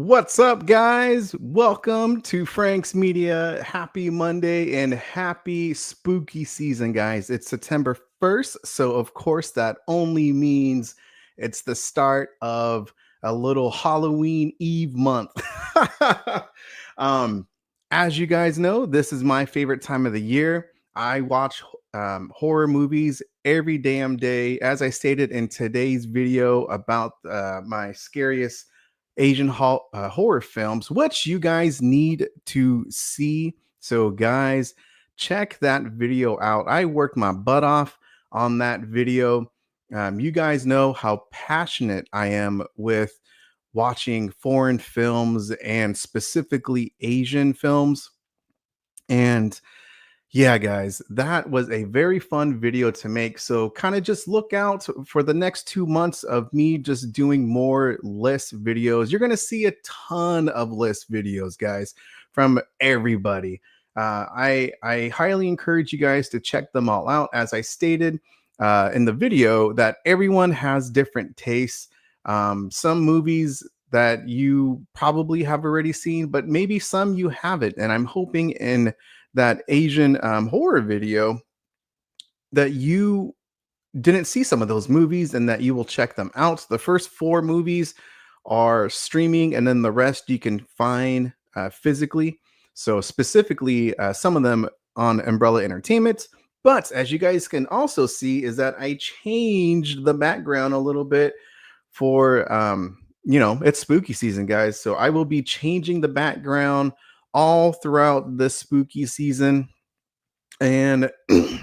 What's up, guys? Welcome to Frank's Media. Happy Monday and happy spooky season, guys. It's September 1st, so of course, that only means it's the start of a little Halloween Eve month. um, as you guys know, this is my favorite time of the year. I watch horror movies every damn day. As I stated in today's video about my scariest Asian horror films, which you guys need to see. So, guys, check that video out. I worked my butt off on that video. You guys know how passionate I am with watching foreign films and specifically Asian films. And yeah, guys, that was a very fun video to make. So kind of just look out for the next 2 months of me just doing more list videos. You're going to see a ton of list videos, guys, from everybody. I highly encourage you guys to check them all out. As I stated in the video, that everyone has different tastes. Some movies that you probably have already seen, but maybe some you haven't. And I'm hoping in that Asian horror video that you didn't see some of those movies and that you will check them out. The first 4 movies are streaming, and then the rest you can find physically. So specifically, some of them on Umbrella Entertainment. But as you guys can also see, is that I changed the background a little bit for it's spooky season, guys. So I will be changing the background all throughout the spooky season. And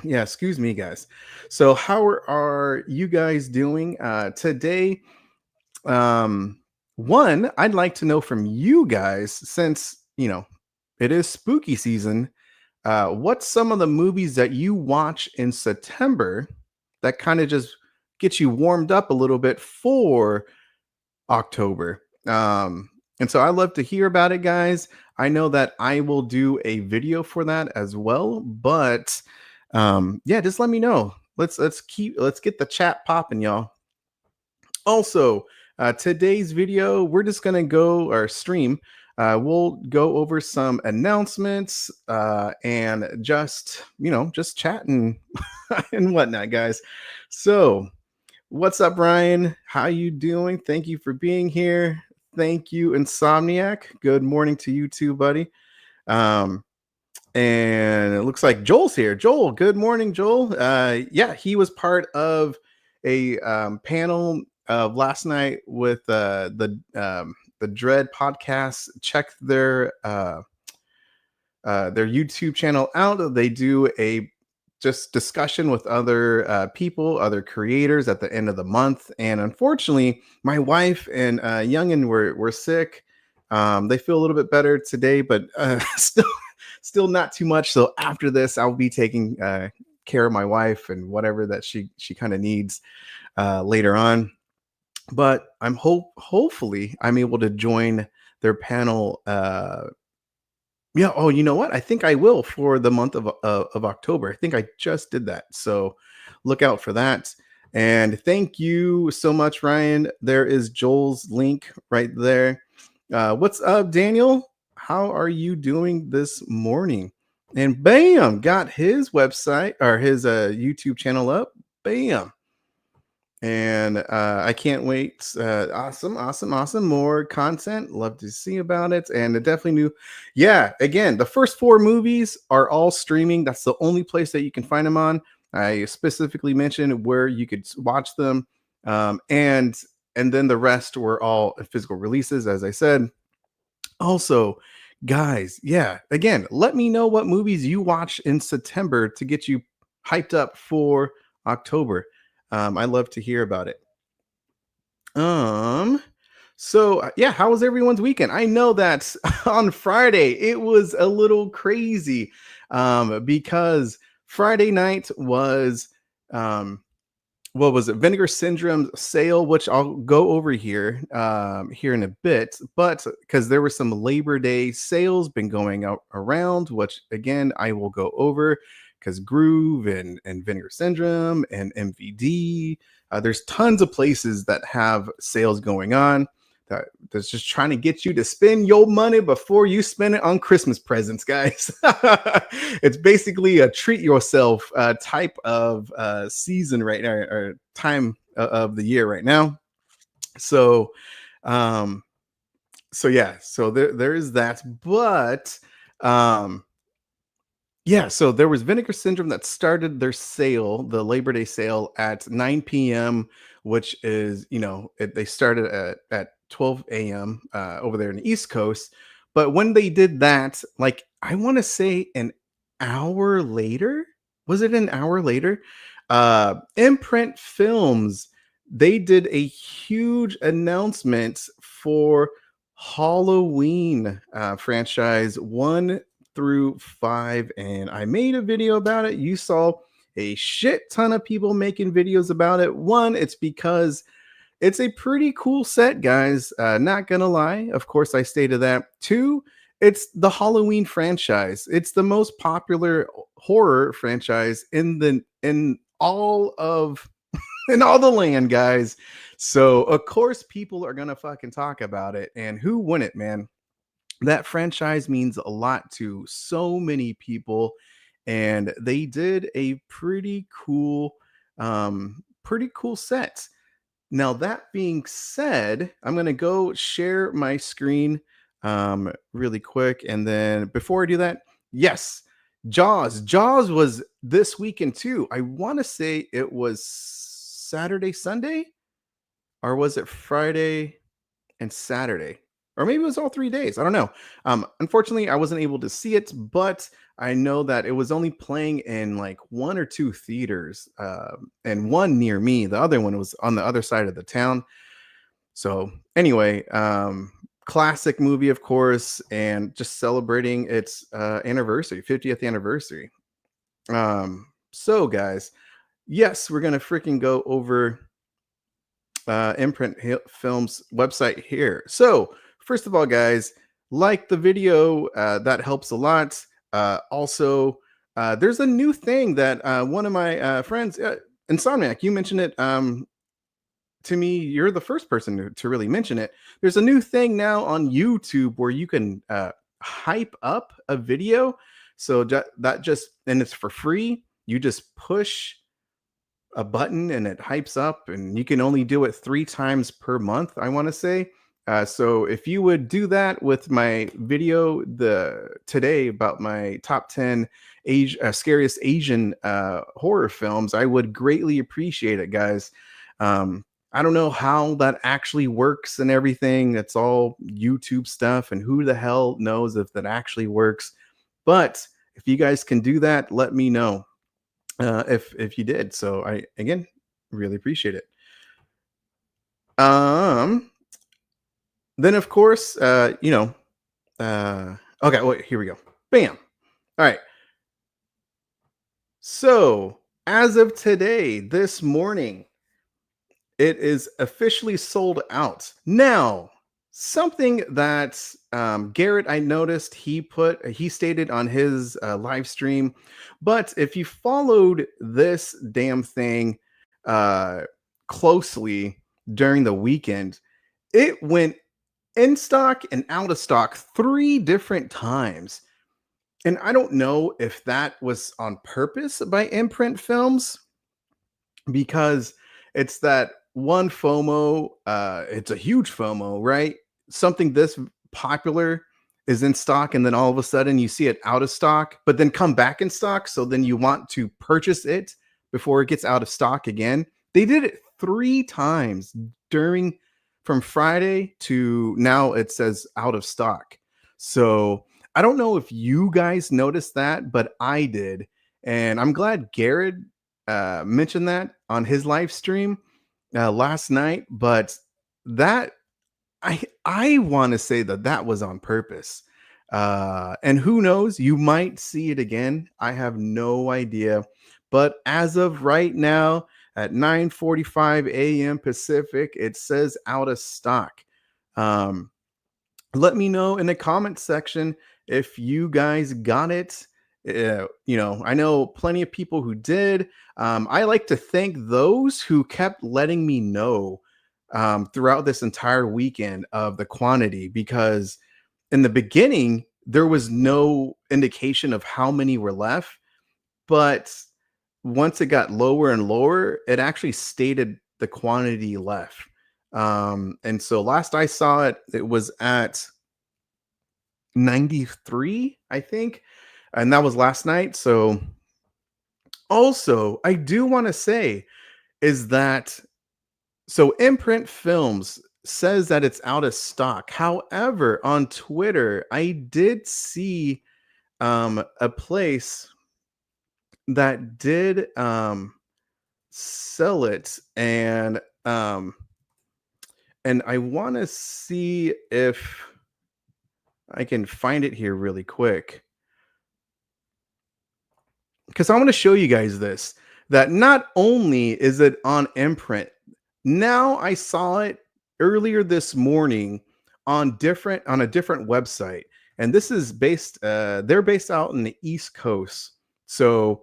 yeah, excuse me, guys. So how are you guys doing today? One, I'd like to know from you guys, since it is spooky season, what's some of the movies that you watch in September that kind of just get you warmed up a little bit for October? And so I love to hear about it, guys. I know that I will do a video for that as well, but yeah, just let me know. Let's get the chat popping, y'all. Also, today's video, we're just gonna go or stream. We'll go over some announcements and just chatting and whatnot, guys. So, what's up, Ryan? How you doing? Thank you for being here. Thank you, Insomniac. Good morning to you too, buddy. And it looks like Joel's here. Joel, good morning, Joel. Yeah, he was part of a panel last night with the Dread podcast. Check their YouTube channel out. They do a just discussion with other people, other creators at the end of the month. And unfortunately, my wife and youngin were sick. They feel a little bit better today, but still not too much. So after this, I'll be taking care of my wife and whatever that she kind of needs later on. But hopefully I'm able to join their panel. Yeah. Oh, you know what? I think I will for the month of October. I think I just did that. So look out for that. And thank you so much, Ryan. There is Joel's link right there. What's up, Daniel? How are you doing this morning? And bam, got his website or his YouTube channel up. Bam. And I can't wait. Awesome. More content. Love to see about it. And it definitely new. Yeah, again, the first 4 movies are all streaming. That's the only place that you can find them on. I specifically mentioned where you could watch them. And then the rest were all physical releases, as I said. Also, guys, yeah, again, let me know what movies you watch in September to get you hyped up for October. I love to hear about it. So yeah, how was everyone's weekend? I know that on Friday it was a little crazy because Friday night was what was it? Vinegar Syndrome sale, which I'll go over here here in a bit, but because there were some Labor Day sales been going out around, which again I will go over. Because Groove and Vinegar Syndrome and MVD, there's tons of places that have sales going on. that's just trying to get you to spend your money before you spend it on Christmas presents, guys. It's basically a treat yourself type of season right now, or time of the year right now. So, um, so yeah, so there is that, but um, yeah, so there was Vinegar Syndrome that started their sale, the Labor Day sale at 9 p.m., which is, they started at 12 a.m. Over there in the East Coast. But when they did that, like, I want to say an hour later, was it an hour later? Imprint Films, they did a huge announcement for Halloween franchise 1 through 5, and I made a video about it. You saw a shit ton of people making videos about it. One, it's because it's a pretty cool set, guys. Not gonna lie. Of course, I stated that. Two, it's the Halloween franchise. It's the most popular horror franchise in all of in all the land, guys. So of course, people are gonna fucking talk about it. And who wouldn't, man? That franchise means a lot to so many people, and they did a pretty cool set. Now, that being said, I'm going to go share my screen really quick, and then before I do that, yes, Jaws was this weekend too. I want to say it was Saturday, Sunday, or was it Friday and Saturday, or maybe it was all 3 days. I don't know. Unfortunately, I wasn't able to see it, but I know that it was only playing in like one or two theaters, and one near me. The other one was on the other side of the town. So anyway, classic movie, of course, and just celebrating its anniversary, 50th anniversary. So guys, yes, we're gonna freaking go over Imprint Films website here. So first of all, guys, like the video, that helps a lot. Also, there's a new thing that one of my friends, Insomniac, you mentioned it to me. You're the first person to really mention it. There's a new thing now on YouTube where you can hype up a video. So that just, and it's for free. You just push a button and it hypes up, and you can only do it 3 times per month, I want to say. So if you would do that with my video today about my top 10 scariest Asian horror films, I would greatly appreciate it, guys. I don't know how that actually works and everything. That's all YouTube stuff, and who the hell knows if that actually works. But if you guys can do that, let me know if you did. So I, again, really appreciate it. Then of course, okay, wait, here we go. Bam. All right. So as of today, this morning, it is officially sold out. Now, something that Garrett, I noticed he stated on his live stream, but if you followed this damn thing closely during the weekend, it went in stock and out of stock 3 different times. And I don't know if that was on purpose by Imprint Films, because it's that one FOMO. It's a huge FOMO, right? Something this popular is in stock, and then all of a sudden you see it out of stock, but then come back in stock. So then you want to purchase it before it gets out of stock again. They did it 3 times from Friday to now. It says out of stock. So I don't know if you guys noticed that, but I did. And I'm glad Garrett mentioned that on his live stream last night. But that, I want to say that was on purpose. And who knows, you might see it again. I have no idea. But as of right now, at 9:45 a.m. Pacific, it says out of stock. Let me know in the comment section if you guys got it. I know plenty of people who did. I like to thank those who kept letting me know throughout this entire weekend of the quantity, because in the beginning there was no indication of how many were left, but once it got lower and lower, it actually stated the quantity left. And so last I saw it, it was at 93, I think, and that was last night. So also, I do want to say is that so Imprint Films says that it's out of stock. However, on Twitter, I did see a place that did sell it, and I want to see if I can find it here really quick, because I want to show you guys this, that not only is it on Imprint, now I saw it earlier this morning on a different website, and this is based they're based out in the East Coast. So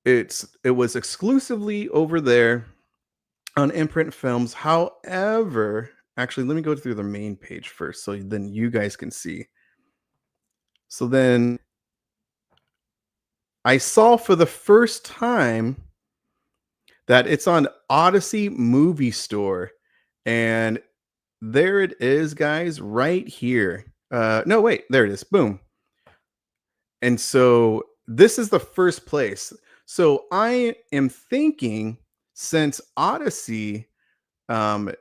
it was exclusively over there on Imprint Films. However, actually, let me go through the main page first so then you guys can see. So then I saw for the first time that it's on Odyssey Movie Store, and there it is, guys, right here. No, wait, there it is. Boom. And so this is the first place. So I am thinking, since Odyssey um,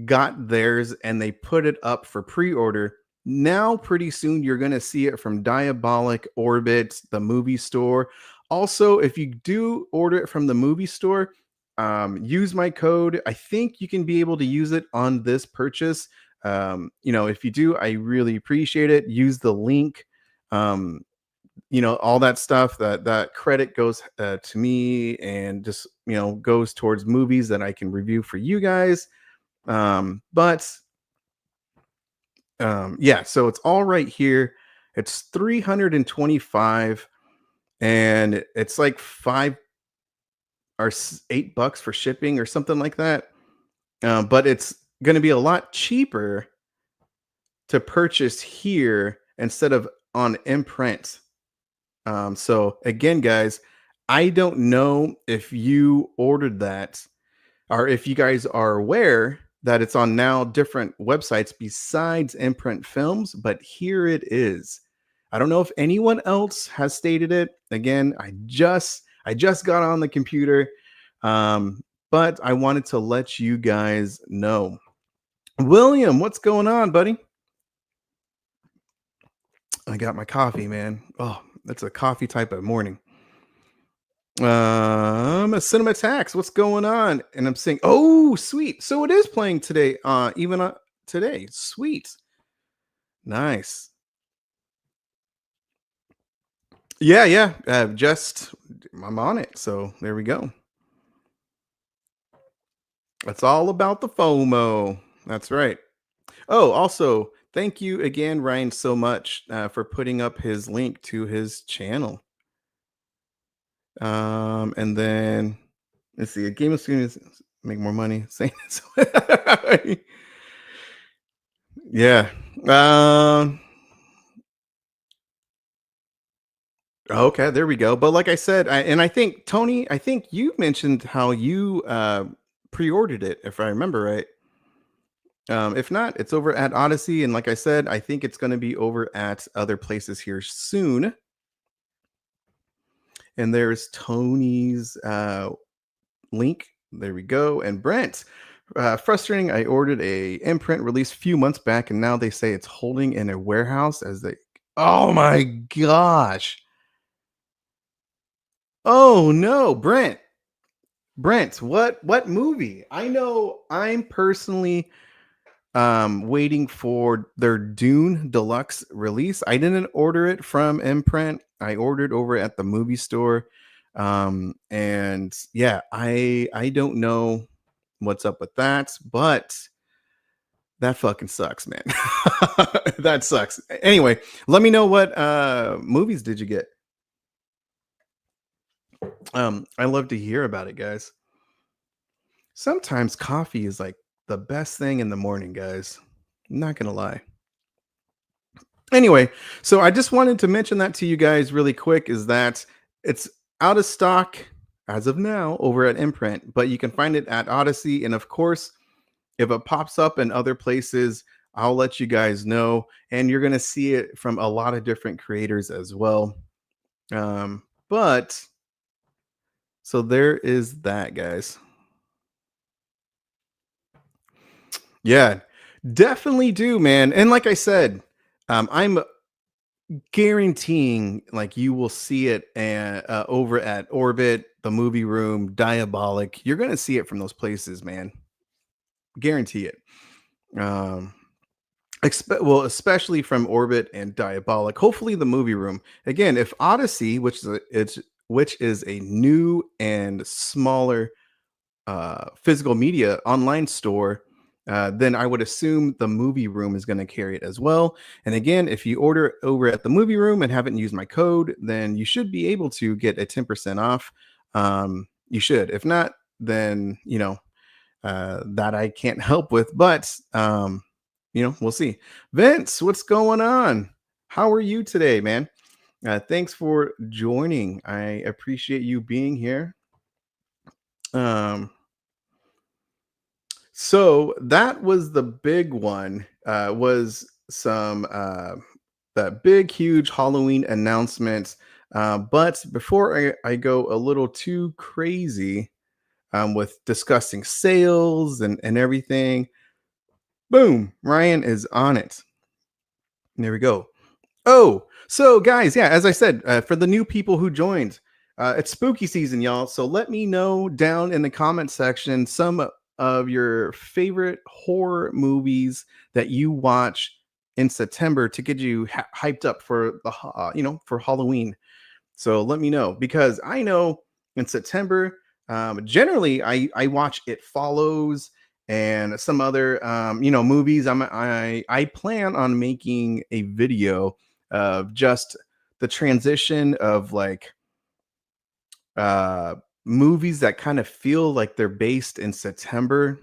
got theirs and they put it up for pre-order, now pretty soon you're going to see it from Diabolic, Orbit, the movie store. Also, if you do order it from the movie store, use my code. I think you can be able to use it on this purchase. If you do, I really appreciate it. Use the link. All that stuff, that credit goes to me, and just goes towards movies that I can review for you guys. Yeah, so it's all right here. It's 325, and it's like $8 for shipping or something like that. But it's going to be a lot cheaper to purchase here instead of on Imprint. So again, guys, I don't know if you ordered that, or if you guys are aware that it's on now different websites besides Imprint Films, but here it is. I don't know if anyone else has stated it. Again, I just got on the computer, but I wanted to let you guys know. William, what's going on, buddy? I got my coffee, man. Oh, that's a coffee type of morning. A Cinema Tax, what's going on? And I'm saying, oh, sweet. So it is playing today, even today. Sweet. Nice. Yeah, yeah. Just I'm on it. So there we go. It's all about the FOMO. That's right. Oh, also, thank you again, Ryan, so much for putting up his link to his channel. And then let's see, a game of students make more money saying this. Yeah. Um, okay, there we go. But like I said, and I think Tony, I think you mentioned how you pre-ordered it, if I remember right. If not, it's over at Odyssey, and like I said, I think it's going to be over at other places here soon. And there's Tony's link. There we go. And Brent, frustrating. I ordered a imprint release a few months back, and now they say it's holding in a warehouse as they. Oh my gosh. Oh no, Brent. Brent, what movie? I know I'm personally waiting for their Dune Deluxe release. I didn't order it from Imprint. I ordered over at the movie store. And yeah, I don't know what's up with that, but that fucking sucks, man. That sucks. Anyway, let me know what movies did you get? I love to hear about it, guys. Sometimes coffee is like the best thing in the morning, guys. Not gonna lie. Anyway, so I just wanted to mention that to you guys really quick is that it's out of stock as of now over at Imprint, but you can find it at Odyssey. And of course, if it pops up in other places, I'll let you guys know. And you're going to see it from a lot of different creators as well. But so there is that, guys. Yeah, definitely do, man. And like I said, I'm guaranteeing like you will see it over at Orbit, the movie room, Diabolic. You're gonna see it from those places, man. Guarantee it. Um, especially from Orbit and Diabolic. Hopefully, the movie room. Again, if Odyssey, which is a new and smaller physical media online store, then I would assume the movie room is going to carry it as well. And again, if you order over at the movie room and haven't used my code, then you should be able to get a 10% off. You should. If not, then that I can't help with. But we'll see. Vince, what's going on? How are you today, man? Thanks for joining. I appreciate you being here. So that was the big one. Was some that big, huge Halloween announcement. But before I go a little too crazy with discussing sales and everything, boom, Ryan is on it. There we go. Oh, so guys, yeah, as I said, for the new people who joined, it's spooky season, y'all. So let me know down in the comment section some of your favorite horror movies that you watch in September to get you hyped up for for Halloween. So let me know because I know in September, generally I watch It Follows and some other movies. I plan on making a video of just the transition of like movies that kind of feel like they're based in September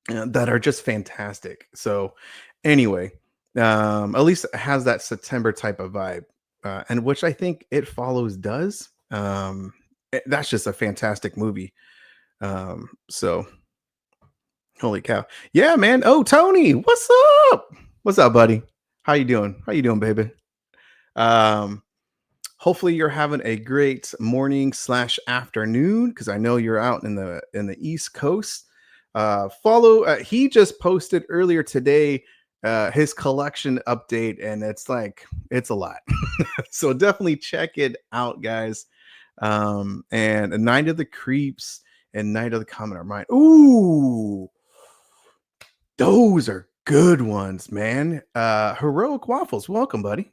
that are just fantastic. So anyway, at least it has that September type of vibe, and which I think It Follows does. That's just a fantastic movie. So holy cow, yeah, man. Oh, Tony, what's up? What's up, buddy? How you doing? How you doing, baby? Um, Hopefully you're having a great morning slash afternoon because I know you're out in the East Coast. Follow. He just posted earlier today his collection update, and it's a lot. So definitely check it out, guys. And Night of the Creeps and Night of the Comet are mine. Ooh, those are good ones, man. Heroic Waffles, welcome, buddy.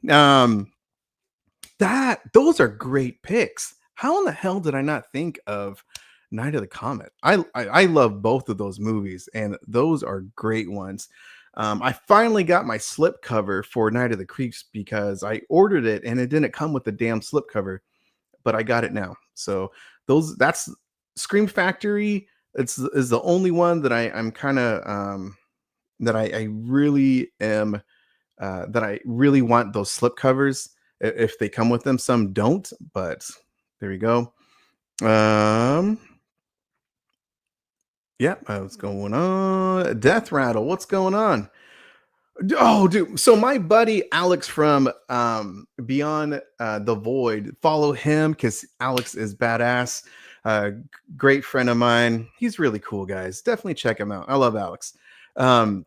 Those are great picks. How in the hell did I not think of Night of the Comet? I love both of those movies, and those are great ones. I finally got my slip cover for Night of the Creeps because I ordered it and it didn't come with the damn slip cover, but I got it now. So that's Scream Factory. Is the only one that I'm kind of that I really am that I really want those slip covers if they come with them. Some don't, but there we go. Yeah, what's going on? Death Rattle, what's going on? Oh, dude. So my buddy Alex from Beyond the Void, follow him because Alex is badass. Great friend of mine. He's really cool, guys. Definitely check him out. I love Alex.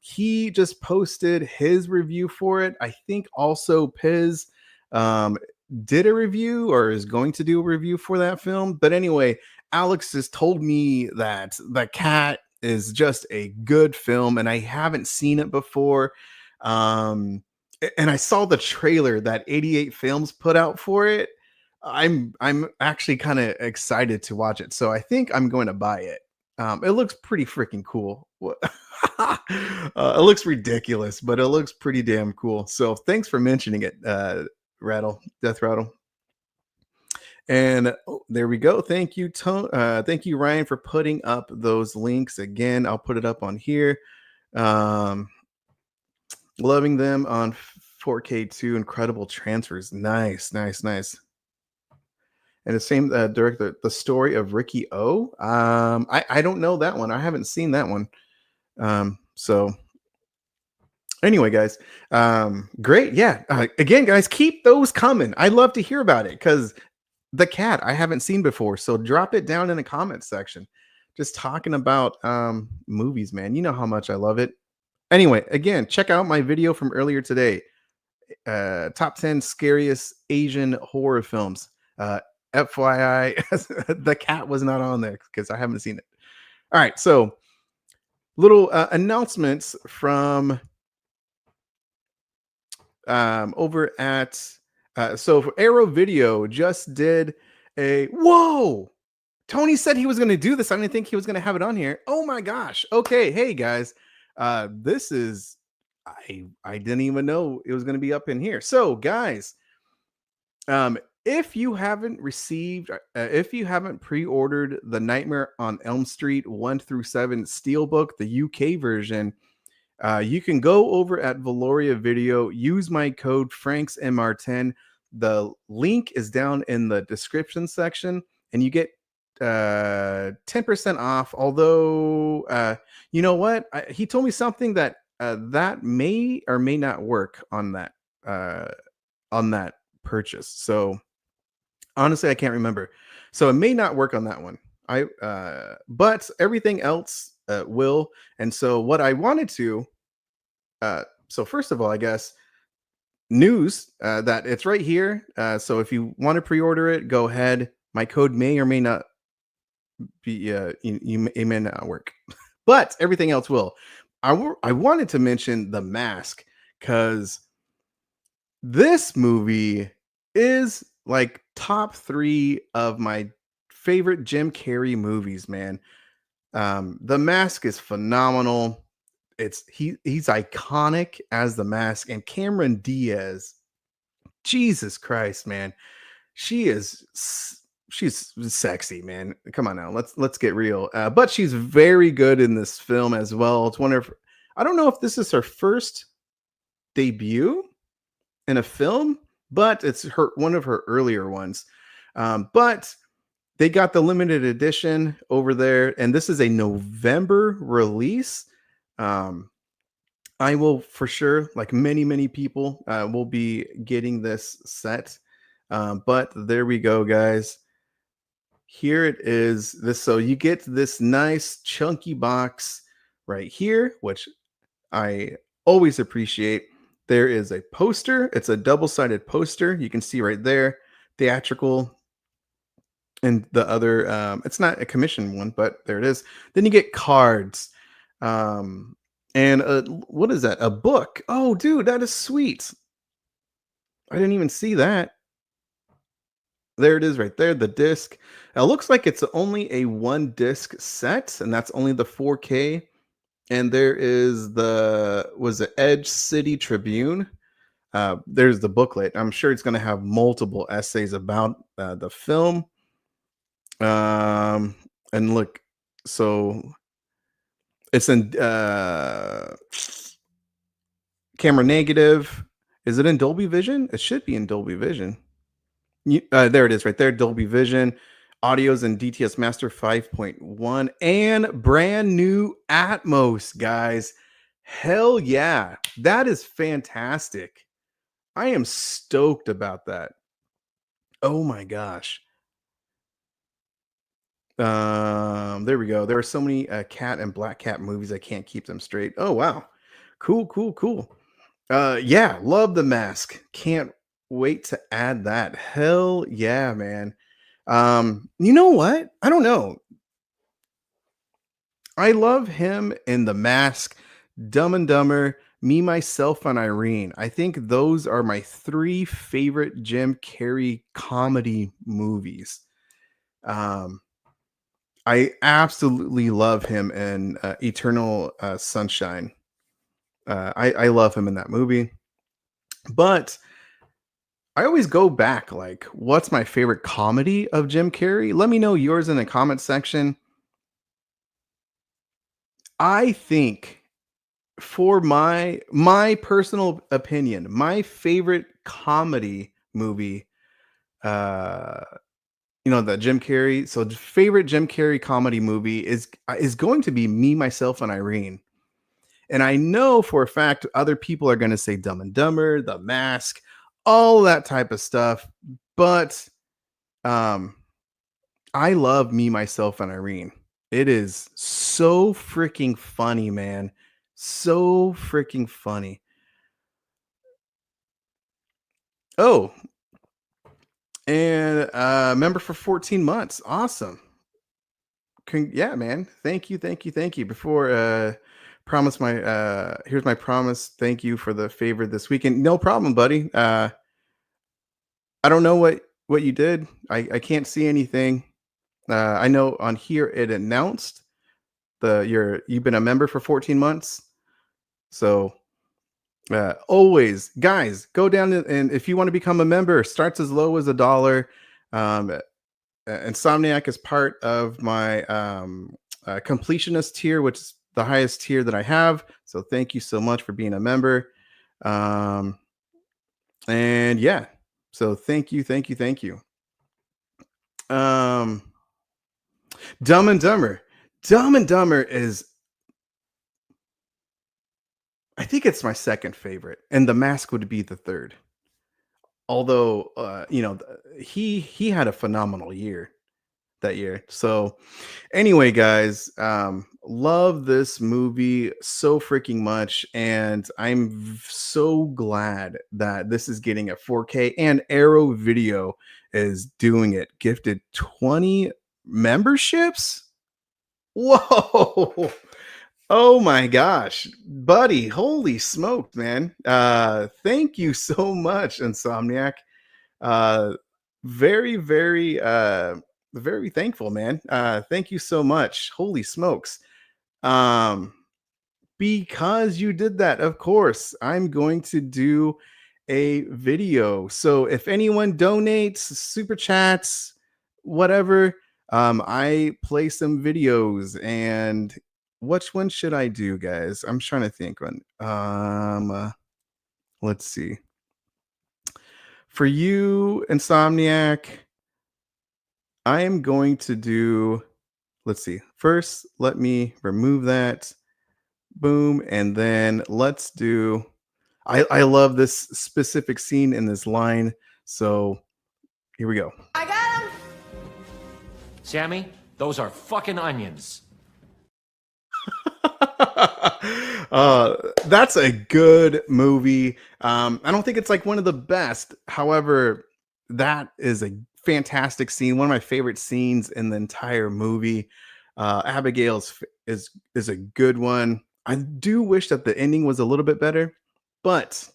He just posted his review for it. I think also Piz did a review or is going to do a review for that film. But anyway, Alex has told me that The Cat is just a good film, and I haven't seen it before. And I saw the trailer that 88 Films put out for it. I'm actually kind of excited to watch it, so I think I'm going to buy it. It looks pretty freaking cool. It looks ridiculous, but it looks pretty damn cool. So thanks for mentioning it, Death Rattle. And there we go. Thank you, thank you, Ryan, for putting up those links again. I'll put it up on here. Um, loving them on 4K too. Incredible transfers. Nice, nice, nice. And the same director, the story of Ricky O. I don't know that one. I haven't seen that one. So anyway, guys, great. Yeah. Again, guys, keep those coming. I'd love to hear about it because the cat I haven't seen before. So drop it down in the comments section. Just talking about movies, man. You know how much I love it. Anyway, again, check out my video from earlier today. Top 10 scariest Asian horror films. FYI, the cat was not on there because I haven't seen it. All right, so little announcements from over at so Arrow Video just did a whoa. Tony said he was going to do this. I didn't think he was going to have it on here. Oh my gosh. Okay, hey guys, this is I didn't even know it was going to be up in here. So guys, if you haven't received, if you haven't pre-ordered the Nightmare on Elm Street 1 through 7 Steelbook, the UK version, you can go over at Valoria Video, use my code FranksMR10. The link is down in the description section, and you get 10% off. Although, you know what? He told me something that that may or may not work on that purchase. So honestly, I can't remember. So it may not work on that one. But everything else will. And so what I wanted to, so first of all, I guess news that it's right here. So if you want to pre-order it, go ahead. My code may or may not be, it may not work, but everything else will. I wanted to mention The Mask because this movie is like top 3 of my favorite Jim Carrey movies, man. The Mask is phenomenal. He's iconic as the Mask, and Cameron Diaz, Jesus Christ, man, she's sexy, man. Come on now, let's get real. But she's very good in this film as well. It's one of, I don't know if this is her first debut in a film, but it's one of her earlier ones. But they got the limited edition over there, and this is a November release. I will for sure, like many people, will be getting this set. But there we go, guys. Here it is. So you get this nice chunky box right here, which I always appreciate. There is a poster. It's a double-sided poster. You can see right there, theatrical. And the other, it's not a commission one, but there it is. Then you get cards. And what is that? A book. Oh, dude, that is sweet. I didn't even see that. There it is right there, the disc. It looks like it's only a 1-disc set, and that's only the 4K. And there is the Edge City Tribune. There's the booklet. I'm sure it's going to have multiple essays about the film. And look, so it's in camera negative. Is it in Dolby Vision? It should be in Dolby Vision. There it is right there, Dolby Vision. Audio's in DTS Master 5.1 and brand new Atmos, guys. Hell yeah. That is fantastic. I am stoked about that. Oh my gosh. There we go. There are so many cat and black cat movies, I can't keep them straight. Oh wow. Cool. Yeah, love The Mask. Can't wait to add that. Hell yeah, man. You know what? I don't know. I love him in The Mask, Dumb and Dumber, Me, Myself, and Irene. I think those are my 3 favorite Jim Carrey comedy movies. I absolutely love him in Eternal Sunshine. I love him in that movie. But I always go back, like, what's my favorite comedy of Jim Carrey? Let me know yours in the comment section. I think for my personal opinion, my favorite comedy movie, uh, the Jim Carrey. So the favorite Jim Carrey comedy movie is going to be Me, Myself, and Irene. And I know for a fact other people are going to say Dumb and Dumber, The Mask, all that type of stuff. But um, I love Me, Myself, and Irene. It is so freaking funny, man. So freaking funny. Oh, and member for 14 months. Awesome. Yeah, man. Thank you, thank you, thank you. Before promise my here's my promise. Thank you for the favor this weekend. No problem, buddy. I don't know what you did. I can't see anything. I know on here it announced you've been a member for 14 months. So always, guys, go down and if you want to become a member, starts as low as $1. Insomniac is part of my completionist tier, which is the highest tier that I have. So thank you so much for being a member. And yeah, so thank you, thank you, thank you. Dumb and Dumber. Dumb and Dumber is, I think it's my second favorite, and The Mask would be the third. Although, he had a phenomenal year that year. So anyway, guys, love this movie so freaking much, and I'm so glad that this is getting a 4K, and Arrow Video is doing it. Gifted 20 memberships. Whoa. Oh my gosh, buddy. Holy smokes, man. Thank you so much, Insomniac. Uh very, very very thankful, man. Thank you so much. Holy smokes. Um because you did that, of course, I'm going to do a video. So if anyone donates, super chats, whatever, I play some videos. And which one should I do, guys? I'm trying to think one. Let's see. For you, Insomniac, I am going to do, let's see. First, let me remove that. Boom. And then let's do, I love this specific scene in this line. So here we go. I got him. Sammy, those are fucking onions. That's a good movie. I don't think it's like one of the best. However, that is a fantastic scene. One of my favorite scenes in the entire movie. Abigail's is a good one. I do wish that the ending was a little bit better, but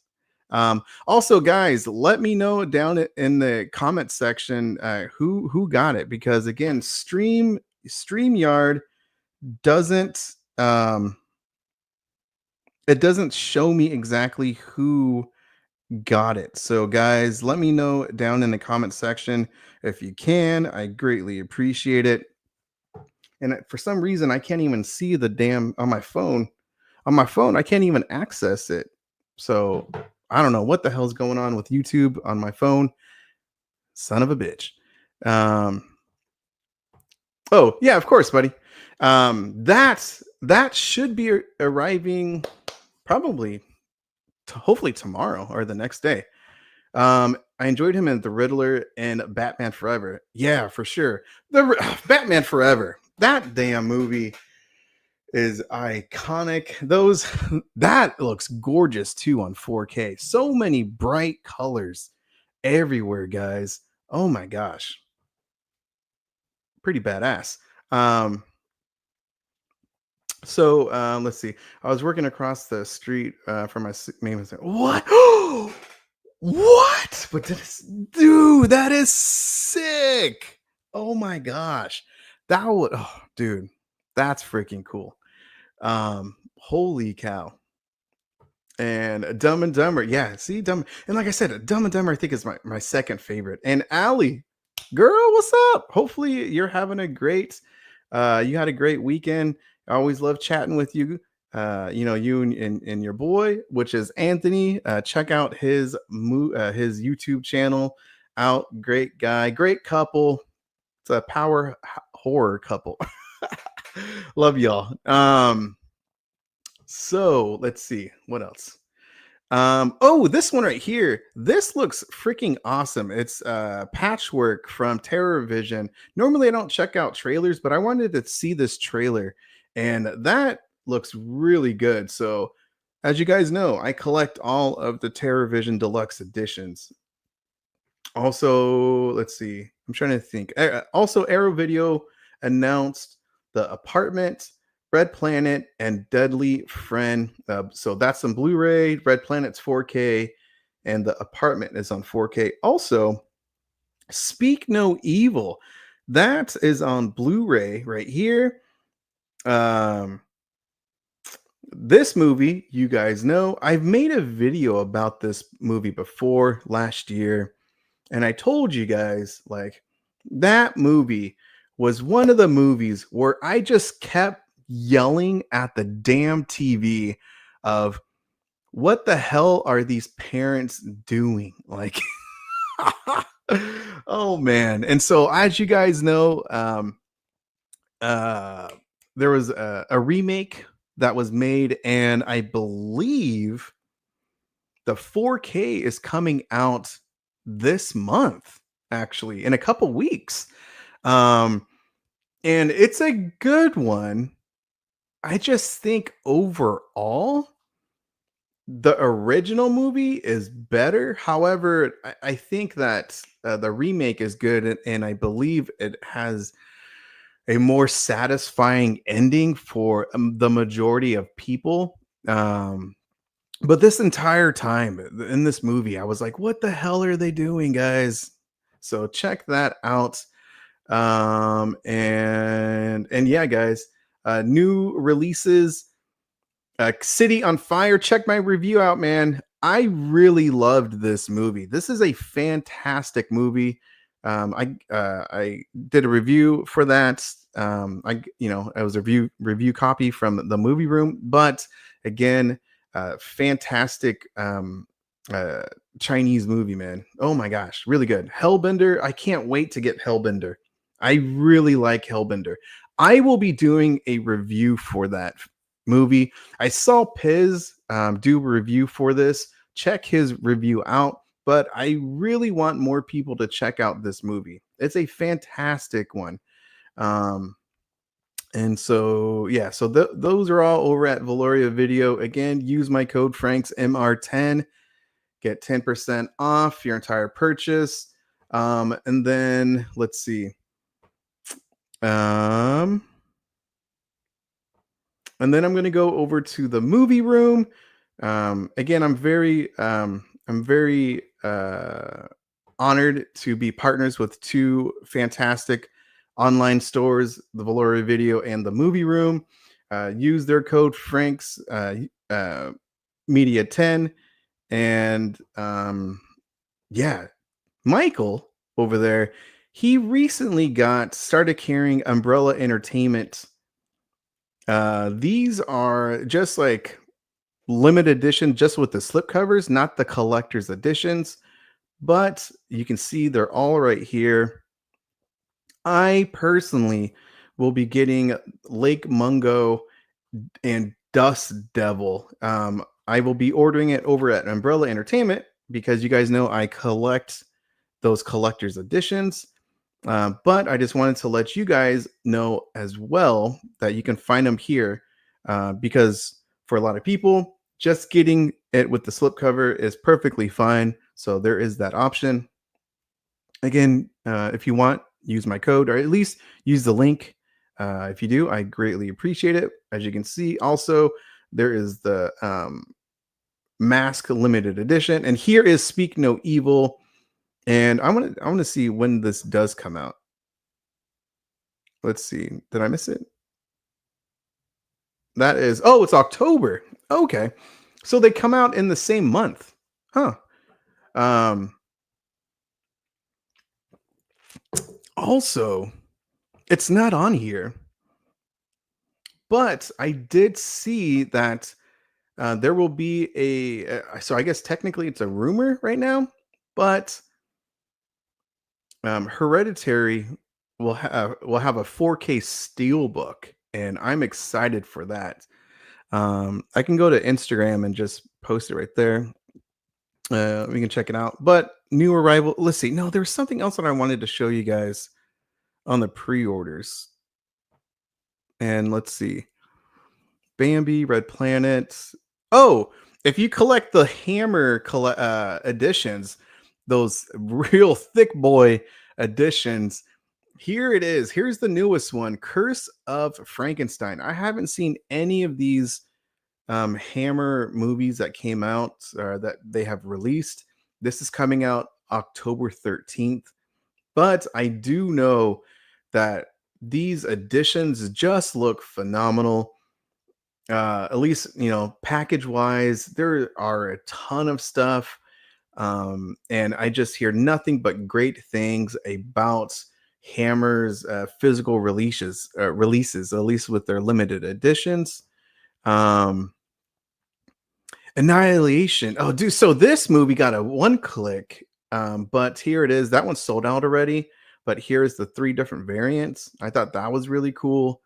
also, guys, let me know down in the comment section who got it, because again, StreamYard doesn't it doesn't show me exactly who got it. So guys, let me know down in the comment section if you can. I greatly appreciate it. And for some reason, I can't even see the damn on my phone. On my phone, I can't even access it. So I don't know what the hell's going on with YouTube on my phone. Son of a bitch. Oh yeah, of course, buddy. That should be arriving probably hopefully tomorrow or the next day. I enjoyed him in The Riddler and Batman Forever. Yeah, for sure. Batman Forever. That damn movie is iconic. That looks gorgeous too on 4K. So many bright colors everywhere, guys. Oh my gosh. Pretty badass. So let's see. I was working across the street from my main. What? What? But dude, that is sick. Oh my gosh. Dude, that's freaking cool. Holy cow. And Dumb and Dumber. Yeah, see, Dumb. And like I said, Dumb and Dumber, I think is my second favorite. And Allie, girl, what's up? Hopefully you're having a great, you had a great weekend. I always love chatting with you. You and your boy, which is Anthony. Check out his YouTube channel out. Great guy, great couple. It's a power horror couple. Love y'all. So let's see what else. Oh, this one right here. This looks freaking awesome. It's Patchwork from Terror Vision. Normally I don't check out trailers, but I wanted to see this trailer, and that looks really good. So, as you guys know, I collect all of the Terror Vision Deluxe editions. Also, let's see. I'm trying to think. Also, Arrow Video announced The Apartment, Red Planet, and Deadly Friend. So that's on Blu-ray. Red Planet's 4K, and The Apartment is on 4K. Also, Speak No Evil. That is on Blu-ray right here. This movie, you guys know, I've made a video about this movie before last year. And I told you guys, like, that movie was one of the movies where I just kept yelling at the damn TV of what the hell are these parents doing? Like, oh man. And so, as you guys know, there was a remake that was made, and I believe the 4K is coming out this month, actually, in a couple weeks. And it's a good one. I just think overall, the original movie is better. However, I think that the remake is good, and I believe it has a more satisfying ending for the majority of people. But this entire time in this movie, I was like, what the hell are they doing, guys? So check that out. And yeah, guys, new releases, City on Fire. Check my review out, man. I really loved this movie. This is a fantastic movie. I did a review for that. It was a review copy from the movie room, but again, fantastic Chinese movie, man. Oh my gosh, really good. Hellbender, I can't wait to get Hellbender. I really like Hellbender. I will be doing a review for that movie. I saw Piz do a review for this. Check his review out, but I really want more people to check out this movie. It's a fantastic one. And so, yeah, so those are all over at Valoria Video. Again, use my code Franks MR10, get 10% off your entire purchase. And then let's see. And then I'm going to go over to the movie room. Again, I'm very honored to be partners with two fantastic online stores, the Valoria Video and the Movie Room. Use their code Franks Media 10, and yeah, Michael over there, he recently started carrying Umbrella Entertainment. These are just like limited edition, just with the slipcovers, not the collector's editions, but you can see they're all right here. I personally will be getting Lake Mungo and Dust Devil. I will be ordering it over at Umbrella Entertainment because you guys know I collect those collector's editions. But I just wanted to let you guys know as well that you can find them here because for a lot of people, just getting it with the slipcover is perfectly fine. So there is that option. Again, if you want, use my code or at least use the link. If you do, I greatly appreciate it. As you can see, also, there is the Mask Limited Edition. And here is Speak No Evil. And I want to see when this does come out. Let's see. Did I miss it? That is, oh, it's October. Okay. So they come out in the same month. Huh. Um, Also, it's not on here, but I did see that there will be so I guess technically it's a rumor right now, but Hereditary will have a 4K steelbook, and I'm excited for that. I can go to Instagram and just post it right there. We can check it out. But new arrival. Let's see. No, there was something else that I wanted to show you guys on the pre-orders. And let's see. Bambi, Red Planet. Oh, if you collect the Hammer editions, those real thick boy editions, here it is. Here's the newest one, Curse of Frankenstein. I haven't seen any of these Hammer movies that came out that they have released. This is coming out October 13th, but I do know that these editions just look phenomenal. At least, package wise, there are a ton of stuff. And I just hear nothing but great things about Hammer's physical releases, at least with their limited editions. Um, Annihilation. Oh, dude. So this movie got a one click, but here it is. That one's sold out already. But here's the 3 different variants. I thought that was really cool.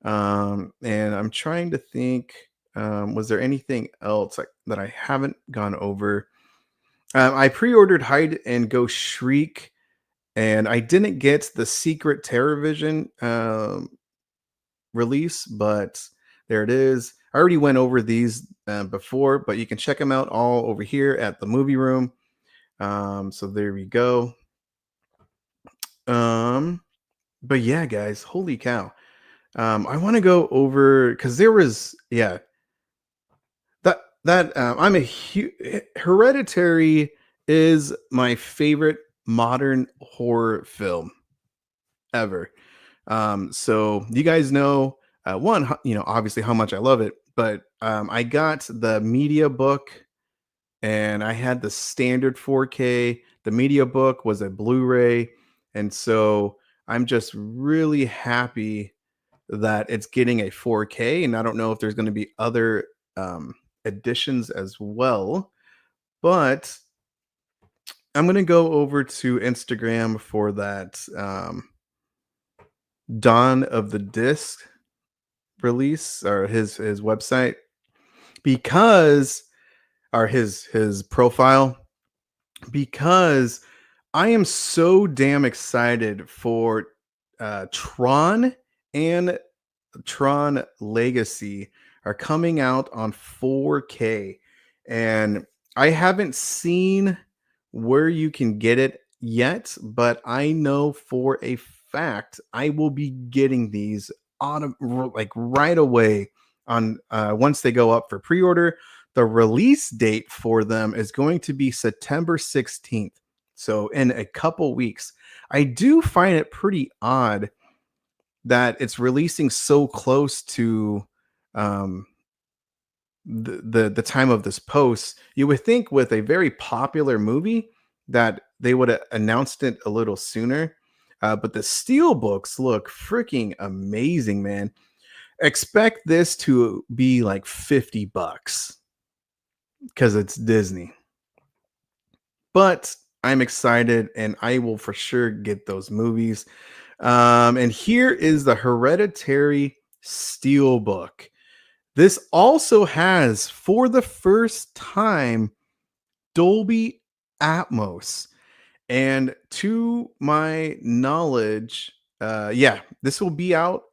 And I'm trying to think, was there anything else that I haven't gone over? I pre-ordered Hide and Go Shriek, and I didn't get the Secret TerrorVision release, but there it is. I already went over these before, but you can check them out all over here at the movie room. So there we go. But yeah, guys, holy cow. I want to go over because there was I'm a Hereditary is my favorite modern horror film ever. So you guys know obviously how much I love it, but I got the media book and I had the standard 4K. The media book was a Blu-ray, and so I'm just really happy that it's getting a 4K, and I don't know if there's going to be other editions as well, but I'm going to go over to Instagram for that Dawn of the Disc release, or his website, because or his profile, because I am so damn excited for Tron and Tron Legacy are coming out on 4K, and I haven't seen where you can get it yet, but I know for a fact I will be getting these right away on once they go up for pre-order. The release date for them is going to be September 16th. So in a couple weeks. I do find it pretty odd that it's releasing so close to the time of this post. You would think with a very popular movie that they would have announced it a little sooner. But the steel books look freaking amazing, man. Expect this to be like $50 because it's Disney. But I'm excited and I will for sure get those movies. And here is the Hereditary Steelbook. This also has, for the first time, Dolby Atmos. And to my knowledge, this will be out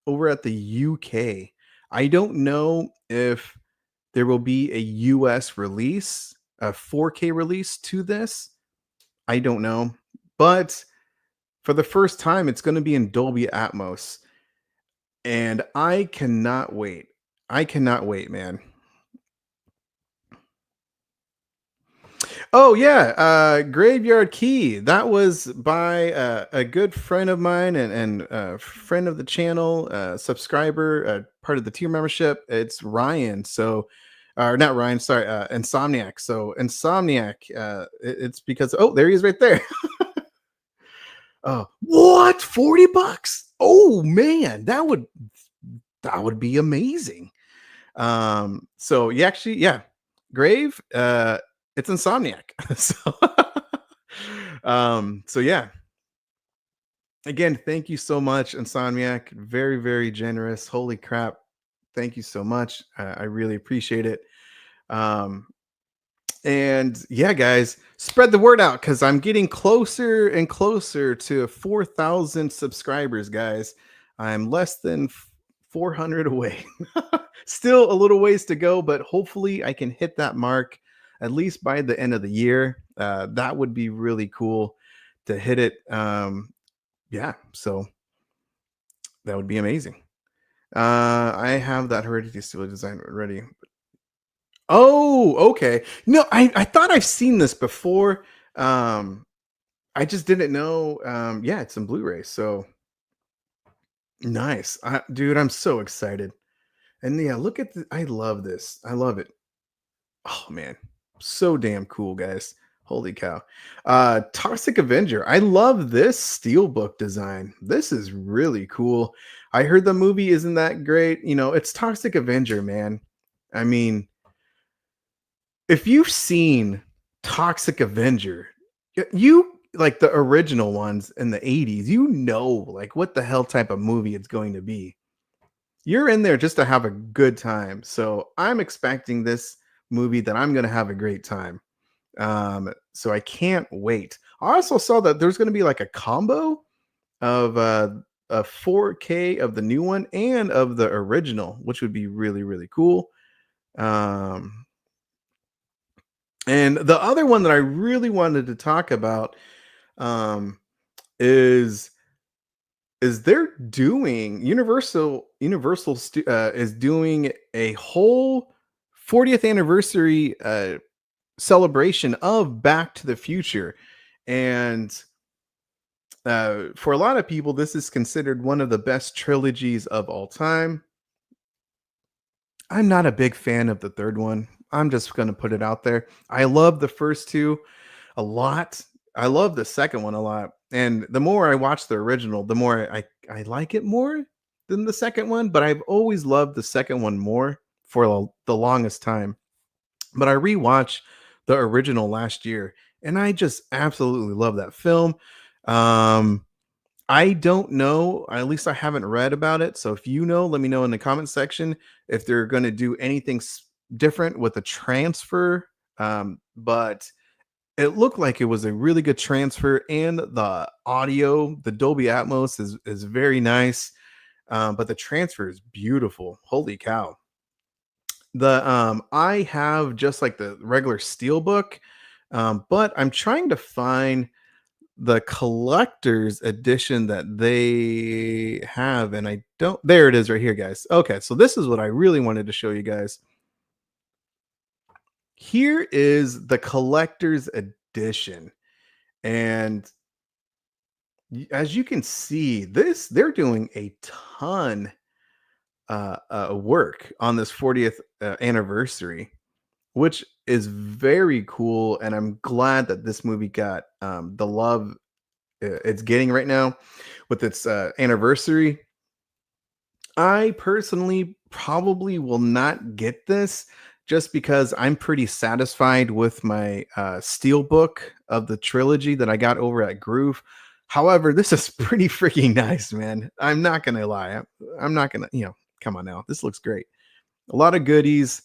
over at the UK. I don't know if there will be a US release, a 4K release to this. I don't know. But for the first time, it's going to be in Dolby Atmos. And I cannot wait. I cannot wait, man. Oh yeah, Graveyard Key. That was by a good friend of mine and friend of the channel, subscriber, part of the tier membership. It's Ryan. So or not Ryan, sorry, Insomniac. So Insomniac, it's because, oh, there he is right there. Oh, what? $40? Oh man, that would be amazing. So you actually, yeah, Grave, it's Insomniac. So yeah. Again, thank you so much, Insomniac. Very, very generous. Holy crap. Thank you so much. I really appreciate it. Um, and yeah, guys, spread the word out because I'm getting closer and closer to 4,000 subscribers, guys. I'm less than 400 away. Still a little ways to go, but hopefully I can hit that mark at least by the end of the year. That would be really cool to hit it. Yeah, so that would be amazing. I have that Hereditary Steel design ready. Oh, okay. No, I thought I've seen this before. Um, I just didn't know. Yeah, it's in Blu-ray. So nice. Dude, I'm so excited. And yeah, look at I love this. I love it. Oh man, so damn cool, guys. Holy cow. Toxic Avenger. I love this steelbook design. This is really cool. I heard the movie isn't that great. It's Toxic Avenger, man. I mean, if you've seen Toxic Avenger, you like the original ones in the 80s, like what the hell type of movie it's going to be. You're in there just to have a good time. So I'm expecting this movie that I'm going to have a great time. So I can't wait. I also saw that there's going to be like a combo of a 4K of the new one and of the original, which would be really, really cool. And the other one that I really wanted to talk about um, is they're doing Universal is doing a whole 40th anniversary celebration of Back to the Future, and for a lot of people, this is considered one of the best trilogies of all time. I'm not a big fan of the third one. I'm just going to put it out there. I love the first two a lot. I love the second one a lot. And the more I watch the original, the more I like it more than the second one. But I've always loved the second one more for the longest time. But I rewatched the original last year, and I just absolutely love that film. I don't know. At least I haven't read about it. So if you know, let me know in the comment section if they're going to do anything different with the transfer. But it looked like it was a really good transfer, and the audio, the Dolby Atmos is very nice. But the transfer is beautiful. Holy cow. I have just like the regular steelbook, but I'm trying to find the collector's edition that they have, and I don't. There it is right here, guys. Okay, so this is what I really wanted to show you guys. Here is the collector's edition, and as you can see, they're doing a ton work on this 40th anniversary, which is very cool. And I'm glad that this movie got the love it's getting right now with its anniversary. I personally probably will not get this just because I'm pretty satisfied with my steelbook of the trilogy that I got over at Groove. However, this is pretty freaking nice, man. I'm not gonna lie. I'm not gonna, come on now. This looks great. A lot of goodies.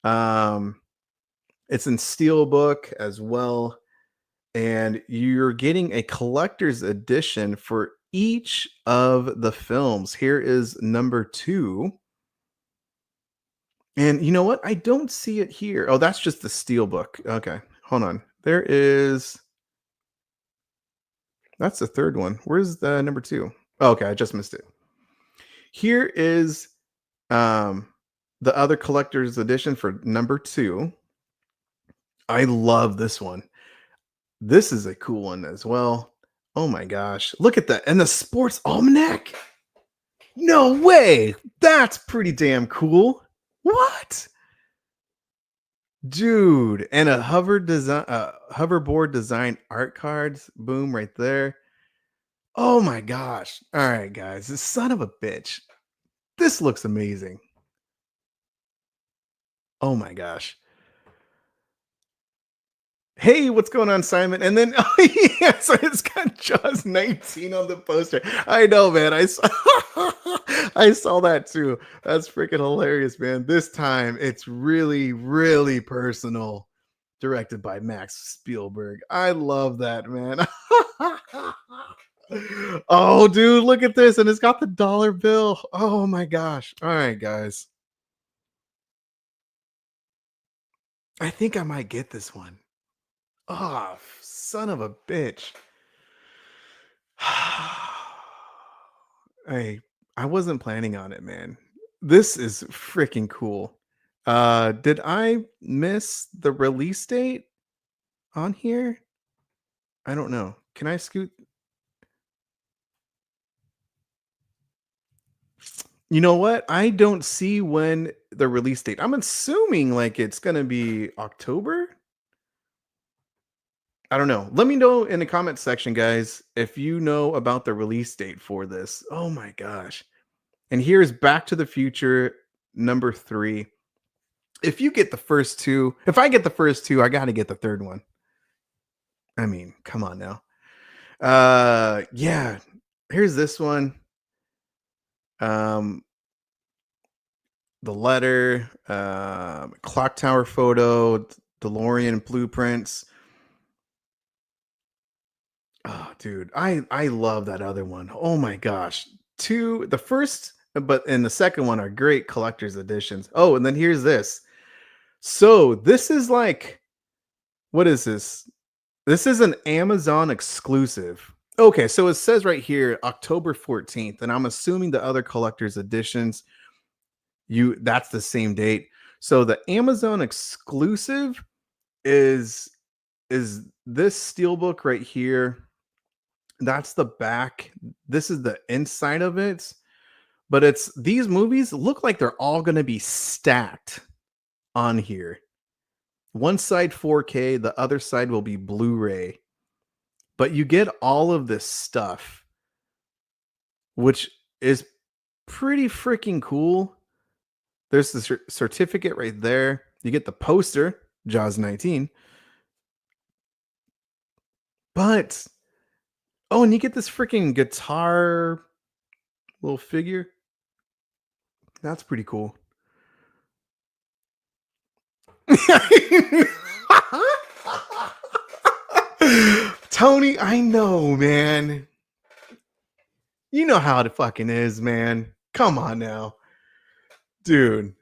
It's in steelbook as well, and you're getting a collector's edition for each of the films. Here is number 2. And you know what? I don't see it here. Oh, that's just the steelbook. Okay, hold on. That's the third one. Where's the number 2? Oh, okay, I just missed it. Here is the other collector's edition for number 2. I love this one. This is a cool one as well. Oh my gosh. Look at that. And the sports almanac. No way. That's pretty damn cool. What? Dude, and a hoverboard design art cards. Boom, right there. Oh my gosh. All right, guys. This son of a bitch. This looks amazing. Oh my gosh. Hey, what's going on, Simon? And then, oh yeah, so it's got Jaws 19 on the poster. I know, man. I saw, I saw that too. That's freaking hilarious, man. This time, it's really, really personal. Directed by Max Spielberg. I love that, man. Oh, dude, look at this, and it's got the dollar bill. Oh my gosh! All right, guys. I think I might get this one. Oh, son of a bitch. Hey, I wasn't planning on it, man. This is freaking cool. Did I miss the release date on here? I don't know. Can I scoot? You know what? I don't see when the release date. I'm assuming like it's gonna be October. I don't know. Let me know in the comment section, guys, if you know about the release date for this. Oh my gosh. And here's Back to the Future number 3. If you get the first two, if I get the first two, I got to get the third one. I mean, come on now. Yeah. Here's this one. The letter, clock tower photo, DeLorean blueprints. Oh, dude, I love that other one. Oh my gosh. The first, but and the second one are great collector's editions. Oh, and then here's this. So this is like, what is this? This is an Amazon exclusive. Okay, so it says right here October 14th, and I'm assuming the other collector's editions, that's the same date. So the Amazon exclusive is this steelbook right here. That's the back. This is the inside of it. But it's these movies look like they're all going to be stacked on here. One side 4K, the other side will be Blu-ray. But you get all of this stuff, which is pretty freaking cool. There's the certificate right there. You get the poster, Jaws 19. But oh, and you get this freaking guitar little figure. That's pretty cool. Tony, I know, man. You know how it fucking is, man. Come on now. Dude.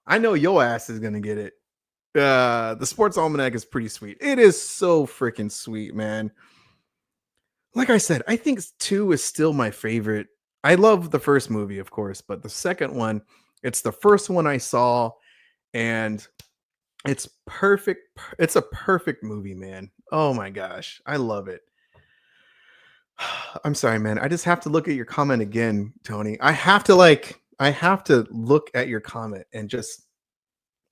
I know your ass is gonna get it. The Sports Almanac is pretty sweet. It is so freaking sweet, man. Like I said, I think 2 is still my favorite. I love the first movie, of course, but the second one, it's the first one I saw, and it's perfect. It's a perfect movie, man. Oh my gosh. I love it. I'm sorry, man. I just have to look at your comment again, Tony. I have to look at your comment and just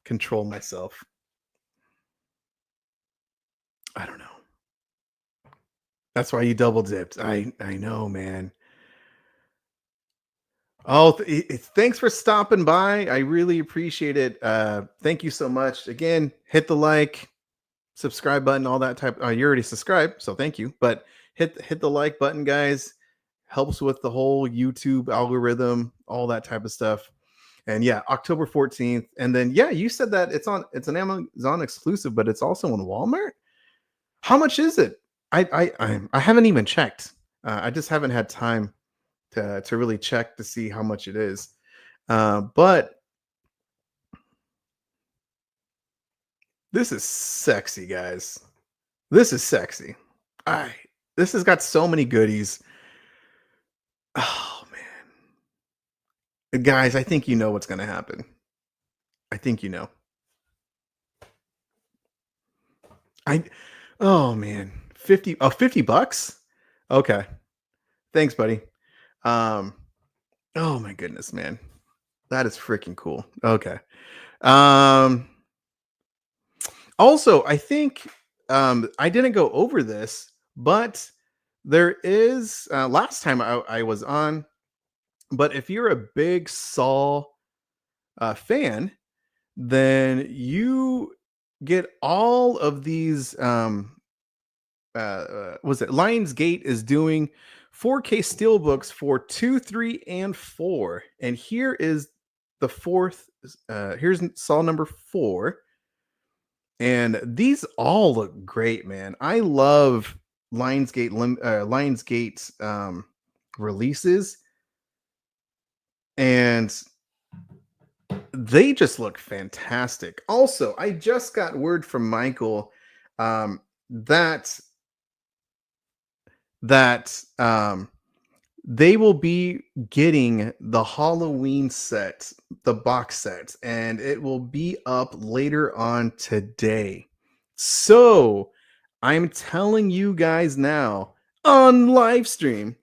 control myself. I don't know. That's why you double dipped. I know, man. Oh, thanks for stopping by. I really appreciate it. Thank you so much. Again, hit the like, subscribe button, all that type. You already subscribed, so thank you. But hit the like button, guys. Helps with the whole YouTube algorithm, all that type of stuff. And yeah, October 14th. And then yeah, you said that it's an Amazon exclusive, but it's also on Walmart. How much is it? I haven't even checked. I just haven't had time to really check to see how much it is. But this is sexy, guys. This is sexy. This has got so many goodies. Oh man. Guys, I think you know what's gonna happen. I think you know. Oh man. 50 bucks? Okay. Thanks, buddy. Oh my goodness, man. That is freaking cool. Okay. Also, I think I didn't go over this, but there is last time I was on. But if you're a big Saw fan, then you get all of these. Was it Lionsgate is doing 4K steelbooks for 2, 3, and 4, and here is the fourth. Here's Saw number 4. And these all look great, man. I love Lionsgate's releases, and they just look fantastic. Also, I just got word from Michael that they will be getting the Halloween set, the box set, and it will be up later on today. So I'm telling you guys now on live stream.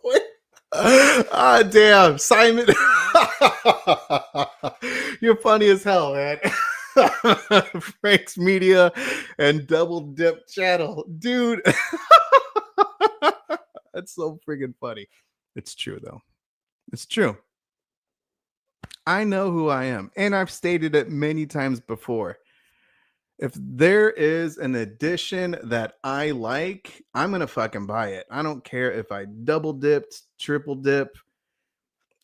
What? Ah, damn, Simon. You're funny as hell, man. Frank's Media and Double Dip Channel, dude. That's so friggin' funny. It's true, though. It's true. I know who I am, and I've stated it many times before. If there is an edition that I like, I'm gonna fucking buy it. I don't care if I double dipped, triple dip.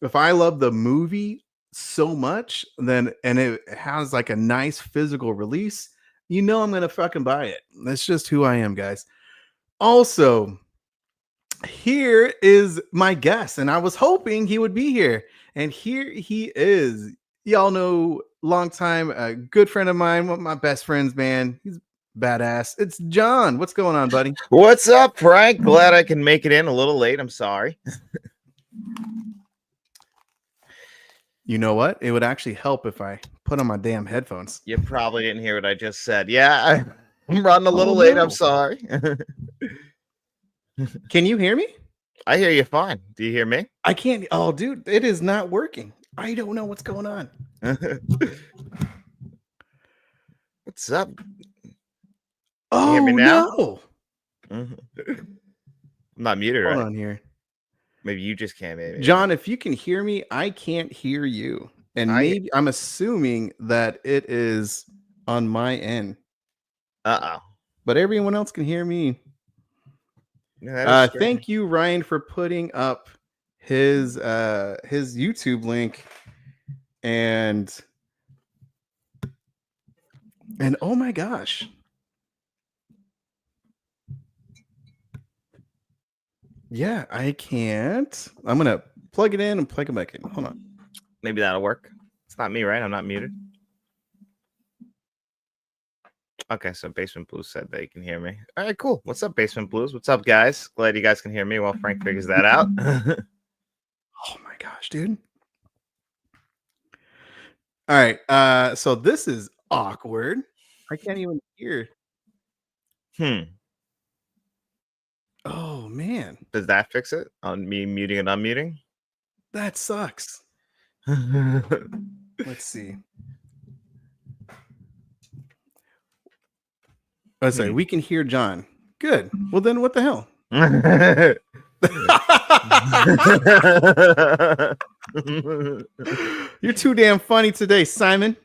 If I love the movie so much, then and it has like a nice physical release, you know I'm gonna fucking buy it. That's just who I am, guys. Also, here is my guest, and I was hoping he would be here, and here he is. Y'all know, long time, a good friend of mine, one of my best friends, man. He's badass. It's John. What's going on, buddy? What's up, Frank? Glad I can make it in a little late. I'm sorry. You know what? It would actually help if I put on my damn headphones. You probably didn't hear what I just said. Yeah, I'm running a little late. No. I'm sorry. Can you hear me? I hear you fine. Do you hear me? I can't. Oh, dude, it is not working. I don't know what's going on. What's up? Oh, hear me now? no. I'm not muted, Hold right? on here. Maybe you just can't. Maybe. John, if you can hear me, I can't hear you. And maybe I'm assuming that it is on my end. But everyone else can hear me. Yeah, thank you, Ryan, for putting up his YouTube link. And oh my gosh. Yeah, I can't. I'm gonna plug it in and plug it back in. Hold on. Maybe that'll work. It's not me, right? I'm not muted. Okay, so Basement Blues said they can hear me. All right, cool. What's up, Basement Blues? What's up, guys? Glad you guys can hear me while Frank figures that out. Oh my gosh, dude. All right, so this is awkward. I can't even hear. Oh man. Does that fix it? On me muting and unmuting? That sucks. Let's see. Oh, sorry, we can hear John. Good. Well, then what the hell? You're too damn funny today, Simon.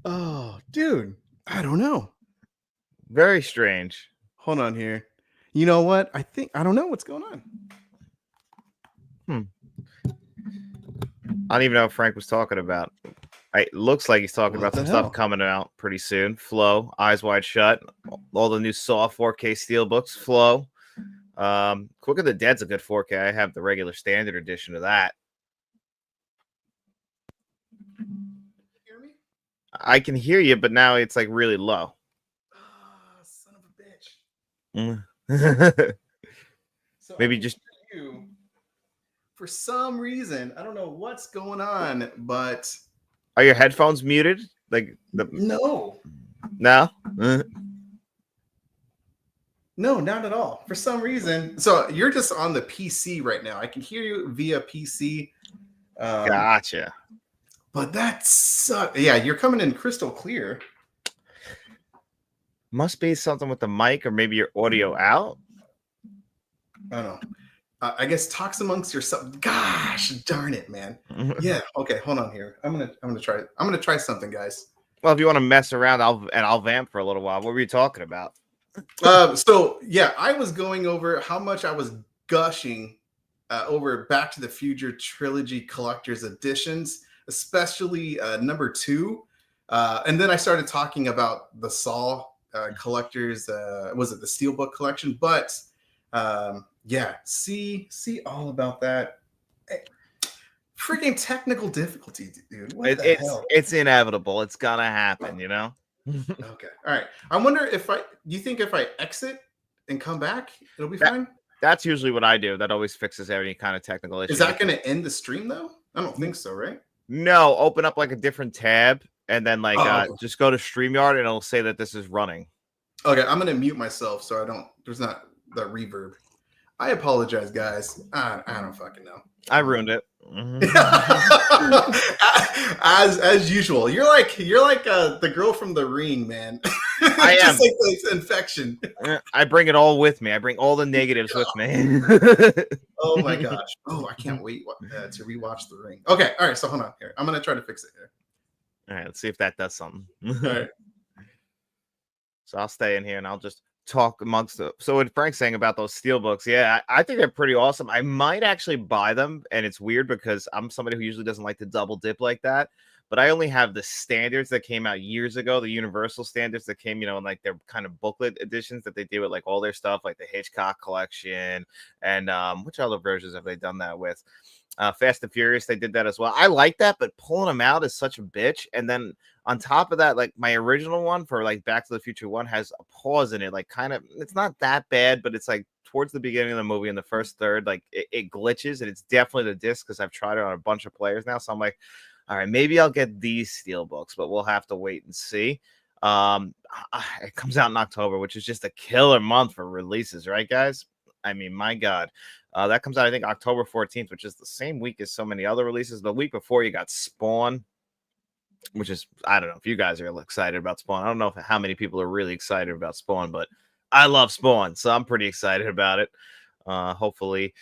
Oh, dude. I don't know. Very strange. Hold on here. You know what? I don't know what's going on. I don't even know what Frank was talking about. It looks like he's talking about some stuff coming out pretty soon. Flow, Eyes Wide Shut, all the new Saw 4K Steelbooks. Flow. Quick of the Dead's a good 4K. I have the regular standard edition of that. Hear me? I can hear you, but now it's like really low. Oh, son of a bitch. So maybe just you. For some reason, I don't know what's going on, but are your headphones muted? Like no. No? No, not at all. For some reason. So you're just on the PC right now. I can hear you via PC. Gotcha. But that's yeah, you're coming in crystal clear. Must be something with the mic or maybe your audio out. I don't know. I guess talks amongst yourself. Gosh, darn it, man. Yeah. Okay, hold on here. I'm gonna try it. I'm gonna try something, guys. Well, if you want to mess around, I'll vamp for a little while. What were you talking about? So yeah, I was going over how much I was gushing over Back to the Future trilogy collector's editions, especially number 2. And then I started talking about the Saw collectors. Was it the Steelbook collection? But yeah, see all about that. Freaking technical difficulty, dude. What the hell? It's inevitable. It's gonna happen, you know. Okay. All right. I wonder do you think if I exit and come back, it'll be fine? That's usually what I do. That always fixes any kind of technical issue. Is that going to end the stream though? I don't think so, right? No, open up like a different tab and then like just go to StreamYard and it'll say that this is running. Okay, I'm going to mute myself so there's not that reverb. I apologize, guys. I don't fucking know. I ruined it. as usual, you're like the girl from The Ring, man. I am. Just like this infection. I bring it all with me. I bring all the negatives with me. Oh my gosh! Oh, I can't wait to rewatch The Ring. Okay, all right. So hold on here. I'm gonna try to fix it here. All right, let's see if that does something. All right. So I'll stay in here and I'll just talk amongst them. So what Frank's saying about those steelbooks, yeah, I think they're pretty awesome. I might actually buy them, and it's weird because I'm somebody who usually doesn't like to double dip like that. But I only have the standards that came out years ago, the Universal standards that came, in like their kind of booklet editions that they do with like all their stuff, like the Hitchcock collection, and which other versions have they done that with? Fast and Furious, they did that as well. I like that, but pulling them out is such a bitch. And then on top of that, like my original one for like Back to the Future 1 has a pause in it, like kind of, it's not that bad, but it's like towards the beginning of the movie in the first third, like it glitches, and it's definitely the disc because I've tried it on a bunch of players now. So I'm like, all right, maybe I'll get these steel books, but we'll have to wait and see. It comes out in October, which is just a killer month for releases, right, guys? I mean, my God. That comes out, I think, October 14th, which is the same week as so many other releases. The week before, you got Spawn, which is, I don't know if you guys are excited about Spawn. I don't know how many people are really excited about Spawn, but I love Spawn, so I'm pretty excited about it. Hopefully,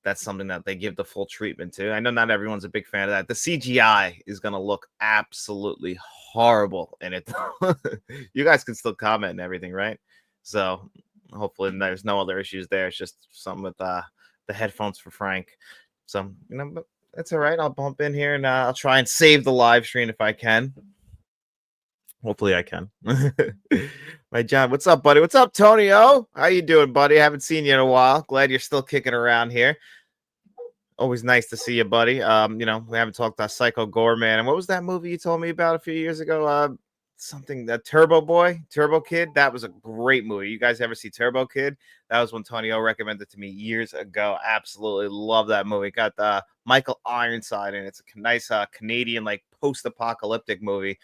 that's something that they give the full treatment to. I know not everyone's a big fan of that. The CGI is going to look absolutely horrible in it. You guys can still comment and everything, right? So hopefully there's no other issues there. It's just something with the headphones for Frank. So, but that's all right. I'll bump in here and I'll try and save the live stream if I can. Hopefully I can. My John, what's up, buddy? What's up, Tonio? How you doing, buddy? I haven't seen you in a while. Glad you're still kicking around here. Always nice to see you, buddy. We haven't talked about Psycho Gorman. And what was that movie you told me about a few years ago? Something that Turbo Kid. That was a great movie. You guys ever see Turbo Kid? That was when Tonio recommended to me years ago. Absolutely love that movie. Got Michael Ironside, and it's a nice Canadian like post-apocalyptic movie.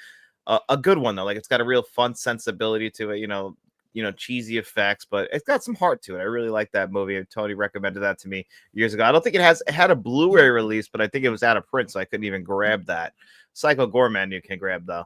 A good one though. Like it's got a real fun sensibility to it. Cheesy effects, but it's got some heart to it. I really like that movie. Tony recommended that to me years ago. I don't think it had a Blu-ray release, but I think it was out of print, so I couldn't even grab that. Psycho Gorman you can grab though.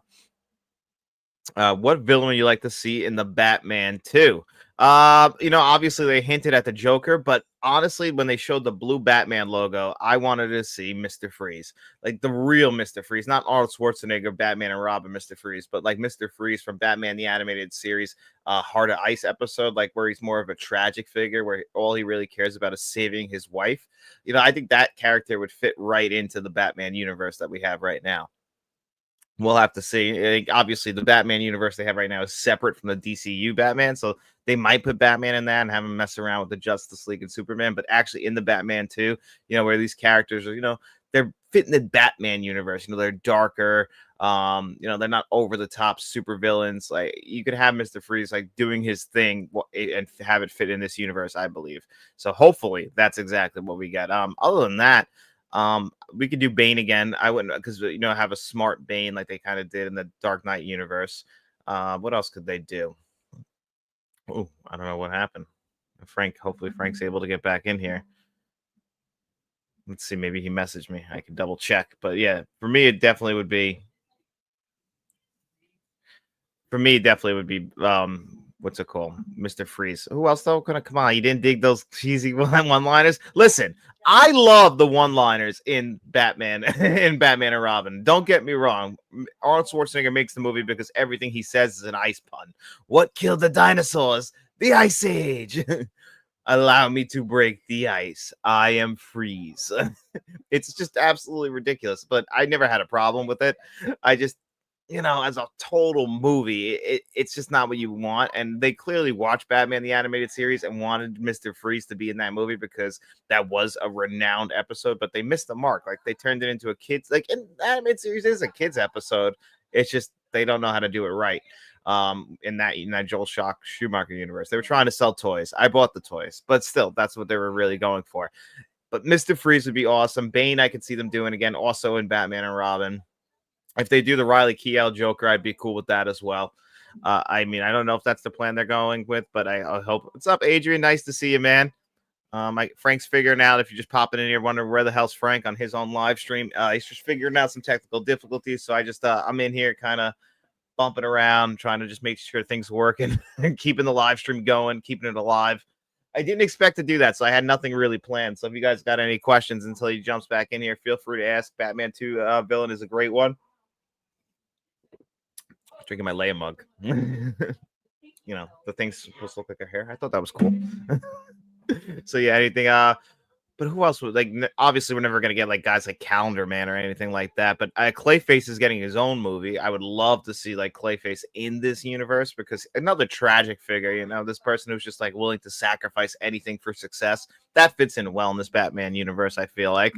What villain would you like to see in the Batman 2? Obviously they hinted at the Joker, but honestly, when they showed the blue Batman logo, I wanted to see Mr. Freeze, like the real Mr. Freeze, not Arnold Schwarzenegger, Batman and Robin, Mr. Freeze, but like Mr. Freeze from Batman the Animated Series, Heart of Ice episode, like where he's more of a tragic figure, where all he really cares about is saving his wife. I think that character would fit right into the Batman universe that we have right now. We'll have to see. Obviously, the Batman universe they have right now is separate from the DCU Batman, so they might put Batman in that and have him mess around with the Justice League and Superman. But actually, in the Batman 2, where these characters are, they're fitting the Batman universe. They're darker. They're not over the top super villains. Like you could have Mr. Freeze like doing his thing and have it fit in this universe, I believe. So hopefully that's exactly what we get. Other than that. We could do Bane again. I wouldn't because have a smart Bane like they kind of did in the Dark Knight universe. What else could they do? Oh, I don't know what happened. Frank, hopefully Frank's able to get back in here. Let's see, maybe he messaged me. I can double check. But yeah, for me, it definitely would be. For me, it definitely would be what's it called? Mr. Freeze. Who else though? Gonna come on, you didn't dig those cheesy one-liners? Listen, I love the one-liners in Batman in Batman and Robin. Don't get me wrong. Arnold Schwarzenegger makes the movie because everything he says is an ice pun. What killed the dinosaurs? The Ice Age. Allow me to break the ice. I am Freeze. It's just absolutely ridiculous, but I never had a problem with it. I just, as a total movie, it's just not what you want. And they clearly watched Batman the Animated Series and wanted Mr. Freeze to be in that movie because that was a renowned episode, but they missed the mark. Like they turned it into a kid's, like an animated series is a kid's episode. It's just they don't know how to do it right. In that Joel Schumacher universe, they were trying to sell toys. I bought the toys, but still, that's what they were really going for. But Mr. Freeze would be awesome. Bane, I could see them doing again, also in Batman and Robin. If they do the Riley Keough Joker, I'd be cool with that as well. I mean, I don't know if that's the plan they're going with, but I hope. What's up, Adrian? Nice to see you, man. Frank's figuring out, if you're just popping in here wondering where the hell's Frank on his own live stream, he's just figuring out some technical difficulties. So I'm in here kind of bumping around, trying to just make sure things working and keeping the live stream going, keeping it alive. I didn't expect to do that, so I had nothing really planned. So if you guys got any questions until he jumps back in here, feel free to ask. Batman 2 villain is a great one. Drinking my Leia mug. The thing's supposed to look like her hair. I thought that was cool. So yeah, anything but who else would, like, obviously we're never going to get like guys like Calendar Man or anything like that, but Clayface is getting his own movie. I would love to see like Clayface in this universe, because another tragic figure, this person who's just like willing to sacrifice anything for success, that fits in well in this Batman universe. I feel like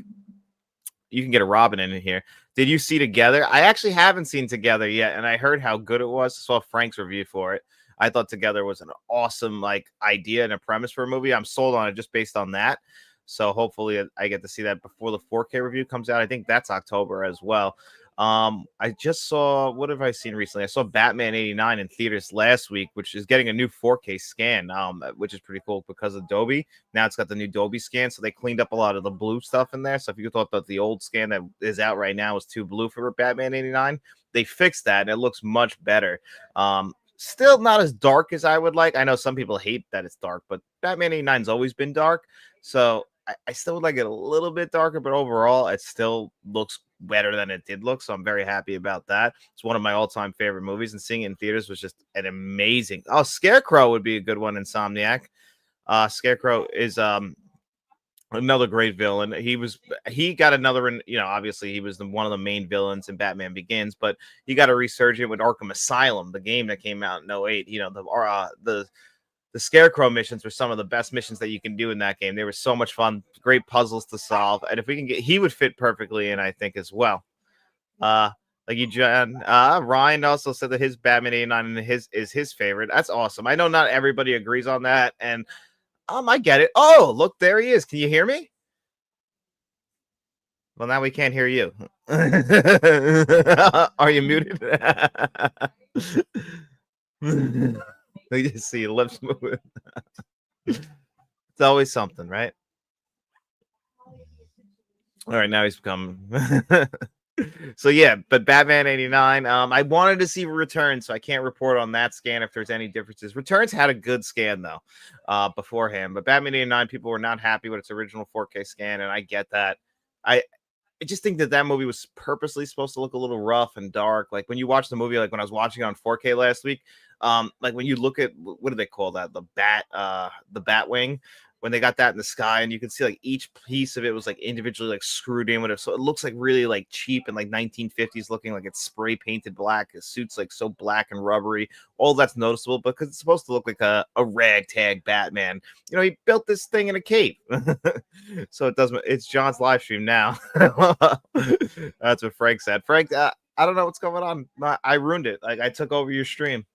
you can get a Robin in here. Did you see Together? I actually haven't seen Together yet, and I heard how good it was. I saw Frank's review for it. I thought Together was an awesome like idea and a premise for a movie. I'm sold on it just based on that. So hopefully I get to see that before the 4K review comes out. I think that's October as well. I just saw, what have I seen recently? I saw Batman 89 in theaters last week, which is getting a new 4K scan, which is pretty cool because of Dolby. Now it's got the new Dolby scan, so they cleaned up a lot of the blue stuff in there. So if you thought that the old scan that is out right now was too blue for Batman 89, they fixed that and it looks much better. Still not as dark as I would like. I know some people hate that it's dark, but Batman 89's always been dark. So I still would like it a little bit darker, but overall, it still looks better than it did look. So I'm very happy about that. It's one of my all-time favorite movies, and seeing it in theaters was just an amazing. Oh, Scarecrow would be a good one, Insomniac. Scarecrow is another great villain. He got another, obviously he was one of the main villains in Batman Begins, but he got a resurgence with Arkham Asylum, the game that came out in 08. The Scarecrow missions were some of the best missions that you can do in that game. They were so much fun, great puzzles to solve. And if we can he would fit perfectly in, I think, as well. Like you, John, Ryan also said that his Batman 89 is his favorite. That's awesome. I know not everybody agrees on that. And I get it. Oh, look, there he is. Can you hear me? Well, now we can't hear you. Are you muted? You just see your lips moving. It's always something, right? All right, now he's coming. So yeah, but Batman 89. I wanted to see Returns, so I can't report on that scan if there's any differences. Returns had a good scan though, beforehand, but Batman 89, people were not happy with its original 4K scan, and I get that. I just think that movie was purposely supposed to look a little rough and dark. Like when you watch the movie, like when I was watching it on 4K last week, like when you look at, what do they call that? The Batwing, when they got that in the sky, and you can see like each piece of it was like individually like screwed in with it. So it looks like really like cheap and like 1950s looking, like it's spray painted black. His suit's like so black and rubbery. All that's noticeable because it's supposed to look like a ragtag Batman. He built this thing in a cape. So it doesn't, it's John's live stream now. That's what Frank said. Frank, I don't know what's going on. I ruined it. Like I took over your stream.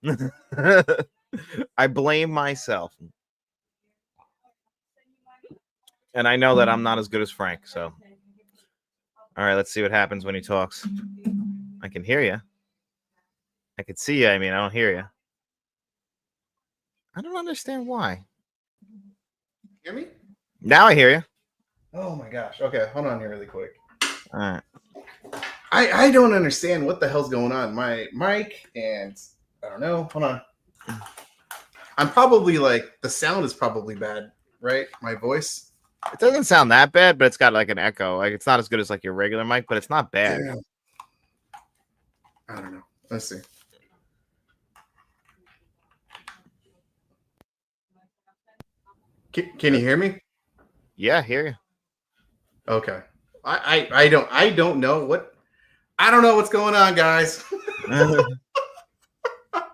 I blame myself. And I know that I'm not as good as Frank, so. All right, let's see what happens when he talks. I can hear you. I can see you. I mean, I don't hear you. I don't understand why. Hear me? Now I hear you. Oh my gosh. Okay, hold on here really quick. All right. I don't understand what the hell's going on. My mic and I don't know. Hold on. I'm probably like the sound is probably bad, right? My voice. It doesn't sound that bad, but it's got like an echo. Like it's not as good as like your regular mic, but it's not bad. Damn. I don't know. Let's see. Can you hear me? Yeah, I hear you. Okay. I don't know what's going on, guys.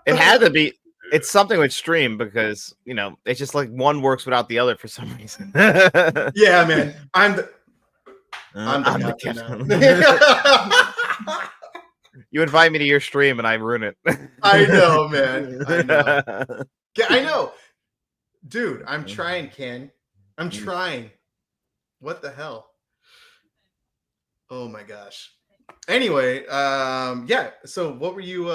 It had to be. It's something with stream because it's just like one works without the other for some reason. Yeah, man. I'm the captain now. You invite me to your stream and I ruin it. I know, man. I know. Yeah, I know. Dude, I'm trying, Ken. I'm trying. What the hell? Oh my gosh. Anyway, yeah. So what were you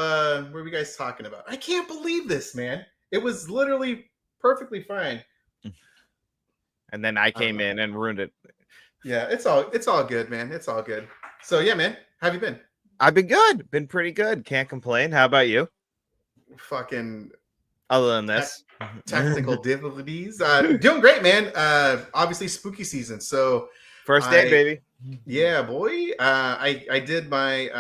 guys talking about? I can't believe this, man. It was literally perfectly fine. And then I came in and ruined it. Yeah, it's all good, man. It's all good. So yeah, man. How have you been? I've been good. Been pretty good. Can't complain. How about you? Fucking other than this. Technical difficulties. Doing great, man. Obviously spooky season. So first day, baby. Yeah, boy. I did my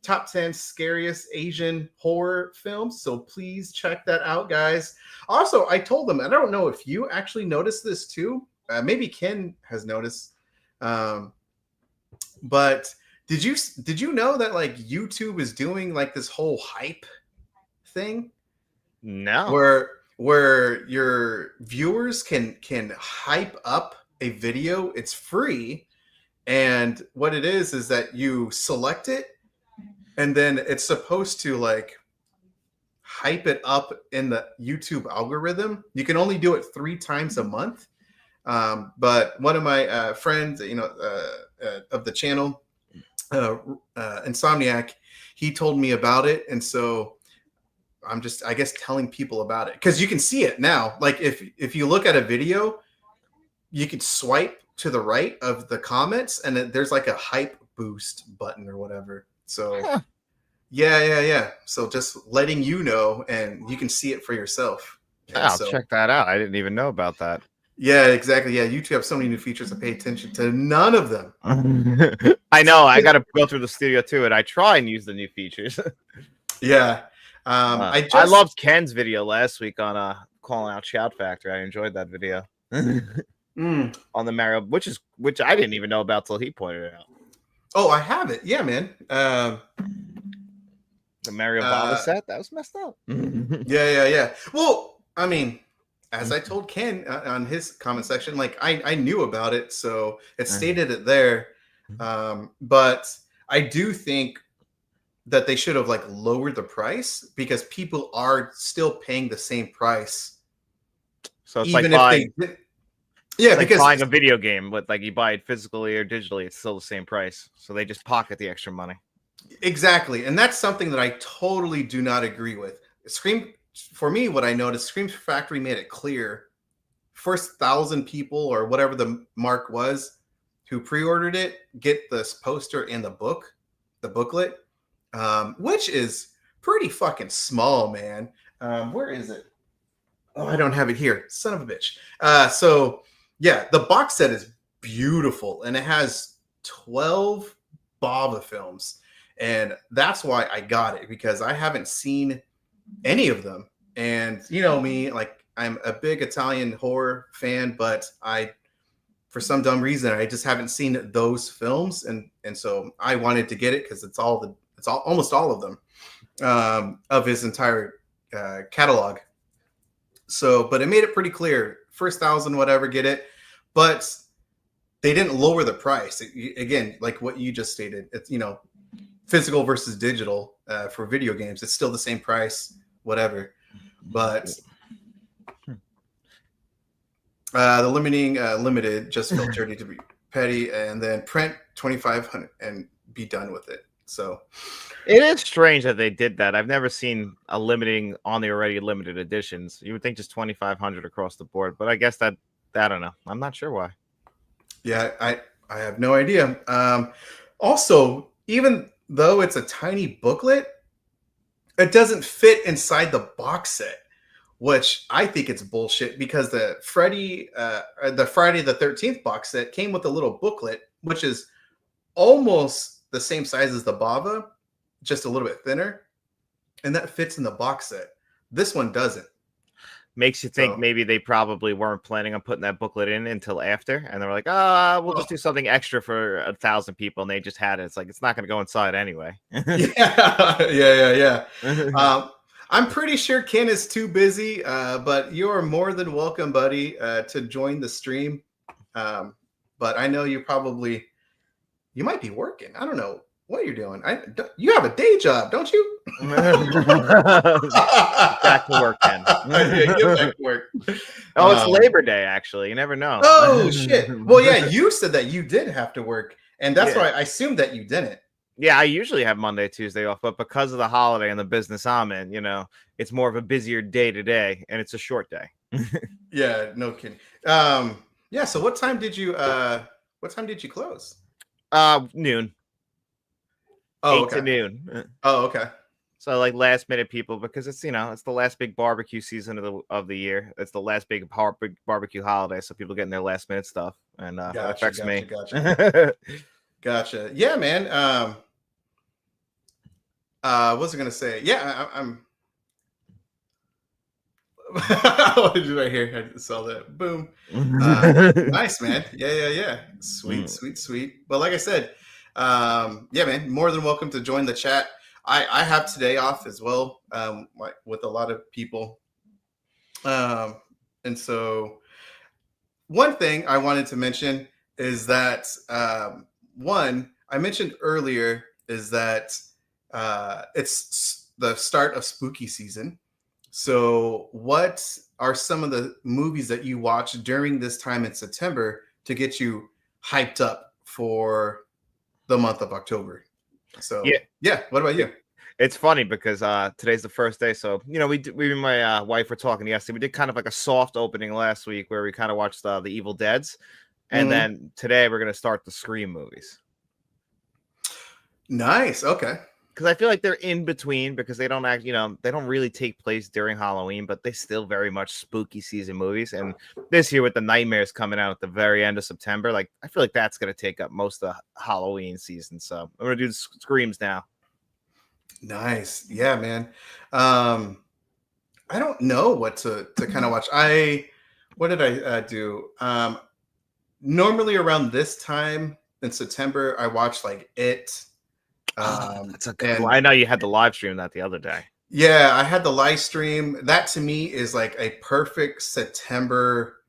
top 10 scariest Asian horror films. So please check that out, guys. Also, I told them, I don't know if you actually noticed this too. Maybe Ken has noticed. But did you know that like YouTube is doing like this whole hype thing? No. Where your viewers can hype up a video. It's free. And what it is that you select it and then it's supposed to like hype it up in the YouTube algorithm. You can only do it 3 times a month. But one of my friends, of the channel, Insomniac, he told me about it. And so I'm just, I guess, telling people about it because you can see it now. Like if you look at a video, you could swipe to the right of the comments and there's like a hype boost button or whatever. So yeah. So just letting you know, and you can see it for yourself. I'll check that out. I didn't even know about that. Yeah, exactly. Yeah, YouTube have so many new features. I pay attention to none of them. I know. I got to go through the studio too, and I try and use the new features. Yeah. I loved Ken's video last week on calling out Shout Factory. I enjoyed that video. On the Mario, which I didn't even know about till he pointed it out. Oh, I have it. Yeah, man. The Mario Baba set, that was messed up. Yeah. Well, I mean, as I told Ken on his comment section, like I knew about it, so it stated it there. But I do think that they should have like lowered the price because people are still paying the same price. So it's even like buying. Yeah, it's because like buying a video game, but like you buy it physically or digitally, it's still the same price. So they just pocket the extra money. Exactly, and that's something that I totally do not agree with. For me, what I noticed, Scream Factory made it clear: first 1,000 people or whatever the mark was who pre-ordered it get this poster and the booklet, which is pretty fucking small, man. Where is it? Oh, I don't have it here. Son of a bitch. So. Yeah, the box set is beautiful, and it has 12 Bava films, and that's why I got it, because I haven't seen any of them. And you know me, like I'm a big Italian horror fan, but for some dumb reason, I just haven't seen those films, and so I wanted to get it because it's almost all of them of his entire catalog. So, but it made it pretty clear. First 1,000, whatever, get it. But they didn't lower the price. Again, like what you just stated, it's, physical versus digital for video games. It's still the same price, whatever. But the limited just felt dirty to be petty, and then print 2,500 and be done with it. So it is strange that they did that. I've never seen a limiting on the already limited editions. You would think just 2,500 across the board, but I guess that I don't know. I'm not sure why. yeah, I have no idea. Also, even though it's a tiny booklet, it doesn't fit inside the box set, which I think it's bullshit because the Friday the 13th box set came with a little booklet, which is almost the same size as the Bava, just a little bit thinner, and that fits in the box set. This one doesn't. Makes you think maybe they probably weren't planning on putting that booklet in until after, and they're like, we'll just do something extra for 1,000 people, and they just had it. It's like, it's not going to go inside anyway. Yeah. I'm pretty sure Ken is too busy, but you're more than welcome, buddy, to join the stream. But I know you might be working. I don't know what you're doing. You have a day job, don't you? Back to work, Ken. Yeah, get back to work. Oh, it's Labor Day, actually. You never know. Oh, shit. Well, yeah, you said that you did have to work, and that's why I assumed that you didn't. Yeah, I usually have Monday, Tuesday off, but because of the holiday and the business I'm in, it's more of a busier day to day, and it's a short day. Yeah, no kidding. Yeah, so what time did you close? Noon. Oh, 8 to noon. Oh, okay. So like last minute people, because it's it's the last big barbecue season of the year. It's the last big barbecue holiday, so people getting their last minute stuff, and that affects me. Gotcha. Yeah, man. What was I gonna say? Yeah, I'm. What did you right here? I saw that. Boom. Nice, man. Yeah. Sweet. But like I said, yeah, man, more than welcome to join the chat. I have today off as well, with a lot of people. And so one thing I wanted to mention is that one I mentioned earlier is that it's the start of spooky season. So what are some of the movies that you watch during this time in September to get you hyped up for the month of October? So yeah. What about you? It's funny because today's the first day. So, we and my wife were talking yesterday. We did kind of like a soft opening last week where we kind of watched the Evil Deads. And then today we're going to start the Scream movies. Nice. Okay. Because I feel like they're in between because they don't act, they don't really take place during Halloween, but they still very much spooky season movies. And this year with the Nightmares coming out at the very end of September, like I feel like that's going to take up most of the Halloween season. So I'm going to do the Screams now. Nice. Yeah, man. I don't know what to kind of watch. What did I do? Normally around this time in September, I watch like It. That's a good one. I know you had the live stream that the other day. Yeah, I had the live stream. That to me is like a perfect September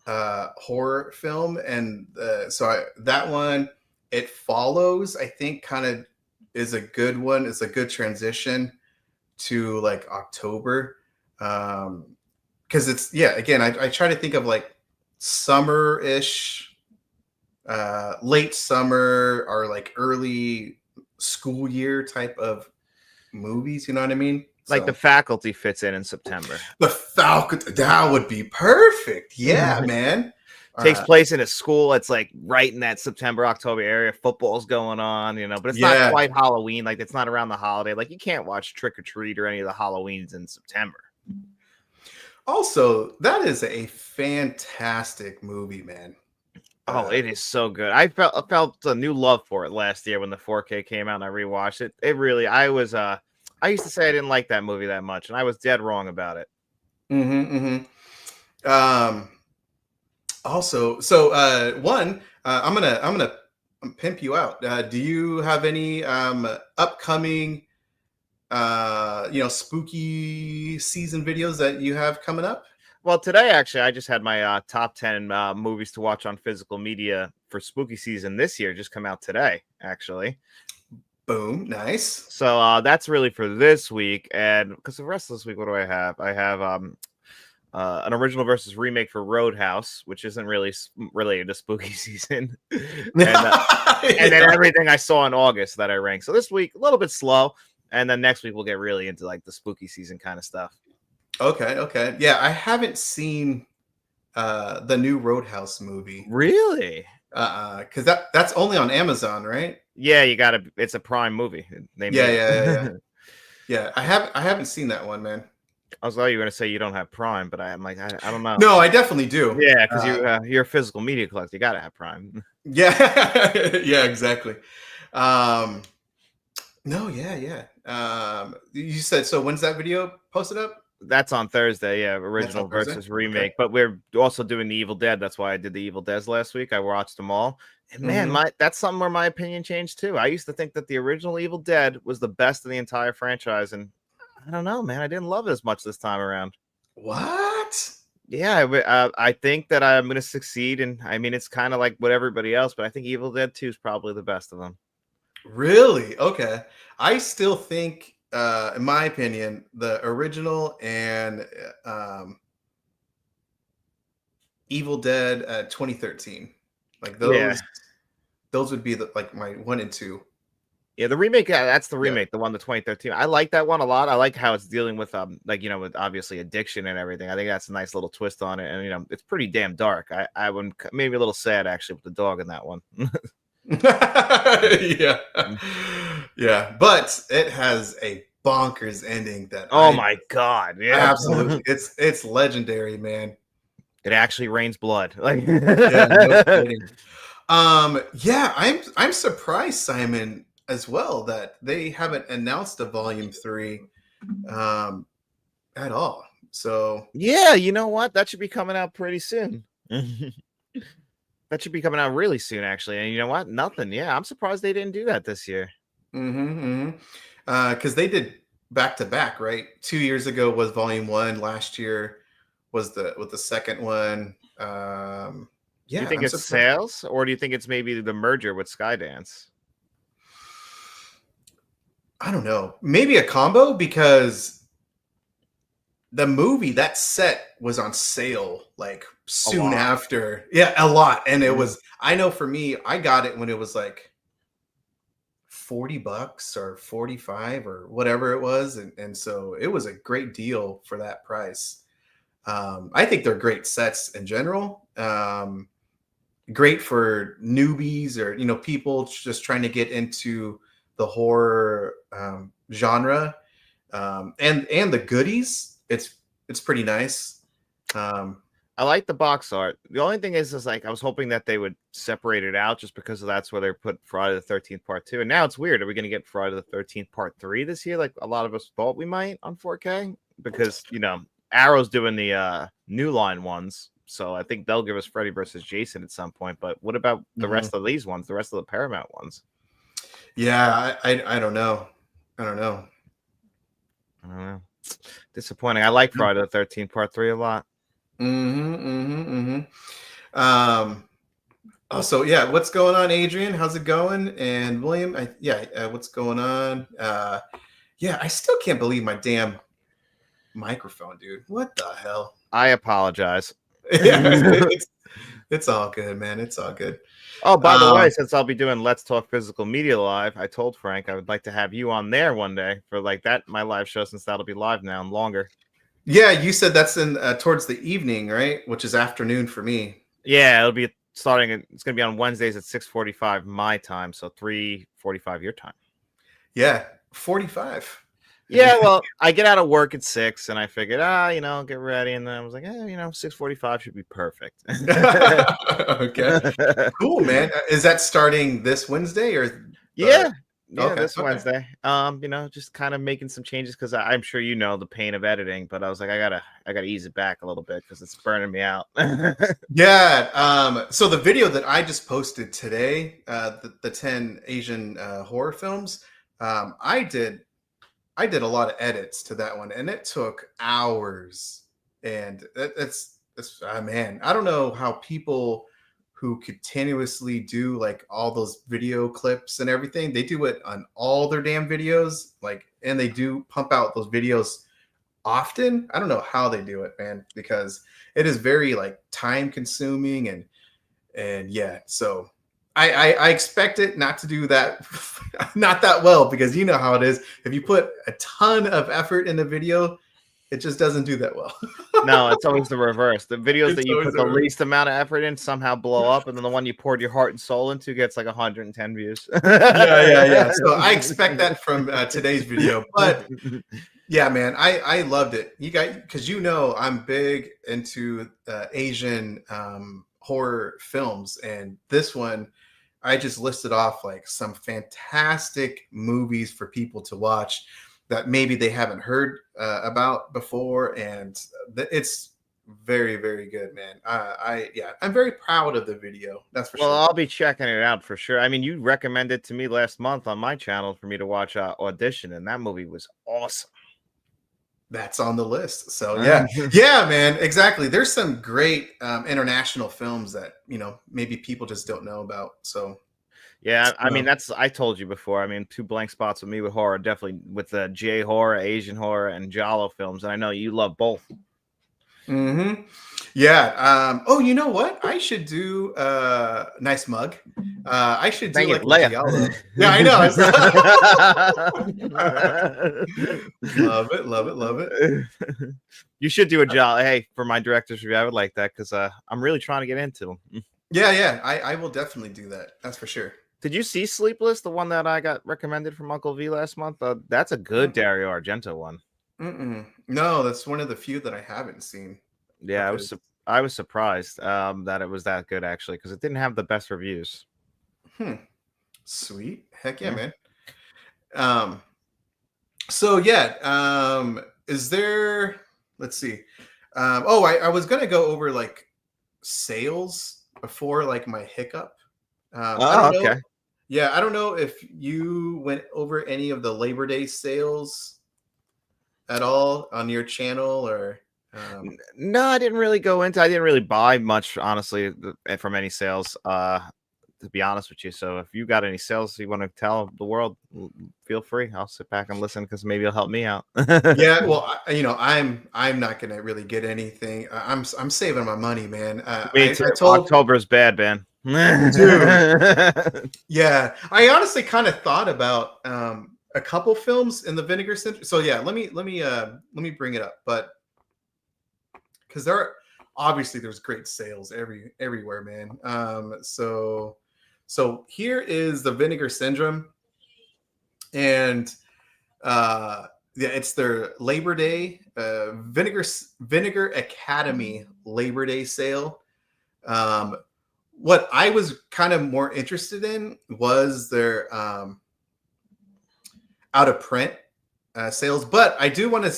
horror film. And that one, It Follows, I think kind of is a good one. It's a good transition to like October. Because it's, again, I try to think of like summer-ish, late summer or like early school year type of movies, you know what I mean? Like The Faculty fits in September. The Faculty, that would be perfect. Yeah, man. Takes place in a school. It's like right in that September, October area. Football's going on, but it's not quite Halloween. Like it's not around the holiday. Like you can't watch Trick or Treat or any of the Halloweens in September. Also, that is a fantastic movie, man. Oh, it is so good. I felt a new love for it last year when the 4K came out and I rewatched it. It really, I used to say I didn't like that movie that much, and I was dead wrong about it. Also, so I'm gonna pimp you out. Do you have any upcoming spooky season videos that you have coming up? Well, today actually I just had my top 10 movies to watch on physical media for spooky season this year just come out today, actually. Boom, nice. So that's really for this week, and because the rest of this week, what do I have? I have an original versus remake for Roadhouse, which isn't really related to spooky season, and then everything I saw in August that I ranked. So this week a little bit slow, and then next week we'll get really into like the spooky season kind of stuff. Okay. Yeah, I haven't seen the new Roadhouse movie. Really? Because that's only on Amazon, right? Yeah, you gotta. It's a Prime movie. Yeah. I haven't seen that one, man. I was thought you were gonna say you don't have Prime, but I'm like, I don't know. No, I definitely do. Yeah, because you're a physical media collector. You gotta have Prime. Yeah, yeah, exactly. No, yeah. You said so. When's that video posted up? That's on Thursday. Yeah, original versus remake. Okay. But we're also doing the Evil Dead. That's why I did the Evil Dead last week. I watched them all, and man, that's something where my opinion changed too. I used to think that the original Evil Dead was the best in the entire franchise, and I don't know, man. I didn't love it as much this time around. What? Yeah, I think that I'm going to succeed. And I mean, it's kind of like what everybody else, but I think Evil Dead 2 is probably the best of them. Really? Okay. I still think, in my opinion, the original and Evil Dead 2013, like those would be like my 1 and 2. Yeah, the remake, that's the remake, the one, the 2013. I like that one a lot. I like how it's dealing with with obviously addiction and everything. I think that's a nice little twist on it, and it's pretty damn dark. I would maybe a little sad actually with the dog in that one. yeah, but it has a bonkers ending that my god, yeah, absolutely, it's legendary, man. It actually rains blood. Like, no kidding. I'm surprised, Simon, as well, that they haven't announced a volume 3 at all. So yeah, you know what? That should be coming out pretty soon. That should be coming out really soon, actually. And you know what? Nothing. Yeah, I'm surprised they didn't do that this year. Because they did back to back, right? 2 years ago was volume 1. Last year was the second one. Yeah. Do you think it's sales, or do you think it's maybe the merger with Skydance? I don't know. Maybe a combo, because the movie, that set was on sale like soon after. Yeah, a lot. And it was, I know for me, I got it when it was like $40 or 45 or whatever it was. And so it was a great deal for that price. I think they're great sets in general. Great for newbies or, people just trying to get into the horror genre, and the goodies. It's pretty nice. I like the box art. The only thing is like I was hoping that they would separate it out, just because that's where they put Friday the 13th Part 2. And now it's weird. Are we going to get Friday the 13th Part 3 this year, like a lot of us thought we might on 4K? Because Arrow's doing the New Line ones, so I think they'll give us Freddy versus Jason at some point. But what about the rest of these ones, the rest of the Paramount ones? Yeah, I don't know. I don't know. Disappointing. I like Friday the 13th Part 3 a lot. So yeah, what's going on, Adrian? How's it going? And William, what's going on? I still can't believe my damn microphone, dude. What the hell? I apologize. It's all good, man. It's all good. Oh, by the way, since I'll be doing Let's Talk Physical Media Live, I told Frank I would like to have you on there one day for like that, my live show, since that'll be live now and longer. Yeah, you said that's in towards the evening, right? Which is afternoon for me. Yeah, it'll be starting. It's going to be on Wednesdays at 6:45 my time, so 3:45 your time. Yeah, 45. Yeah, well, I get out of work at 6, and I figured, get ready, and then I was like, 6:45 should be perfect. Okay, cool, man. Is that starting this Wednesday or? Yeah, this Wednesday. Just kind of making some changes, because I'm sure the pain of editing, but I was like, I gotta ease it back a little bit because it's burning me out. Yeah. So the video that I just posted today, the 10 Asian horror films, I did a lot of edits to that one, and it took hours. And it's man, I don't know how people who continuously do like all those video clips and everything, they do it on all their damn videos, like, and they do pump out those videos often. I don't know how they do it, man, because it is very like time consuming and yeah. So I expect it not to do that, not that well, because you know how it is. If you put a ton of effort in the video, it just doesn't do that well. No, it's always the reverse. The videos It's that you always put the the reverse. least amount of effort in somehow blow up, and then the one you poured your heart and soul into gets like 110 views. Yeah. So I expect that from today's video, but yeah, man, I loved it. You guys, because you know I'm big into Asian horror films, and this one I just listed off like some fantastic movies for people to watch that maybe they haven't heard about before, and it's very, very good, man. I'm very proud of the video. That's for Well, sure. I'll be checking it out for sure. I mean, you recommended to me last month on my channel for me to watch Audition, and that movie was awesome. That's on the list. So yeah, man, exactly. There's some great international films that maybe people just don't know about. So yeah, I mean I told you before. I mean, two blank spots with me with horror, definitely with the J horror, Asian horror, and Giallo films, and I know you love both. Yeah. Oh, you know what? I should do nice mug. I should do Dang like it, a Leia. Giallo. Yeah, I know. Love it, love it, love it. You should do a Giallo. Hey, for my director's review, I would like that because I'm really trying to get into them. Yeah. I will definitely do that. That's for sure. Did you see Sleepless, the one that I got recommended from Uncle V last month? That's a good Dario Argento one. No, that's one of the few that I haven't seen. Yeah, I was surprised that it was that good actually because it didn't have the best reviews. Sweet, heck yeah, man. So yeah, is there? Let's see. I was gonna go over like sales before like my hiccup. I don't know. Okay. Yeah, I don't know if you went over any of the Labor Day sales at all on your channel or. No, I didn't really go into. I didn't really buy much, honestly, from any sales. To be honest with you, so if you got any sales you want to tell the world, feel free. I'll sit back and listen because maybe it'll help me out. Yeah, well, I'm not gonna really get anything. I'm saving my money, man. Me too. October is bad, man. Dude. Yeah, I honestly kind of thought about a couple films in the Vinegar Syndrome. So yeah, let me bring it up, but because there's great sales everywhere, man. So here is the Vinegar Syndrome, and yeah, it's their Labor Day Vinegar Academy Labor Day sale. What I was kind of more interested in was their out of print sales, but I do want to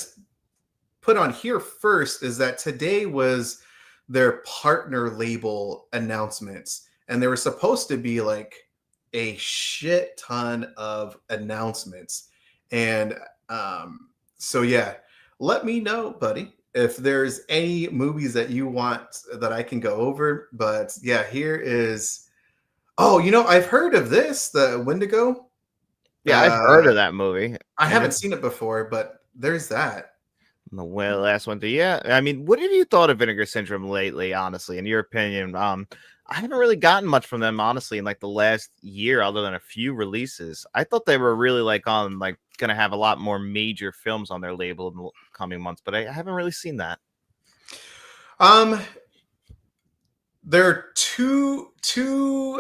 put on here first is that today was their partner label announcements, and there were supposed to be like a shit ton of announcements. And so yeah, let me know, buddy, if there's any movies that you want that I can go over. But yeah, here is I've heard of this, the Wendigo. Yeah, I've heard of that movie. I haven't seen it before, but there's that. The last one. Yeah, I mean, what have you thought of Vinegar Syndrome lately? Honestly, in your opinion, I haven't really gotten much from them, honestly, in like the last year, other than a few releases. I thought they were really gonna have a lot more major films on their label in the coming months, but I haven't really seen that. There are two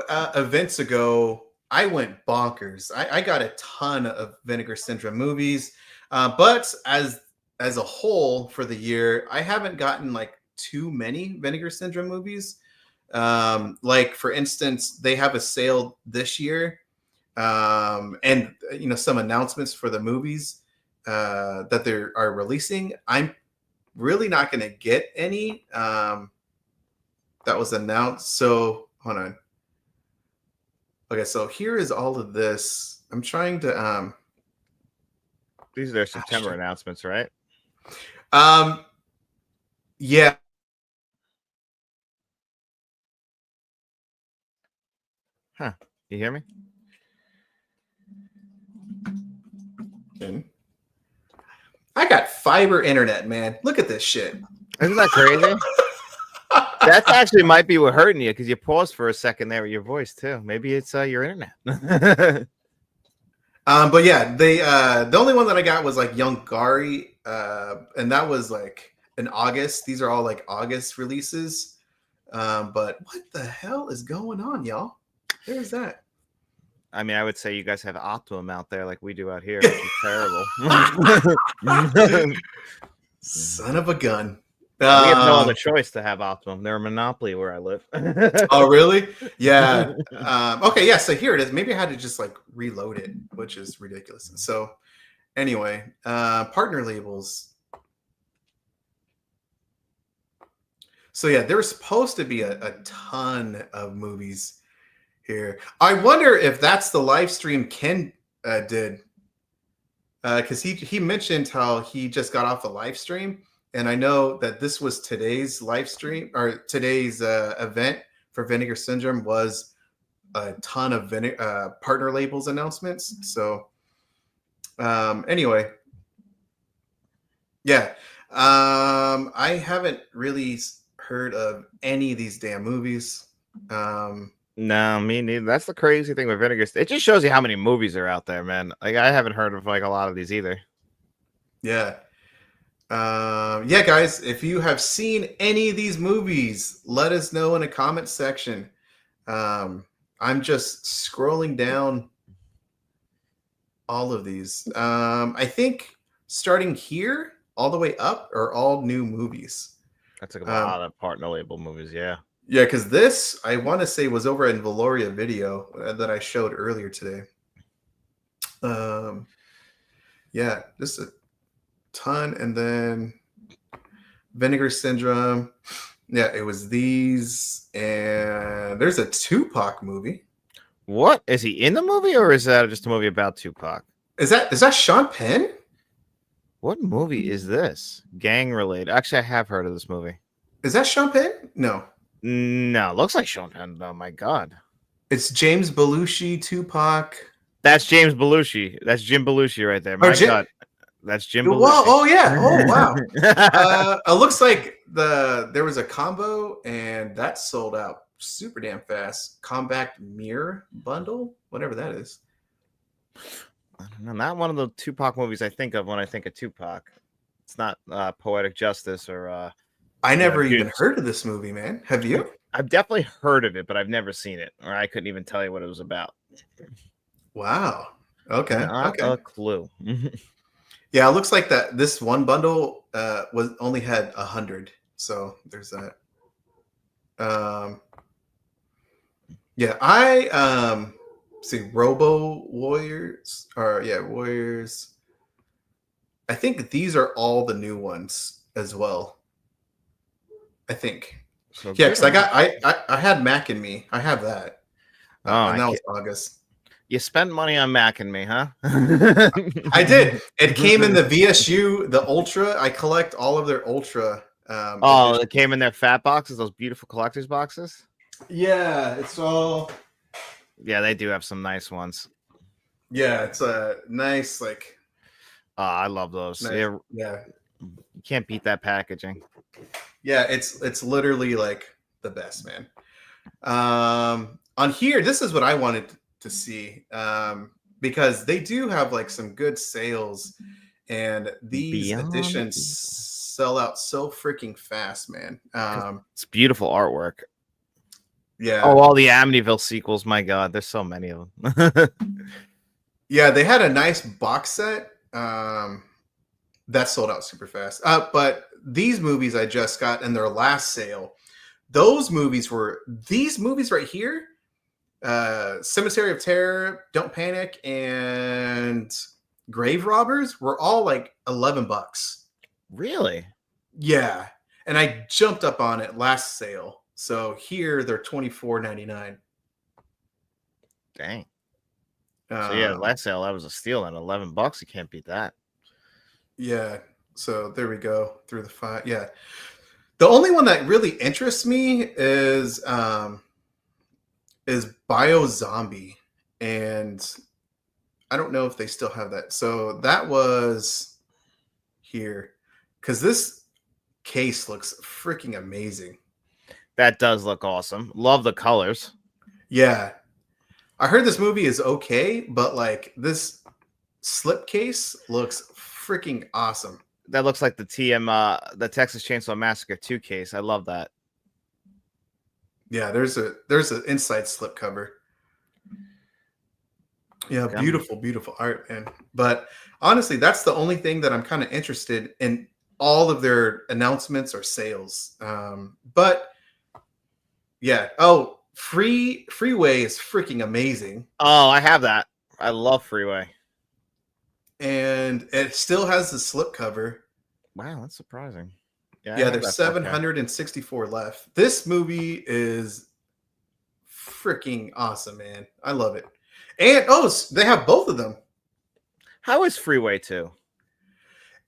events ago, I went bonkers. I got a ton of Vinegar Syndrome movies, but as a whole for the year, I haven't gotten like too many Vinegar Syndrome movies. Like for instance, they have a sale this year, and some announcements for the movies that they are releasing. I'm really not going to get any that was announced. So hold on. Okay, so here is all of this. I'm trying to These are their September announcements, right? Yeah. Huh. You hear me? I got fiber internet, man. Look at this shit. Isn't that crazy? That actually might be what hurting you because you paused for a second there with your voice too. Maybe it's your internet. But yeah, the only one that I got was like Young Gary, and that was like in August. These are all like August releases. But what the hell is going on, y'all? There's that. I mean, I would say you guys have Optimum out there like we do out here. It's terrible. Son of a gun. We have no other choice to have Optimum. They're a monopoly where I live. Oh, really? Yeah. Okay, yeah, so here it is. Maybe I had to just like reload it, which is ridiculous. So anyway, partner labels. So yeah, there's supposed to be a ton of movies here. I wonder if that's the live stream Ken did. Because he mentioned how he just got off a live stream. And I know that this was today's live stream or today's event for Vinegar Syndrome was a ton of partner labels announcements. So anyway, yeah, I haven't really heard of any of these damn movies. No, me neither. That's the crazy thing with Vinegar. It just shows you how many movies are out there, man. Like I haven't heard of like a lot of these either. Yeah. Yeah, guys, if you have seen any of these movies, let us know in the comment section. I'm just scrolling down all of these. I think starting here all the way up are all new movies. That's like a lot of partner label movies, yeah. Yeah, because this, I want to say, was over in Valoria video that I showed earlier today. Yeah, just a ton. And then Vinegar Syndrome. Yeah, it was these. And there's a Tupac movie. What? Is he in the movie or is that just a movie about Tupac? Is that Sean Penn? What movie is this? Gang related. Actually, I have heard of this movie. Is that Sean Penn? No. No, looks like Sean Penn. Oh my god. It's James Belushi, Tupac. That's James Belushi. That's Jim Belushi right there. My god. That's Jim Belushi. Whoa, oh yeah. Oh wow. It looks like there was a combo and that sold out super damn fast. Compact mirror bundle, whatever that is. I don't know. Not one of the Tupac movies I think of when I think of Tupac. It's not Poetic Justice or I never even heard of this movie, man. Have you? I've definitely heard of it, but I've never seen it, or I couldn't even tell you what it was about. Wow. Okay. Not okay. a clue. Yeah, it looks like that this one bundle only had 100. So there's that. Yeah, I see Robo Warriors or Warriors. I think these are all the new ones as well. I think. So yeah, because I had Mac and Me. I have that. And that was August. You spent money on Mac and Me, huh? I did. It came in the VSU, the Ultra. I collect all of their Ultra. It came in their fat boxes, those beautiful collector's boxes. Yeah, it's all. Yeah, they do have some nice ones. Yeah, it's a nice like. I love those. Nice. Yeah, you can't beat that packaging. Yeah, it's literally like the best, man. On here, this is what I wanted to see because they do have like some good sales, and these editions sell out so freaking fast, man. It's beautiful artwork. Yeah. Oh, all the Amityville sequels. My God, there's so many of them. Yeah, they had a nice box set that sold out super fast. But these movies I just got in their last sale, these movies right here, Cemetery of Terror, Don't Panic, and Grave Robbers were all like $11. Really? Yeah. And I jumped up on it last sale. So here they're $24.99. Dang. So yeah, last sale that was a steal at $11. You can't beat that. Yeah. So there we go through the 5. Yeah. The only one that really interests me is Bio Zombie, and I don't know if they still have that. So that was here because this case looks freaking amazing. That does look awesome. Love the colors. Yeah. I heard this movie is okay, but like this slipcase looks freaking awesome. That looks like the the Texas Chainsaw Massacre 2 case. I love that. Yeah, there's an inside slip cover. Yeah, beautiful art, man. But honestly, that's the only thing that I'm kind of interested in. All of their announcements or sales. But yeah. Oh, Freeway is freaking amazing. Oh, I have that. I love Freeway. And it still has the slip cover. Wow, that's surprising. Yeah, there's 764 left. This movie is freaking awesome, man. I love it. And they have both of them. How is Freeway 2?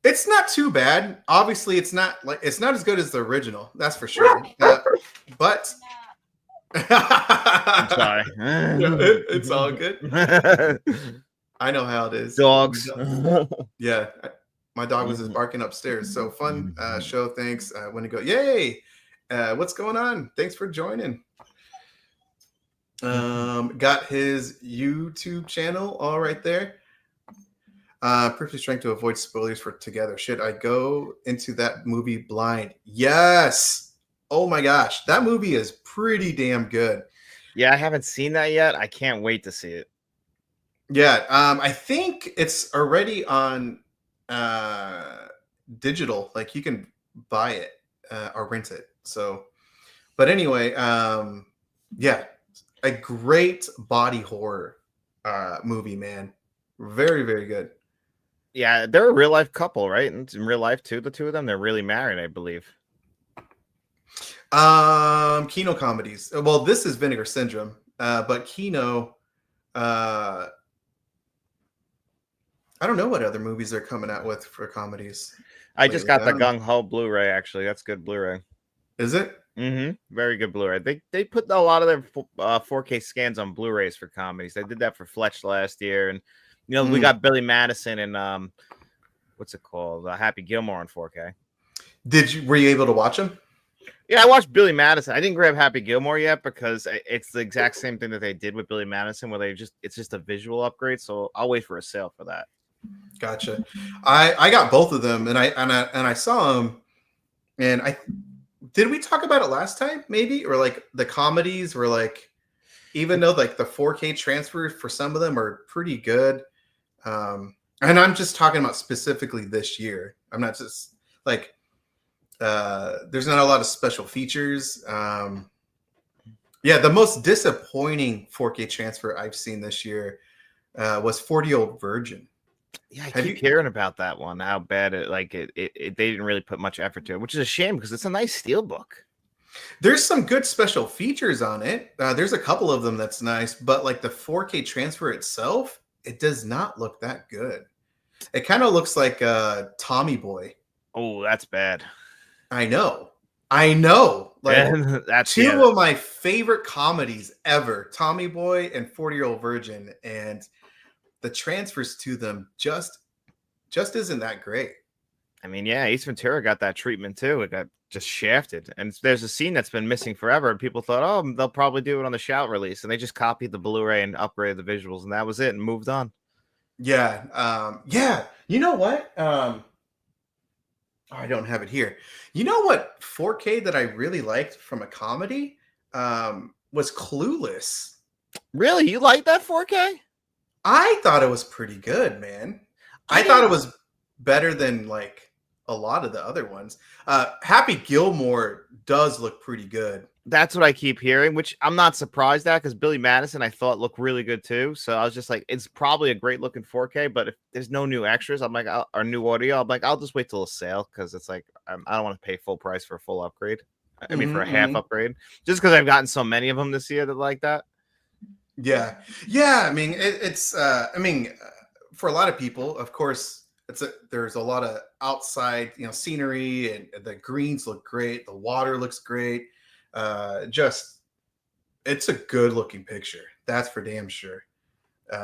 It's not too bad. Obviously, it's not as good as the original. That's for sure. But I'm sorry. It's all good. I know how it is. Dogs. Yeah. My dog was just barking upstairs. So fun show. Thanks. When to go. Yay. What's going on? Thanks for joining. Got his YouTube channel all right there. Perfectly trying to avoid spoilers for Together. Should I go into that movie blind? Yes. Oh my gosh. That movie is pretty damn good. Yeah, I haven't seen that yet. I can't wait to see it. Yeah. I think it's already on digital. Like you can buy it or rent it. So, but anyway, yeah, a great body horror movie, man. Very, very good. Yeah, they're a real life couple, right? And in real life too, the two of them, they're really married, I believe. Kino comedies. Well, this is Vinegar Syndrome, but Kino, I don't know what other movies they're coming out with for comedies. I just got the Gung Ho Blu-ray. Actually, that's good Blu-ray. Is it? Mm-hmm. Very good Blu-ray. They put a lot of their 4K scans on Blu-rays for comedies. They did that for Fletch last year, and you know we got Billy Madison and what's it called? Happy Gilmore on 4K. Were you able to watch them? Yeah, I watched Billy Madison. I didn't grab Happy Gilmore yet because it's the exact same thing that they did with Billy Madison, where it's just a visual upgrade. So I'll wait for a sale for that. Gotcha. I got both of them, and I saw them, and did we talk about it last time? Maybe, or like the comedies were like, even though like the 4K transfers for some of them are pretty good. And I'm just talking about specifically this year. I'm not just like there's not a lot of special features. Yeah, the most disappointing 4K transfer I've seen this year was 40-Year-Old Virgin. Yeah, I keep hearing about that one. How bad they didn't really put much effort to it, which is a shame because it's a nice steelbook. There's some good special features on it. There's a couple of them that's nice, but like the 4K transfer itself, it does not look that good. It kind of looks like Tommy Boy. Oh, that's bad. I know. Like that's two of my favorite comedies ever, Tommy Boy and 40-Year-Old Virgin, and the transfers to them just isn't that great. I mean, yeah, Ace Ventura got that treatment too. It got just shafted. And there's a scene that's been missing forever. And people thought, oh, they'll probably do it on the Shout release. And they just copied the Blu-ray and upgraded the visuals. And that was it and moved on. Yeah. Yeah. You know what? I don't have it here. You know what 4K that I really liked from a comedy was Clueless. Really? You like that 4K? I thought it was pretty good, man. I thought it was better than like a lot of the other ones. Happy Gilmore does look pretty good. That's what I keep hearing, which I'm not surprised at because Billy Madison I thought looked really good too. So I was just like, it's probably a great looking 4K, but if there's no new extras, I'm like, or new audio, I'm like, I'll just wait till a sale because it's like I don't want to pay full price for a full upgrade. I mean, for a half upgrade, just because I've gotten so many of them this year that like that. Yeah. I mean, it's for a lot of people, of course, there's a lot of outside, scenery, and the greens look great. The water looks great. It's a good looking picture. That's for damn sure.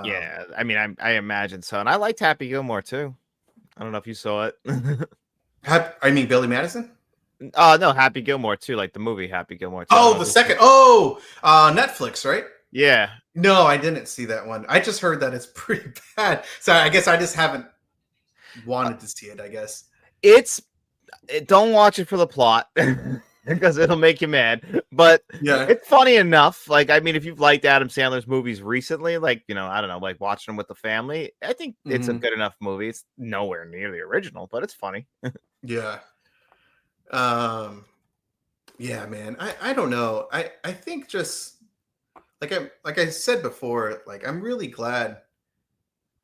Yeah, I mean, I imagine so, and I liked Happy Gilmore too. I don't know if you saw it. I mean, Billy Madison. No, Happy Gilmore too, like the movie Happy Gilmore too. Oh, the second. Oh, Netflix, right? Yeah. No, I didn't see that one. I just heard that it's pretty bad. So I guess I just haven't wanted to see it, I guess. Don't watch it for the plot because it'll make you mad. But yeah, it's funny enough. Like, I mean, if you've liked Adam Sandler's movies recently, like, you know, I don't know, like watching them with the family, I think it's a good enough movie. It's nowhere near the original, but it's funny. yeah. Yeah, man. I don't know. I think just like I said before, like I'm really glad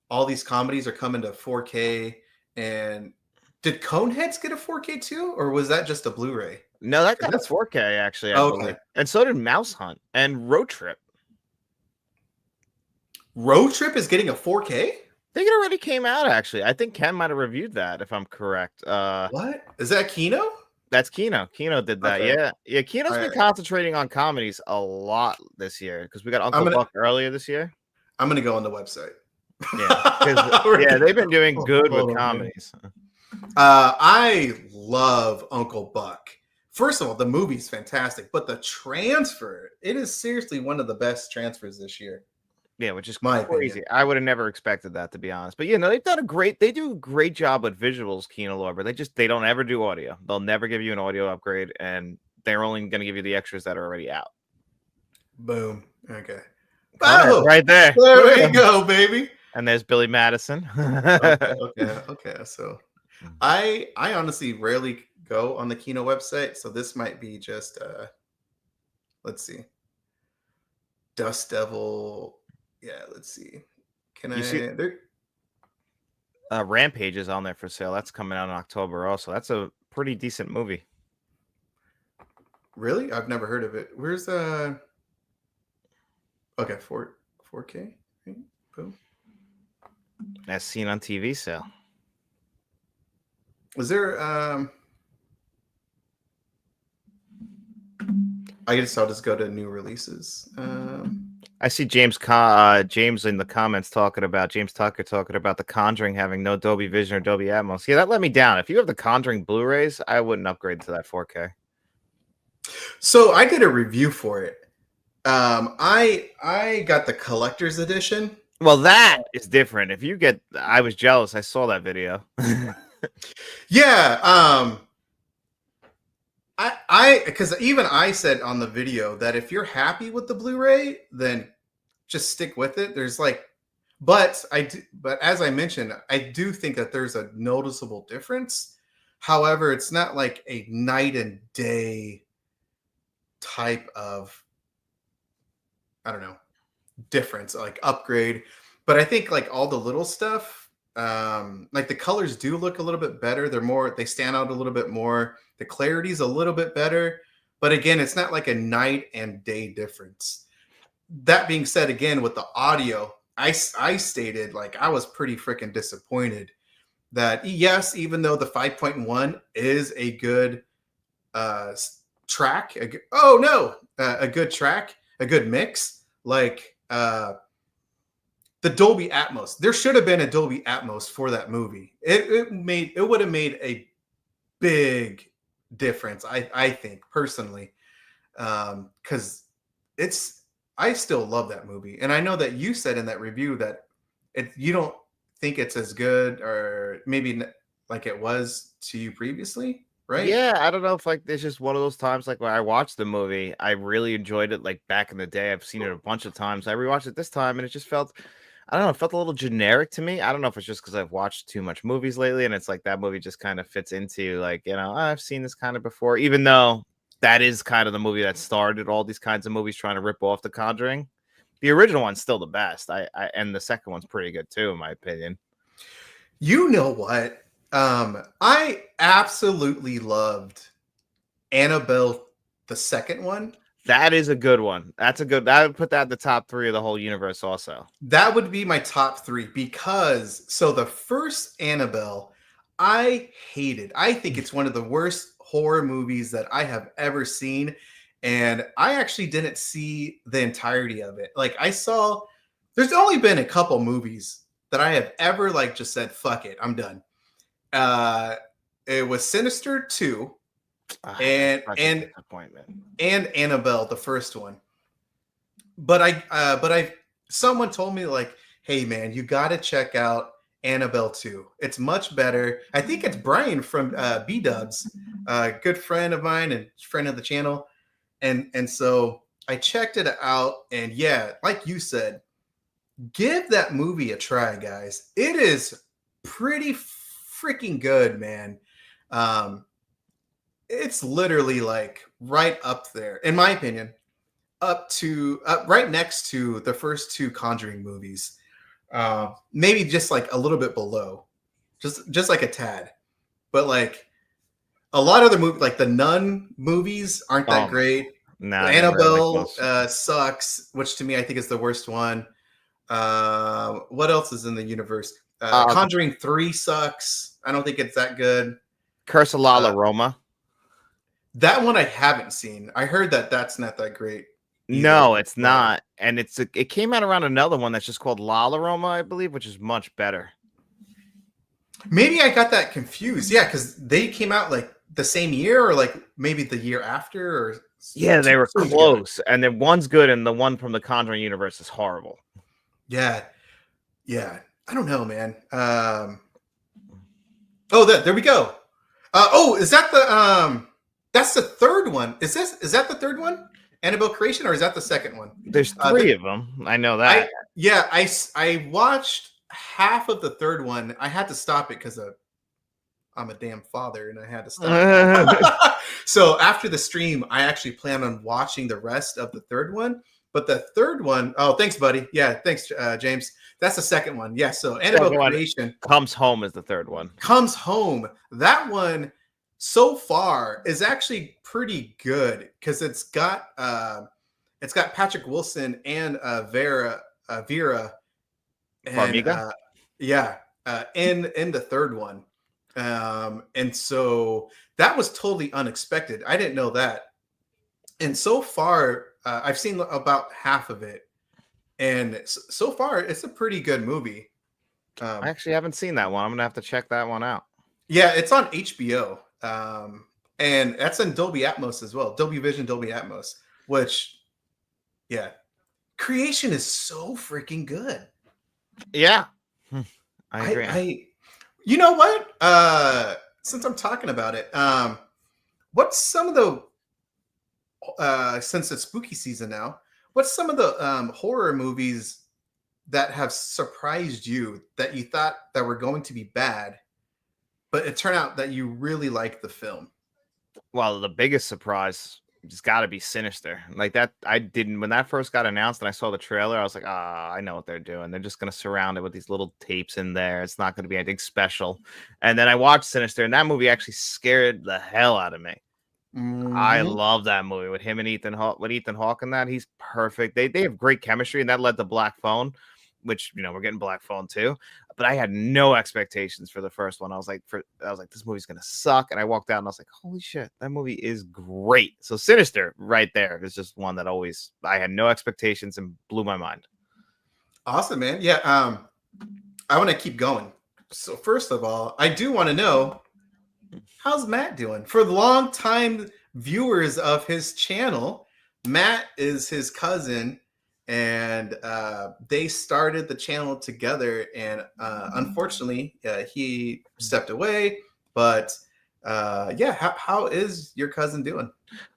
all these comedies are coming to 4K. And did Coneheads get a 4K too, or was that just a Blu-ray? No, that got a 4K actually, I believe. And so did Mouse Hunt and Road Trip. Road Trip is getting a 4K? I think it already came out actually. I think Ken might have reviewed that if I'm correct. What? Is that Kino? That's Kino. Kino did that. Okay. Yeah. Kino's been concentrating on comedies a lot this year because we got Uncle Buck earlier this year. I'm gonna go on the website. Yeah, they've been doing good with comedies. I love Uncle Buck. First of all, the movie's fantastic, but the transfer, it is seriously one of the best transfers this year. Yeah, which is my crazy. opinion. I would have never expected that, to be honest. But they do a great job with visuals, Kino Lorber. They don't ever do audio. They'll never give you an audio upgrade, and they're only going to give you the extras that are already out. Boom. Okay. Oh, right there. There we go, baby. And there's Billy Madison. Okay. So I honestly rarely go on the Kino website, so this might be just let's see. Dust Devil. Yeah, let's see. Can I see Rampage is on there for sale. That's coming out in October also. That's a pretty decent movie. Really? I've never heard of it. Where's okay, 4K. Right? Boom. As seen on TV sale. Was there I guess I'll just go to new releases. I see James in the comments James Tucker talking about The Conjuring having no Dolby Vision or Dolby Atmos. Yeah, that let me down. If you have the Conjuring Blu-rays, I wouldn't upgrade to that 4K. So I did a review for it. I got the collector's edition. Well, that is different. If you get, I was jealous. I saw that video. Yeah. Because even I said on the video that if you're happy with the Blu-ray, then just stick with it. But as I mentioned, I do think that there's a noticeable difference. However, it's not like a night and day type of, I don't know, difference, like upgrade. But I think like all the little stuff, like the colors do look a little bit better. They stand out a little bit more. The clarity's a little bit better, but again, it's not like a night and day difference. That being said, again, with the audio, I stated like I was pretty freaking disappointed that yes, even though the 5.1 is a good track, a good track, a good mix, like the Dolby Atmos. There should have been a Dolby Atmos for that movie. It would have made a big difference, I think personally, because I still love that movie, and I know that you said in that review that you don't think it's as good, or maybe like it was to you previously, right? Yeah, I don't know if like it's just one of those times like when I watched the movie, I really enjoyed it. Like back in the day, I've seen it a bunch of times. I rewatched it this time, and it just felt, I don't know, it felt a little generic to me. I don't know if it's just because I've watched too much movies lately, and it's like that movie just kind of fits into like, I've seen this kind of before, even though that is kind of the movie that started all these kinds of movies trying to rip off The Conjuring. The original one's still the best. And the second one's pretty good too, in my opinion. You know what? I absolutely loved Annabelle, the second one. That is a good one. I would put that in the top 3 of the whole universe also. That would be my top 3 because the first Annabelle, I hated. I think it's one of the worst horror movies that I have ever seen. And I actually didn't see the entirety of it. Like there's only been a couple movies that I have ever like just said, fuck it, I'm done. It was Sinister 2 Such a disappointment. and Annabelle, the first one. But someone told me like, hey man, you got to check out Annabelle 2. It's much better. I think it's Brian from B-Dubs, a good friend of mine and friend of the channel. And so I checked it out, and yeah, like you said, give that movie a try, guys. It is pretty freaking good, man. It's literally like right up there, in my opinion, right next to the first two Conjuring movies. Maybe just like a little bit below, just like a tad. But like a lot of the movies, like the Nun movies, aren't that great. No, Annabelle sucks, which to me I think is the worst one. What else is in the universe? Conjuring 3 sucks. I don't think it's that good. Curse of La Llorona. That one I haven't seen. I heard that that's not that great. Either. No, it's not. And it came out around another one that's just called La Llorona, I believe, which is much better. Maybe I got that confused. Yeah, because they came out like the same year, or like maybe the year after, or yeah, they were close. And then one's good, and the one from the Conjuring universe is horrible. Yeah. I don't know, man. There we go. Is that the that's the third one? Is that the third one? Annabelle Creation, or is that the second one? There's 3 of them. I know that. I watched half of the third one. I had to stop it because I'm a damn father, and I had to stop. So after the stream, I actually plan on watching the rest of the third one. But the third one, oh, thanks, buddy. Yeah, thanks, James. That's the second one. Yeah, so Annabelle Creation. Comes Home is the third one. Comes Home. That one, so far, is actually pretty good because it's got Patrick Wilson and Vera Farmiga? In the third one. And so that was totally unexpected. I didn't know that. And so far, I've seen about half of it. And so far, it's a pretty good movie. I actually haven't seen that one. I'm going to have to check that one out. Yeah, it's on HBO. And that's in Dolby Atmos as well. Dolby Vision, Dolby Atmos, which, yeah. Creation is so freaking good. Yeah. I agree. You know what? Since I'm talking about it, what's some of the since it's spooky season now, what's some of the horror movies that have surprised you that you thought that were going to be bad, but it turned out that you really liked the film? Well, the biggest surprise has got to be Sinister. Like that, when that first got announced and I saw the trailer, I was like, I know what they're doing. They're just going to surround it with these little tapes in there. It's not going to be anything special. And then I watched Sinister, and that movie actually scared the hell out of me. Mm-hmm. I love that movie with him and Ethan Hawke in that. He's perfect. They have great chemistry, and that led to Black Phone, which, we're getting Black Phone too. But I had no expectations for the first one. I was like, this movie's gonna suck. And I walked out and I was like, holy shit, that movie is great. So Sinister right there is just one that I had no expectations and blew my mind. Awesome, man. Yeah. I want to keep going. So first of all, I do want to know, how's Matt doing? For the long time viewers of his channel, Matt is his cousin. And they started the channel together, and unfortunately he stepped away, but how is your cousin doing?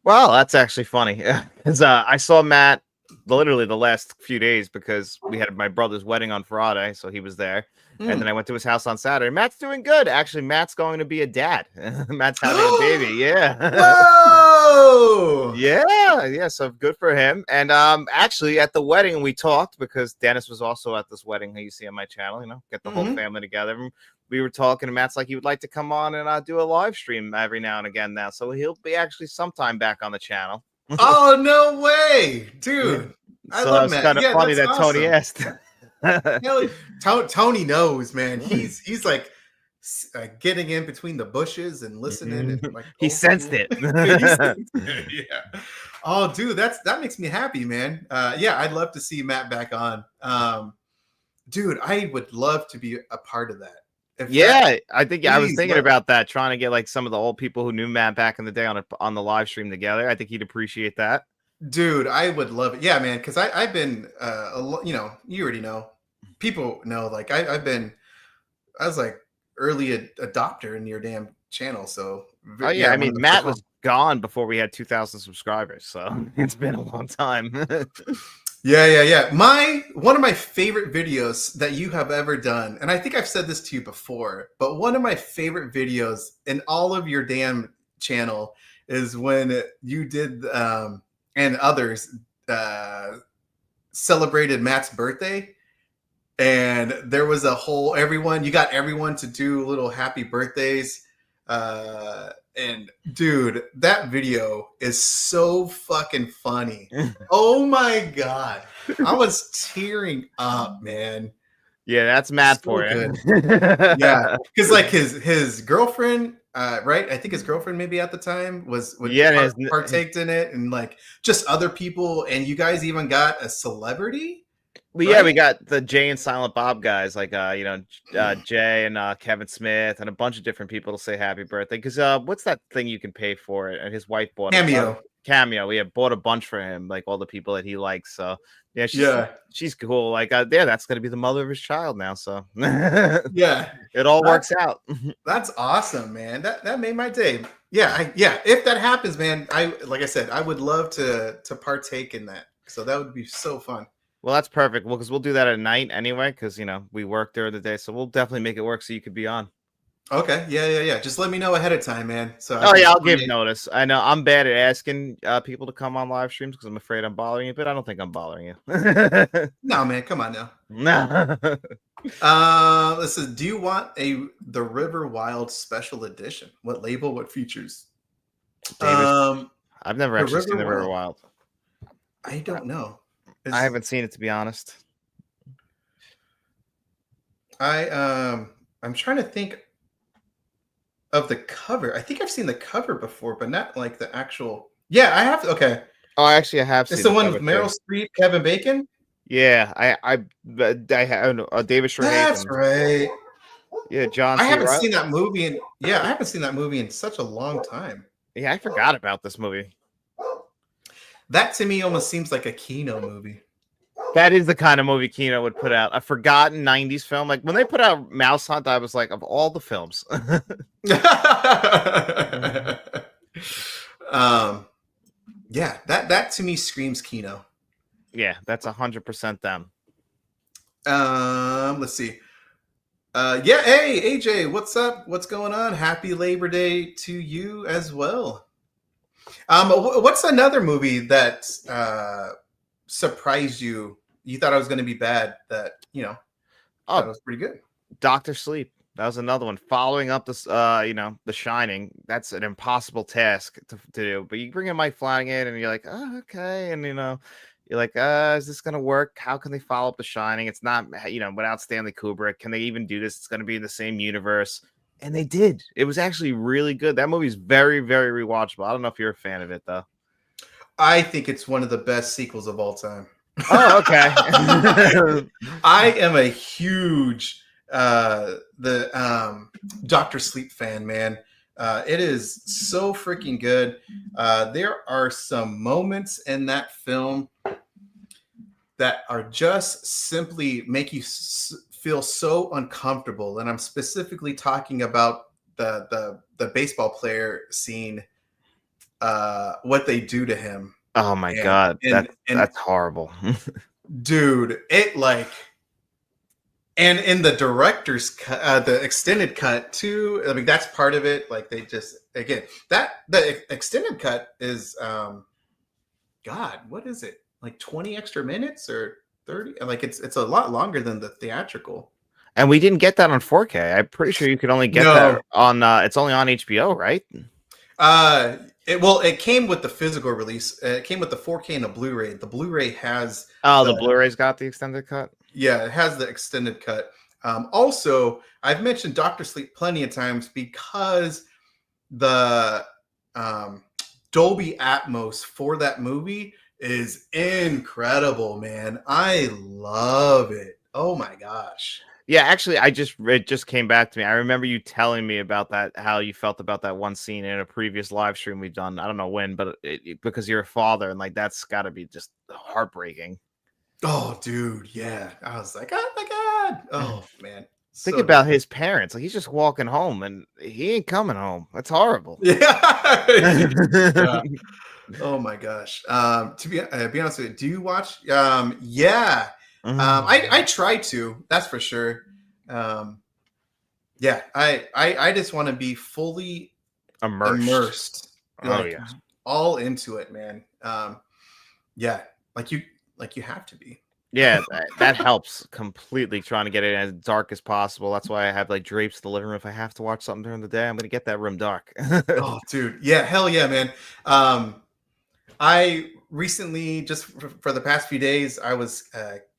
Well, that's actually funny, because I saw Matt literally the last few days because we had my brother's wedding on Friday, so he was there. And then I went to his house on Saturday. Matt's doing good. Actually, Matt's going to be a dad. Matt's having a baby. Yeah. Whoa! Yeah. So good for him. And actually, at the wedding, we talked because Dennis was also at this wedding that you see on my channel. Get the whole family together. And we were talking, and Matt's like, he would like to come on and do a live stream every now and again now. So he'll be actually sometime back on the channel. Oh, no way, dude! I love Matt. It's kind of funny that awesome. Tony asked. Tony knows, man. He's like getting in between the bushes and listening. And like, he sensed it. Yeah. Oh, dude, that makes me happy, man. I'd love to see Matt back on. Dude, I would love to be a part of that. Yeah, I think I was please thinking about that, trying to get like some of the old people who knew Matt back in the day on the live stream together. I think he'd appreciate that. dude, I would love it. Yeah, man, because I've been, you know, you already know, people know, like I was like early adopter in your damn channel. So Oh yeah, yeah, I one of mean the Matt first was ones. gone before we had 2,000 subscribers, so it's been a long time. Yeah. One of my favorite videos that you have ever done, and I think I've said this to you before, but one of my favorite videos in all of your damn channel is when you did and others celebrated Matt's birthday. And there was a whole you got everyone to do little happy birthdays. And dude, that video is so fucking funny. Oh my god. I was tearing up, man. Yeah, that's Matt So for you. good. Yeah. Because like his girlfriend, right? I think his girlfriend maybe at the time Yeah, partaked in it, and like just other people, and you guys even got a celebrity. Well, yeah, we Right? got the Jay and Silent Bob guys, like Jay and Kevin Smith, and a bunch of different people to say happy birthday. Because what's that thing you can pay for it? And his wife bought Cameo. Cameo. We have bought a bunch for him, like all the people that he likes. So yeah, she's cool. Like yeah, that's gonna be the mother of his child now. So Yeah, it all works out. that's awesome, man. That made my day. Yeah, if that happens, man, like I said, I would love to partake in that. So that would be so fun. Well, that's perfect. Well, because we'll do that at night anyway, because we work during the day, so we'll definitely make it work so you could be on. Okay, yeah. Just let me know ahead of time, man. So I'll give notice. I know I'm bad at asking people to come on live streams because I'm afraid I'm bothering you, but I don't think I'm bothering you. No, man, come on now. No. This is. Do you want the River Wild Special Edition? What label? What features? Davis, I've never actually seen the River Wild. I don't know. I haven't seen it, to be honest. I'm trying to think of the cover. I think I've seen the cover before, but not like the actual. Yeah, I have. Okay. Oh, actually, I have seen. It's the one with Meryl Streep, Kevin Bacon. Yeah, I have David Strathairn. That's right. Yeah, John. I haven't seen that movie I haven't seen that movie in such a long time. Yeah, I forgot about this movie. That to me almost seems like a Kino movie. That is the kind of movie Kino would put out. A forgotten 90s film. Like when they put out Mouse Hunt, I was like, of all the films. Yeah, that to me screams Kino. Yeah, that's 100% them. Let's see. Yeah, hey AJ, what's up? What's going on? Happy Labor Day to you as well. What's another movie that surprised you? You thought I was going to be bad. That that was pretty good. Dr. Sleep. That was another one. Following up this, The Shining. That's an impossible task to do. But you bring in Mike Flanagan, and you're like, oh, okay, and you're like, is this gonna work? How can they follow up The Shining? It's not, without Stanley Kubrick. Can they even do this? It's gonna be in the same universe. And they did. It was actually really good. That movie's very, very rewatchable. I don't know if you're a fan of it, though. I think it's one of the best sequels of all time. Oh, okay. I am a huge Dr. Sleep fan, man. It is so freaking good. There are some moments in that film that are just simply make you feel so uncomfortable, and I'm specifically talking about the baseball player scene, what they do to him. Oh my god, that's horrible. Dude, it like, and in the director's cut, the extended cut too, I mean, that's part of it. Like they just, again, that the extended cut is god, what is it, like 20 extra minutes or 30? Like it's a lot longer than the theatrical. And we didn't get that on 4K. I'm pretty sure you could only get that on it's only on HBO, right? It came with the physical release. It came with the 4K and a Blu-ray. The Blu-ray has the Blu-ray's got the extended cut. Yeah, it has the extended cut. Also, I've mentioned Dr. Sleep plenty of times because the Dolby Atmos for that movie is incredible, man. I love it. Oh my gosh. Yeah, actually, it just came back to me. I remember you telling me about that, how you felt about that one scene in a previous live stream we've done. I don't know when, but because you're a father, and like that's got to be just heartbreaking. Oh, dude, yeah. I was like, oh my god. Oh man, Think so about different. his parents. Like he's just walking home, and he ain't coming home. That's horrible. Yeah. Yeah. Oh my gosh. To be honest with you, do you watch? Yeah. I try to. That's for sure. Um, yeah. I just want to be fully immersed, Oh like yeah. all into it, man. Yeah, like you have to be. Yeah, that helps completely trying to get it as dark as possible. That's why I have like drapes in the living room. If I have to watch something during the day, I'm gonna get that room dark. Oh, dude. Yeah, hell yeah, man. I recently, just for the past few days, I was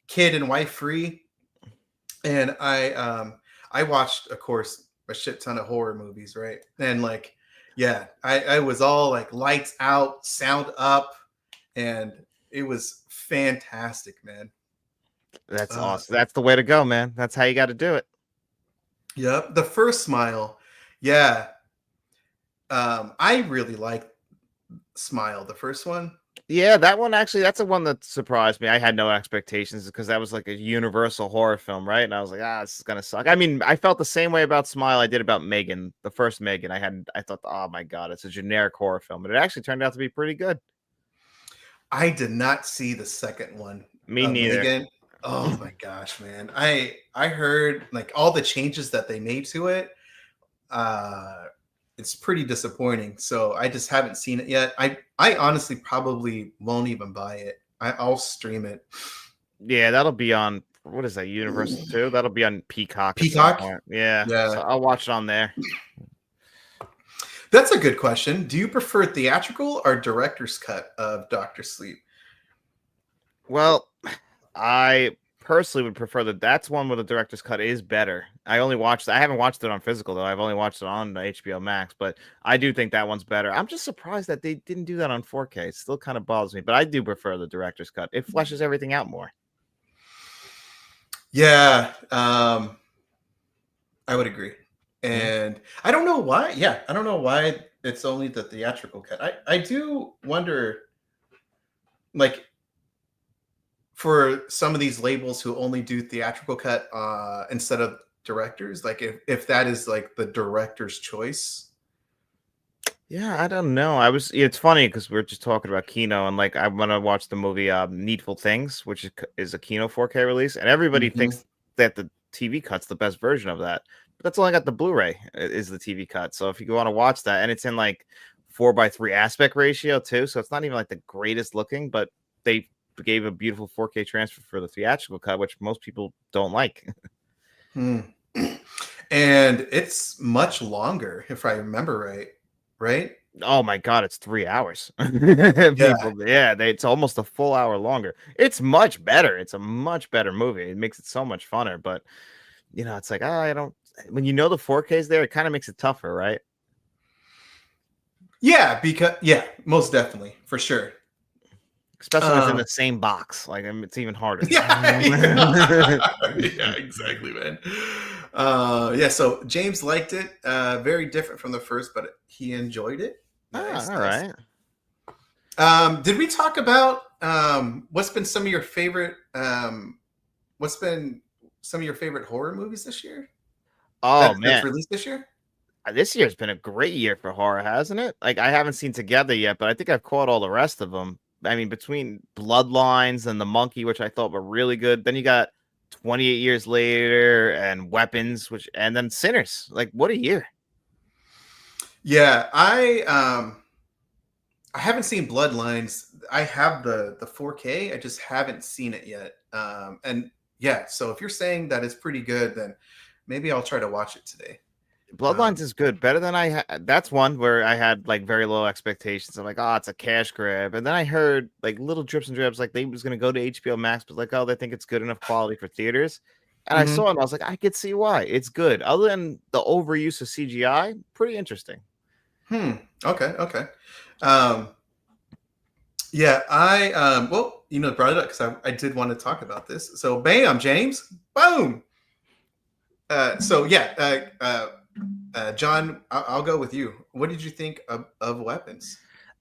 kid and wife free, and I watched, of course, a shit ton of horror movies, right? And like, yeah, I was all like lights out, sound up, and it was fantastic, man. That's awesome. That's the way to go, man. That's how you got to do it. Yep, the first Smile, yeah. I really like Smile, the first one. Yeah, that one actually, that's the one that surprised me. I had no expectations because that was like a universal horror film, right? And I was like, this is gonna suck. I mean, I felt the same way about Smile I did about Megan, the first Megan. I thought, oh my god, it's a generic horror film, but it actually turned out to be pretty good. I did not see the second one. Me neither. Megan. Oh my gosh, man. I heard like all the changes that they made to it. It's pretty disappointing. So I just haven't seen it yet. I honestly probably won't even buy it. I'll stream it. Yeah, that'll be on, what is that, Universal 2? That'll be on Peacock. Peacock? Yeah. Yeah. So I'll watch it on there. That's a good question. Do you prefer theatrical or director's cut of Doctor Sleep? Well, I personally would prefer that's one where the director's cut is better. I haven't watched it on physical though. I've only watched it on HBO Max, but I do think that one's better. I'm just surprised that they didn't do that on 4K. It still kind of bothers me, but I do prefer the director's cut. It fleshes everything out more. Yeah, I would agree. And I don't know why. Yeah, I don't know why it's only the theatrical cut. I do wonder, like, for some of these labels who only do theatrical cut instead of directors, like if that is like the director's choice. Yeah, I don't know. It's funny because we're just talking about Kino, and like I want to watch the movie Needful Things, which is a Kino 4K release, and everybody thinks that the TV cut's the best version of that. But that's only got the Blu-ray is the TV cut. So if you want to watch that, and it's in like 4:3 aspect ratio too, so it's not even like the greatest looking, but they gave a beautiful 4K transfer for the theatrical cut, which most people don't like. And it's much longer, if I remember right. Right? Oh my god, it's 3 hours. It's almost a full hour longer. It's much better. It's a much better movie. It makes it so much funner. But it's like, I don't. When the 4K is there, it kind of makes it tougher, right? Yeah, most definitely, for sure. Especially when it's in the same box. Like, it's even harder. Yeah, exactly, man. So James liked it. Very different from the first, but he enjoyed it. Nice, all right. Did we talk about what's been some of your favorite horror movies this year? That's released this year? This year's been a great year for horror, hasn't it? Like, I haven't seen Together yet, but I think I've caught all the rest of them. I mean, between Bloodlines and The Monkey, which I thought were really good. Then you got 28 Years Later and Weapons, and then Sinners. Like, what a year. Yeah, I haven't seen Bloodlines. I have the 4K. I just haven't seen it yet. And yeah, so if you're saying that it's pretty good, then maybe I'll try to watch it today. Bloodlines is good, better than that's one where I had like very low expectations. I'm like, it's a cash grab, and then I heard like little drips and dribs, like they was gonna go to HBO Max, but like, they think it's good enough quality for theaters. And I saw it, and I was like, I could see why it's good. Other than the overuse of CGI, pretty interesting. Okay. Yeah, I brought it up because I did want to talk about this. So, bam, James, boom. So yeah, John, I'll go with you. What did you think of Weapons?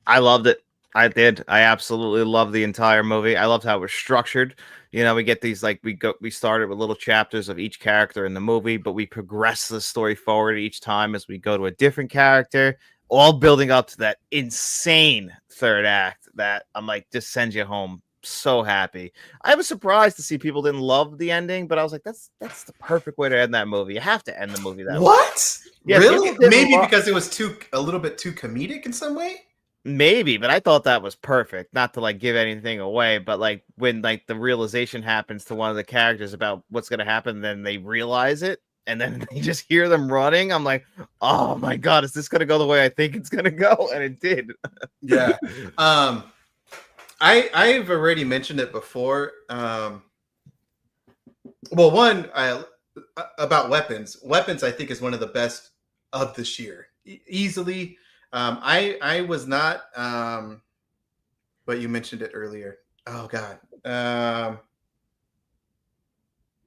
I loved it. I did. I absolutely loved the entire movie. I loved how it was structured. You know, we get these like we started with little chapters of each character in the movie, but we progress the story forward each time as we go to a different character, all building up to that insane third act that I'm like just sends you home so happy. I was surprised to see people didn't love the ending, but I was like, that's the perfect way to end that movie. You have to end the movie that way. What? Yeah, really? people didn't Maybe because it was a little bit too comedic in some way. Maybe, but I thought that was perfect. Not to like give anything away, but like when like the realization happens to one of the characters about what's going to happen, then they realize it, and then they just hear them running. I'm like, oh my god, is this going to go the way I think it's going to go? And it did. Yeah. I've already mentioned it before. Well, about Weapons. Weapons, I think, is one of the best of this year, easily. I was not, but you mentioned it earlier. Oh God,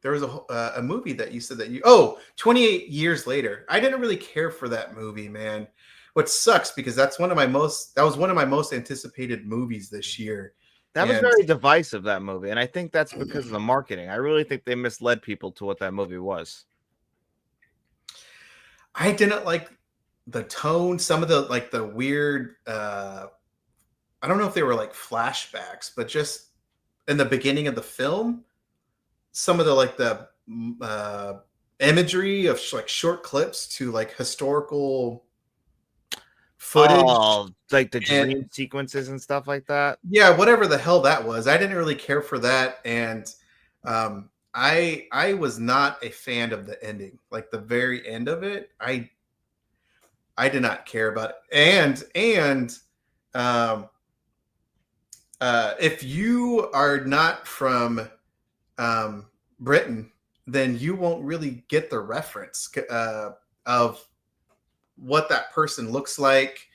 there was a movie that you said that 28 years later. I didn't really care for that movie, man. What sucks because that was one of my most anticipated movies this year. That was very divisive, that movie, and I think that's because of the marketing. I really think they misled people to what that movie was. I didn't like the tone, some of the weird I don't know if they were like flashbacks, but just in the beginning of the film, some of the imagery of like short clips to like historical footage. Oh, like the dream sequences and stuff like that. Yeah, whatever the hell that was. I didn't really care for that. And I was not a fan of the ending. Like the very end of it, I did not care about it. And if you are not from Britain, then you won't really get the reference of what that person looks like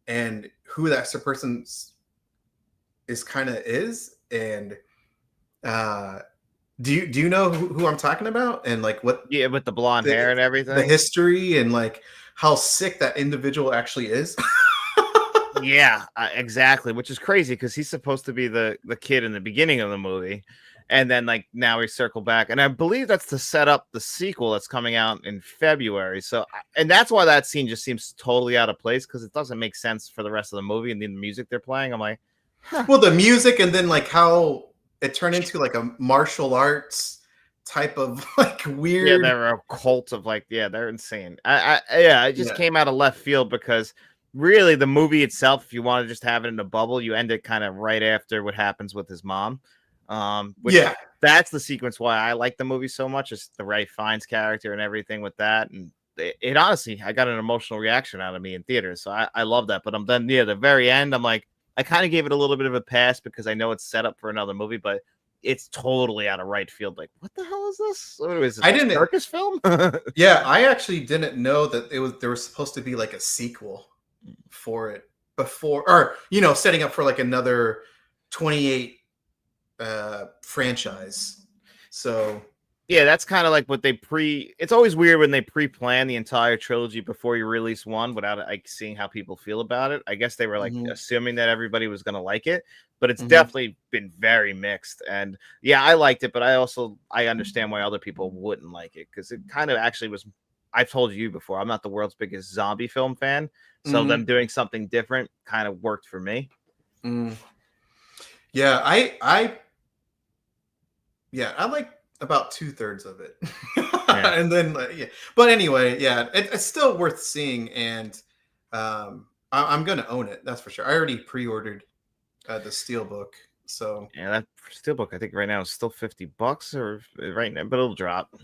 and who that person is. And do you know who I'm talking about and like what? Yeah, with the blonde hair and everything, the history and like how sick that individual actually is. Yeah, exactly, which is crazy because he's supposed to be the kid in the beginning of the movie, and then like now we circle back, and I believe that's to set up the sequel that's coming out in February. So, and that's why that scene just seems totally out of place because it doesn't make sense for the rest of the movie and the music they're playing. I'm like, huh. Well, the music and then like how it turned into like a martial arts type of like weird. Yeah, they're a cult of like, yeah, they're insane. It just came out of left field because really the movie itself, if you want to just have it in a bubble, you end it kind of right after what happens with his mom. That's the sequence why I like the movie so much, is the Ray Fiennes character and everything with that. And it honestly, I got an emotional reaction out of me in theaters. So I love that. But then the very end, I'm like, I kind of gave it a little bit of a pass because I know it's set up for another movie, but it's totally out of right field. Like, what the hell is this? What is this? I didn't circus film. Yeah, I actually didn't know that there was supposed to be like a sequel for it before, or setting up for like another 28 franchise. So yeah, that's kind of like what it's always weird when they pre-plan the entire trilogy before you release one without like seeing how people feel about it. I guess they were like assuming that everybody was going to like it, but it's definitely been very mixed. And yeah, I liked it, but I understand why other people wouldn't like it because it kind of actually was. I've told you before, I'm not the world's biggest zombie film fan, so them doing something different kind of worked for me. Yeah, I like about 2/3 of it. And then but anyway, it's still worth seeing, and I'm gonna own it, that's for sure. I already pre-ordered the Steelbook, so yeah, that Steelbook I think right now is still $50 or right now, but it'll drop.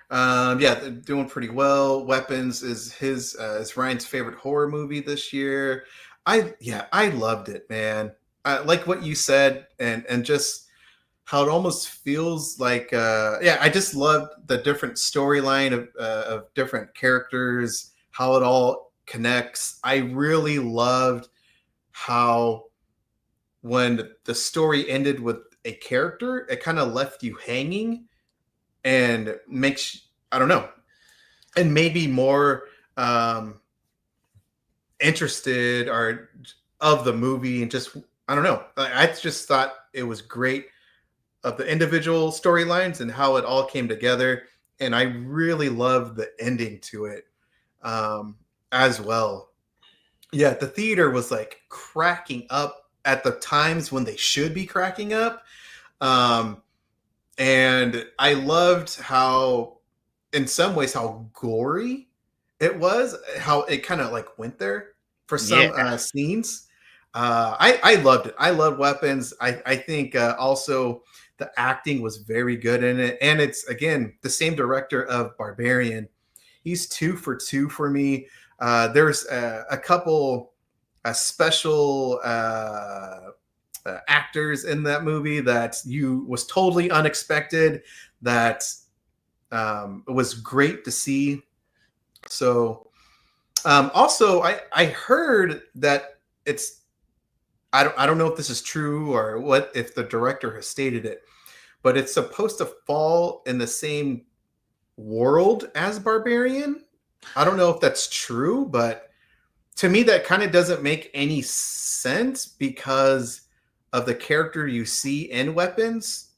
They're doing pretty well. Weapons is Ryan's favorite horror movie this year. I loved it, man. Like what you said, and just how it almost feels like I just loved the different storyline of different characters, how it all connects. I really loved how when the story ended with a character, it kind of left you hanging and makes, I don't know, and made me more interested or of the movie, and just, I don't know. I just thought it was great of the individual storylines and how it all came together. And I really loved the ending to it as well. Yeah, the theater was like cracking up at the times when they should be cracking up. And I loved how, in some ways, how gory it was, how it kind of like went there for some scenes. I loved it. I love Weapons. I think also the acting was very good in it. And it's, again, the same director of Barbarian. He's 2 for 2 for me. There's a couple special actors in that movie that was totally unexpected, that it was great to see. So also I heard that it's, I don't know if this is true or what, if the director has stated it, but it's supposed to fall in the same world as Barbarian. I don't know if that's true, but to me that kind of doesn't make any sense because of the character you see in Weapons.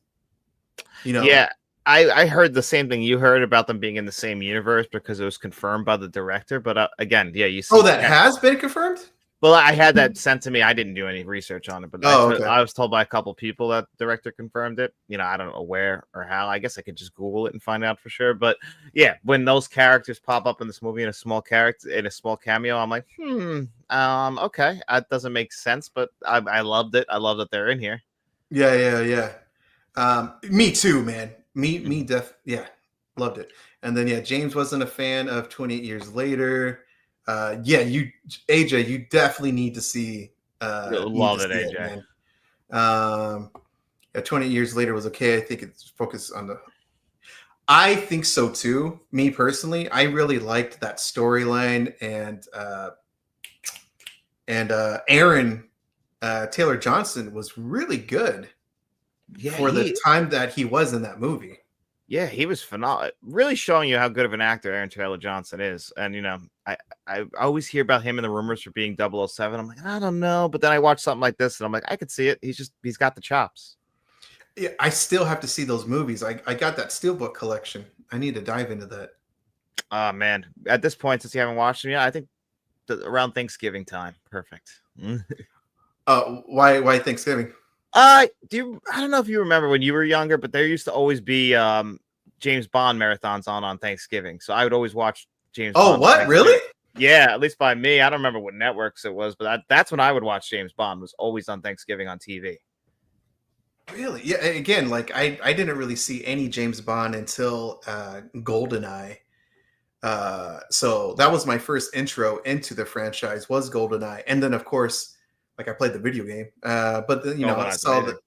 Yeah, I heard the same thing you heard about them being in the same universe because it was confirmed by the director. But again, yeah, you see. Oh, that has been confirmed? Well, I had that sent to me. I didn't do any research on it, but okay. I was told by a couple people that the director confirmed it. I don't know where or how. I guess I could just Google it and find out for sure. But yeah, when those characters pop up in this movie in a small cameo, I'm like, okay, that doesn't make sense, but I loved it. I love that they're in here. Yeah. Me too, man. Loved it. And then James wasn't a fan of 28 Years Later. AJ, you definitely need to see. Love it, AJ. Man. 28 Years Later was okay. I think it's focused on the. I think so too. Me personally, I really liked that storyline, and Aaron Taylor Johnson was really good for the time that he was in that movie. Yeah, he was phenomenal. Really showing you how good of an actor Aaron Taylor Johnson is. And, I always hear about him in the rumors for being 007. I'm like, I don't know. But then I watch something like this and I'm like, I could see it. He's got the chops. Yeah, I still have to see those movies. I got that Steelbook collection. I need to dive into that. Oh, man. At this point, since you haven't watched them yet, I think around Thanksgiving time. Perfect. Why Thanksgiving? I don't know if you remember when you were younger, but there used to always be James Bond marathons on Thanksgiving. So I would always watch James Bond. Oh, what? Really? Yeah, at least by me. I don't remember what networks it was, but that's when I would watch James Bond, was always on Thanksgiving on TV. Really? Yeah, again, like I didn't really see any James Bond until GoldenEye. So that was my first intro into the franchise, was GoldenEye. And then, of course, like I played the video game, but then, I saw that.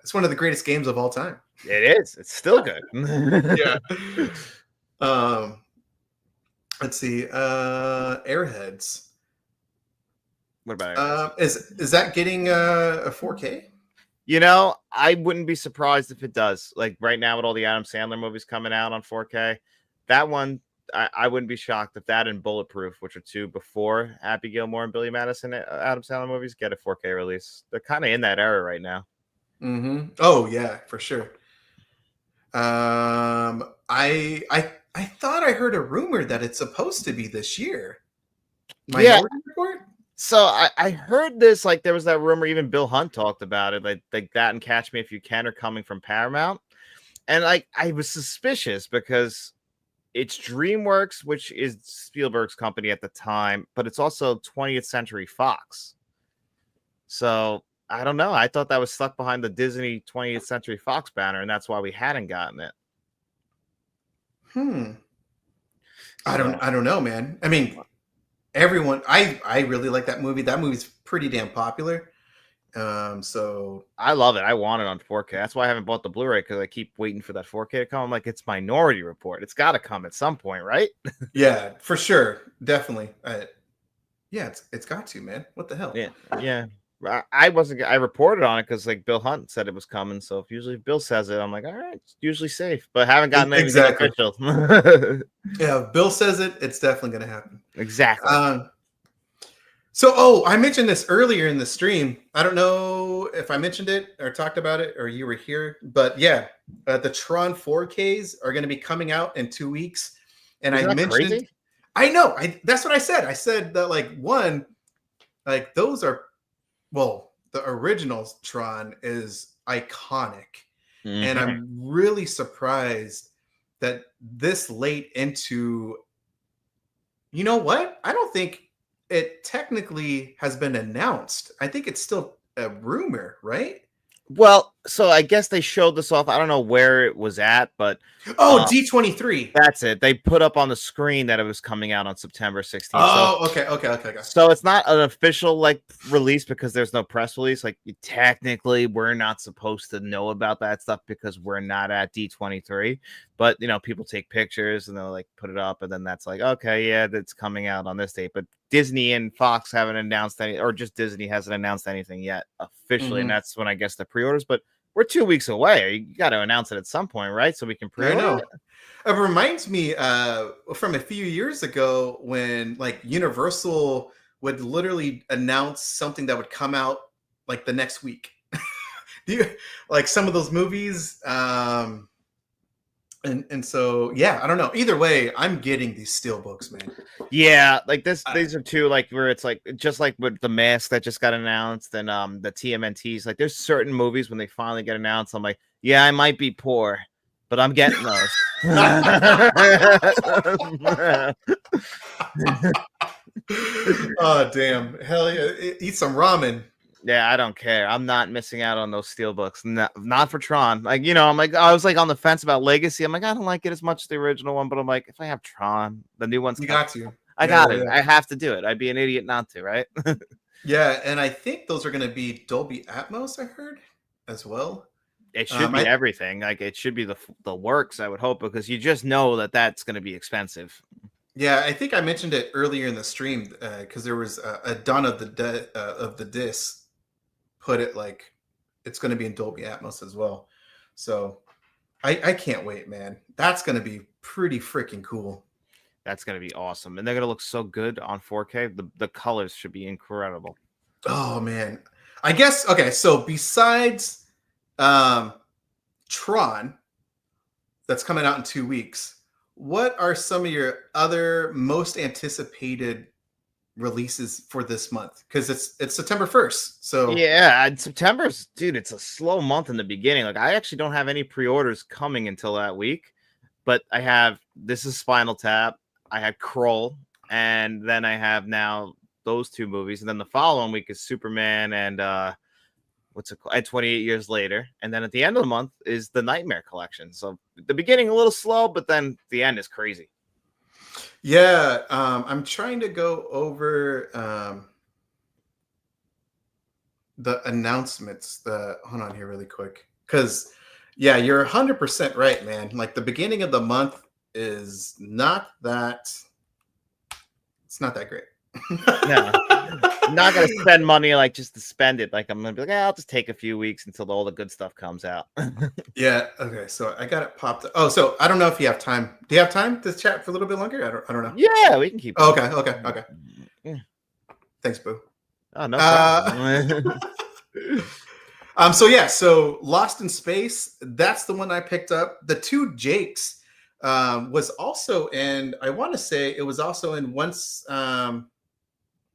It's one of the greatest games of all time. It is. It's still good. Yeah. Let's see. Airheads. What about Airheads? Is that getting a 4K? I wouldn't be surprised if it does. Like right now with all the Adam Sandler movies coming out on 4K, that one, I wouldn't be shocked if that and Bulletproof, which are 2 before Happy Gilmore and Billy Madison Adam Sandler movies, get a 4K release. They're kind of in that era right now. Mm-hmm. Oh yeah, for sure. I thought I heard a rumor that it's supposed to be this year. Minority Report? So I heard this, like there was that rumor, even Bill Hunt talked about it, like that and Catch Me If You Can are coming from Paramount. And like I was suspicious because it's DreamWorks, which is Spielberg's company at the time, but it's also 20th Century Fox. So I don't know. I thought that was stuck behind the Disney 20th Century Fox banner, and that's why we hadn't gotten it. I don't know, man. I mean, everyone, I really like that movie. That movie's pretty damn popular. So I love it. I want it on 4K. That's why I haven't bought the Blu-ray, because I keep waiting for that 4K to come. I'm like, it's Minority Report. It's got to come at some point, right? Yeah, for sure, definitely. Yeah, it's got to, man. What the hell? Yeah. I wasn't. I reported on it because like Bill Hunt said it was coming. So if usually Bill says it, I'm like, all right, it's usually safe. But haven't gotten anything official. Yeah, if Bill says it, it's definitely going to happen. Exactly. So, I mentioned this earlier in the stream. I don't know if I mentioned it or talked about it or you were here, but yeah, the Tron 4Ks are going to be coming out in 2 weeks. And Isn't I that mentioned, crazy? I know, that's what I said. I said that like those are, well, the original Tron is iconic. And I'm really surprised that this late into, you know what? I don't think it technically has been announced. I think it's still a rumor, right? Well, so I guess they showed this off. I don't know where it was at, but D23. That's it. They put up on the screen that it was coming out on September 16th. Oh, okay. So it's not an official like release because there's no press release. Like technically, we're not supposed to know about that stuff because we're not at D23. But people take pictures and they'll like put it up, and then that's like, okay, yeah, that's coming out on this date. But Disney and Fox haven't announced any, or just Disney hasn't announced anything yet officially, and that's when I guess the pre-orders. But we're 2 weeks away. You got to announce it at some point, right? So we can pre-order it. It reminds me from a few years ago when like Universal would literally announce something that would come out like the next week. Do you like some of those movies? And so yeah, I don't know. Either way, I'm getting these steelbooks, man. Yeah, like these are two like where it's like just like with the Mask that just got announced and the TMNTs. Like there's certain movies when they finally get announced, I'm like, yeah, I might be poor, but I'm getting those. Oh damn! Hell yeah! Eat some ramen. Yeah, I don't care. I'm not missing out on those steelbooks. Not for Tron. Like, I'm like, I was like on the fence about Legacy. I'm like, I don't like it as much as the original one, but I'm like, if I have Tron, the new one's you got to. I got it. I have to do it. I'd be an idiot not to, right? Yeah, and I think those are going to be Dolby Atmos. I heard as well. It should be everything. Like it should be the works. I would hope because you just know that that's going to be expensive. Yeah, I think I mentioned it earlier in the stream because there was a Dawn of the Disc put it like it's going to be in Dolby Atmos as well. So I can't wait, man. That's going to be pretty freaking cool. That's going to be awesome. And they're going to look so good on 4K. The colors should be incredible. Oh, man. I guess, okay, so besides Tron, that's coming out in 2 weeks, what are some of your other most anticipated releases for this month? Because it's September 1st. So yeah, September's, dude, it's a slow month in the beginning. Like I actually don't have any pre-orders coming until that week, but I have this is Spinal Tap, I had Kroll, and then I have now those two movies, and then the following week is Superman and what's it called? 28 Years Later, and then at the end of the month is the Nightmare Collection. So the beginning a little slow, but then the end is crazy. Yeah, I'm trying to go over the announcements. Hold on here really quick, because yeah, you're 100% right, man. Like the beginning of the month is not that. It's not that great. No, I'm not gonna spend money like just to spend it. Like I'm gonna be like, I'll just take a few weeks until all the good stuff comes out. Yeah. Okay. So I got it popped up. Oh, so I don't know if you have time. Do you have time to chat for a little bit longer? I don't know. Yeah, we can keep. Oh, okay. Yeah. Thanks, Boo. Oh, no problem. So Lost in Space. That's the one I picked up. The Two Jakes was also in. I want to say it was also in once.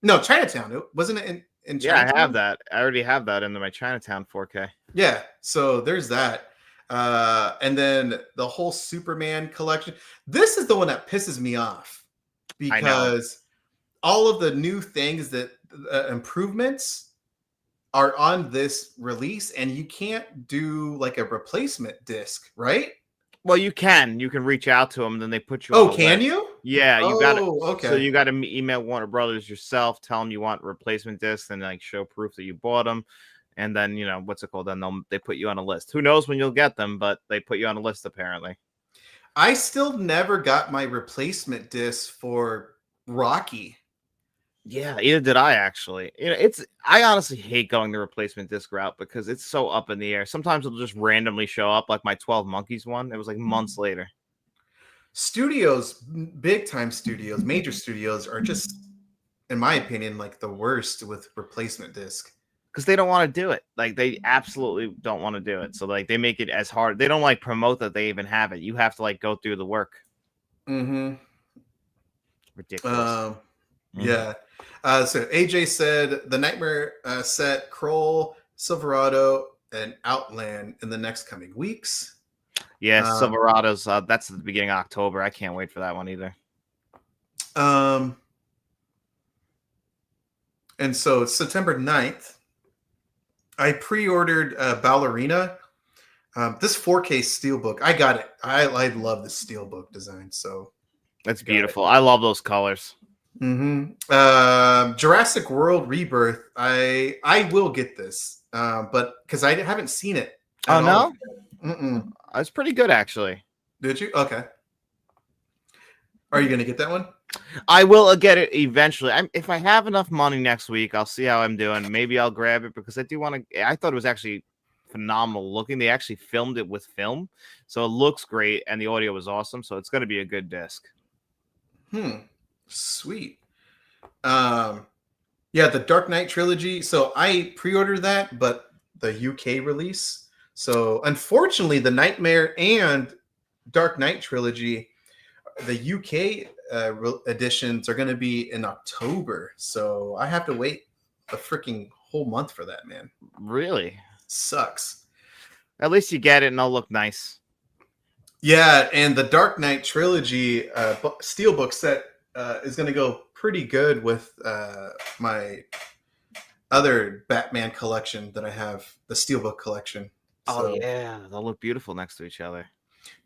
No, Chinatown. It wasn't in Chinatown? Yeah, I have that. I already have that in my Chinatown 4K. Yeah, so there's that. And then the whole Superman collection. This is the one that pisses me off because all of the new things that improvements are on this release, and you can't do like a replacement disc, right? Well, you can reach out to them, and then they put you. Oh, can you? Yeah, you got to. Okay. So you got to email Warner Brothers yourself, tell them you want replacement discs, and like show proof that you bought them, and then what's it called? Then they put you on a list. Who knows when you'll get them, but they put you on a list apparently. I still never got my replacement disc for Rocky. Yeah, either did I actually. I honestly hate going the replacement disc route because it's so up in the air. Sometimes it'll just randomly show up, like my 12 Monkeys one. It was like months later. Studios, big time studios, major studios are just, in my opinion, like the worst with replacement disc. Because they don't want to do it. Like they absolutely don't want to do it. So like they make it as hard. They don't like promote that they even have it. You have to like go through the work. Mm-hmm. Ridiculous. Yeah. So AJ said the Nightmare set, Kroll, Silverado, and Outland in the next coming weeks. Yeah, Silverado's that's the beginning of October. I can't wait for that one either. And so September 9th, I pre-ordered Ballerina. This 4K steelbook. I got it. I love the steelbook design. So that's beautiful. I love those colors. Jurassic World Rebirth. I will get this, but because I haven't seen it. Oh no, it's pretty good actually. Did you? Okay. Are you gonna get that one? I will get it eventually. If I have enough money next week, I'll see how I'm doing. Maybe I'll grab it because I do want to. I thought it was actually phenomenal looking. They actually filmed it with film, so it looks great, and the audio was awesome. So it's going to be a good disc. Sweet. Yeah, the Dark Knight trilogy. So I pre-ordered that, but the UK release. So unfortunately, the Nightmare and Dark Knight trilogy, the UK editions are going to be in October. So I have to wait a freaking whole month for that, man. Really? Sucks. At least you get it and it'll look nice. Yeah, and the Dark Knight trilogy steelbook set is going to go pretty good with my other Batman collection that I have, the steelbook collection. Oh, yeah. They'll look beautiful next to each other.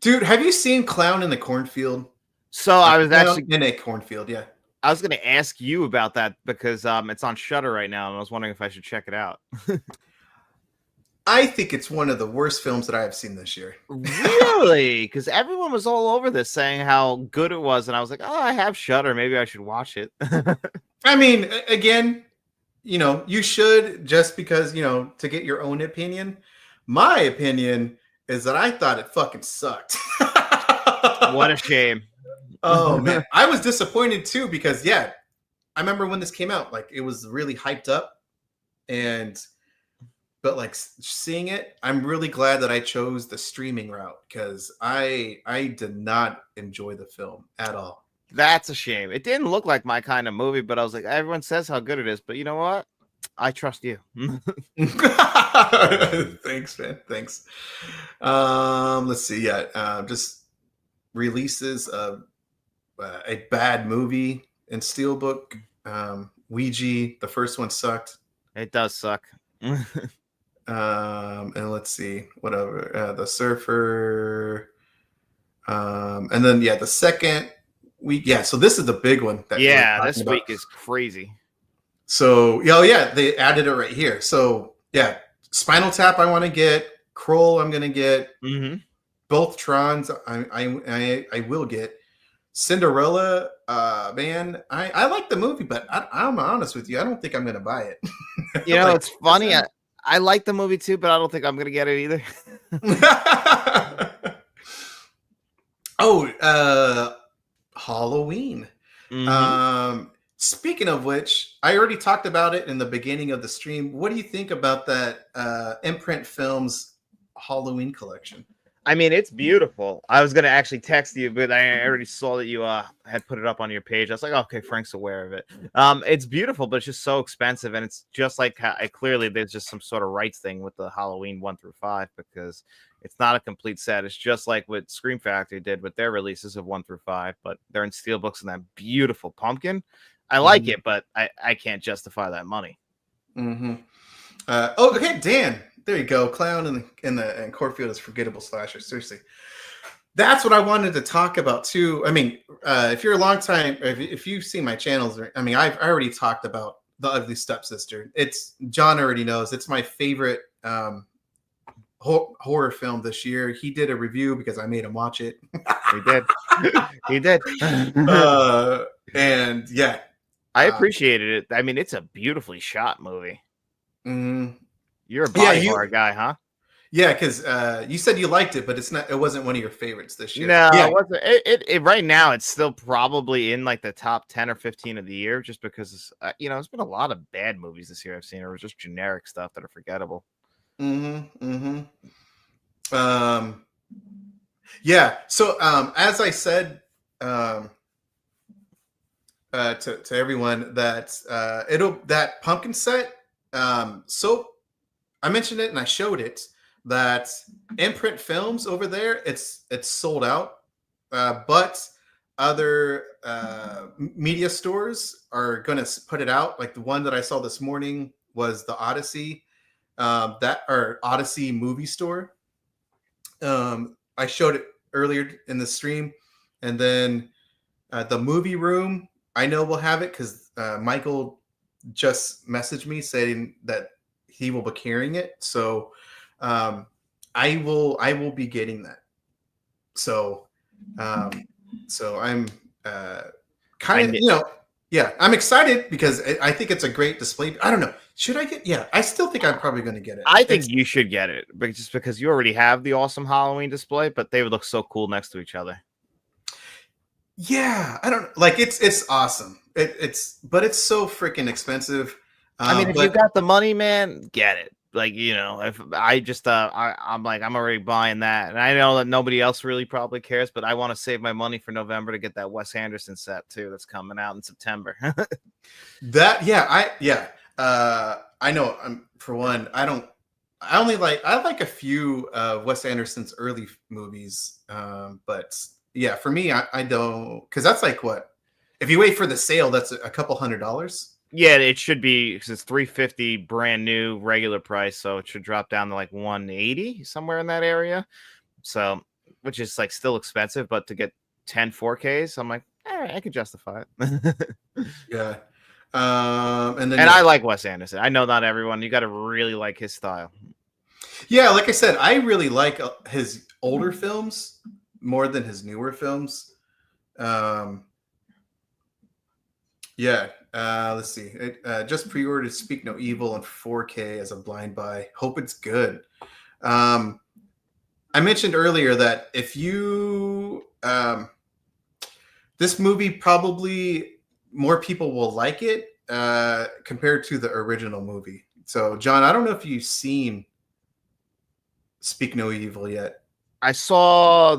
Dude, have you seen Clown in the Cornfield? So I was actually in a cornfield, yeah. I was going to ask you about that because it's on Shudder right now, and I was wondering if I should check it out. I think it's one of the worst films that I have seen this year. Really? Because everyone was all over this saying how good it was, and I was like, oh, I have Shudder. Maybe I should watch it. I mean, again, you should, just because, to get your own opinion. My opinion is that I thought it fucking sucked. What a shame. Oh, man. I was disappointed, too, because, I remember when this came out, like, it was really hyped up. But like seeing it, I'm really glad that I chose the streaming route because I did not enjoy the film at all. That's a shame. It didn't look like my kind of movie, but I was like, everyone says how good it is, but you know what? I trust you. Thanks, man. Thanks. Let's see. Just releases of a bad movie in Steelbook. Ouija, the first one sucked. It does suck. And let's see whatever the Surfer, and then the second week. So this is the big one. This week is crazy. So they added it right here. So Spinal Tap I want to get. Kroll I'm gonna get. Both Trons I will get. Cinderella, man, I like the movie, but I'm honest with you, I don't think I'm gonna buy it. It's funny. I like the movie too, but I don't think I'm gonna get it either. Halloween. Speaking of which, I already talked about it in the beginning of the stream. What do you think about that Imprint Films Halloween collection? I mean, it's beautiful. I was going to actually text you, but I already saw that you had put it up on your page. I was like, okay, Frank's aware of it. It's beautiful, but it's just so expensive. And it's just like clearly there's just some sort of rights thing with the Halloween 1 through 5 because it's not a complete set. It's just like what Scream Factory did with their releases of 1 through 5, but they're in steelbooks and that beautiful pumpkin. I like it, but I can't justify that money. Okay, Dan. There you go. Clown and Cornfield is forgettable slasher. Seriously. That's what I wanted to talk about too. I mean, if you're a long time, if you've seen my channels, I mean, I already talked about The Ugly Stepsister. John already knows. It's my favorite horror film this year. He did a review because I made him watch it. He did. He did. And I appreciated it. I mean, it's a beautifully shot movie. Mm, You're a body horror guy, huh? Yeah, because you said you liked it, but it wasn't one of your favorites this year. No, Yeah. it wasn't. It right now it's still probably in like the top 10 or 15 of the year, just because there's been a lot of bad movies this year I've seen, or just generic stuff that are forgettable. Yeah. So as I said to everyone that that pumpkin set. So I mentioned it and I showed it that Imprint Films over there, it's sold out, but other media stores are going to put it out. Like the one that I saw this morning was the Odyssey, Odyssey movie store. I showed it earlier in the stream, and then the movie room, I know we'll have it because Michael just messaged me saying that he will be carrying it. So I will be getting that. So so I'm kind of, I'm excited because I think it's a great display. I don't know. Should I get? Yeah, I still think I'm probably going to get it. I think you should get it, just because you already have the awesome Halloween display, but they would look so cool next to each other. Yeah, I don't like it's awesome. But it's so freaking expensive. I mean, if you got the money, man, get it. Like, if I just I'm already buying that, and I know that nobody else really probably cares, but I want to save my money for November to get that Wes Anderson set too that's coming out in September. I know. For one, I like a few Wes Anderson's early movies, but yeah, for me, I don't, because that's like what, if you wait for the sale, that's a couple $100. Yeah, it should be, because it's $350 brand new regular price, so it should drop down to like $180 somewhere in that area. So, which is like still expensive, but to get 10 4Ks, I'm like, all right, I could justify it. Yeah. And I like Wes Anderson. I know not everyone. You got to really like his style. Yeah, like I said, I really like his older films more than his newer films. Let's see. Just pre-ordered Speak No Evil in 4K as a blind buy. Hope it's good. I mentioned earlier that if you this movie, probably more people will like it compared to the original movie. So, John, I don't know if you've seen Speak No Evil yet. I saw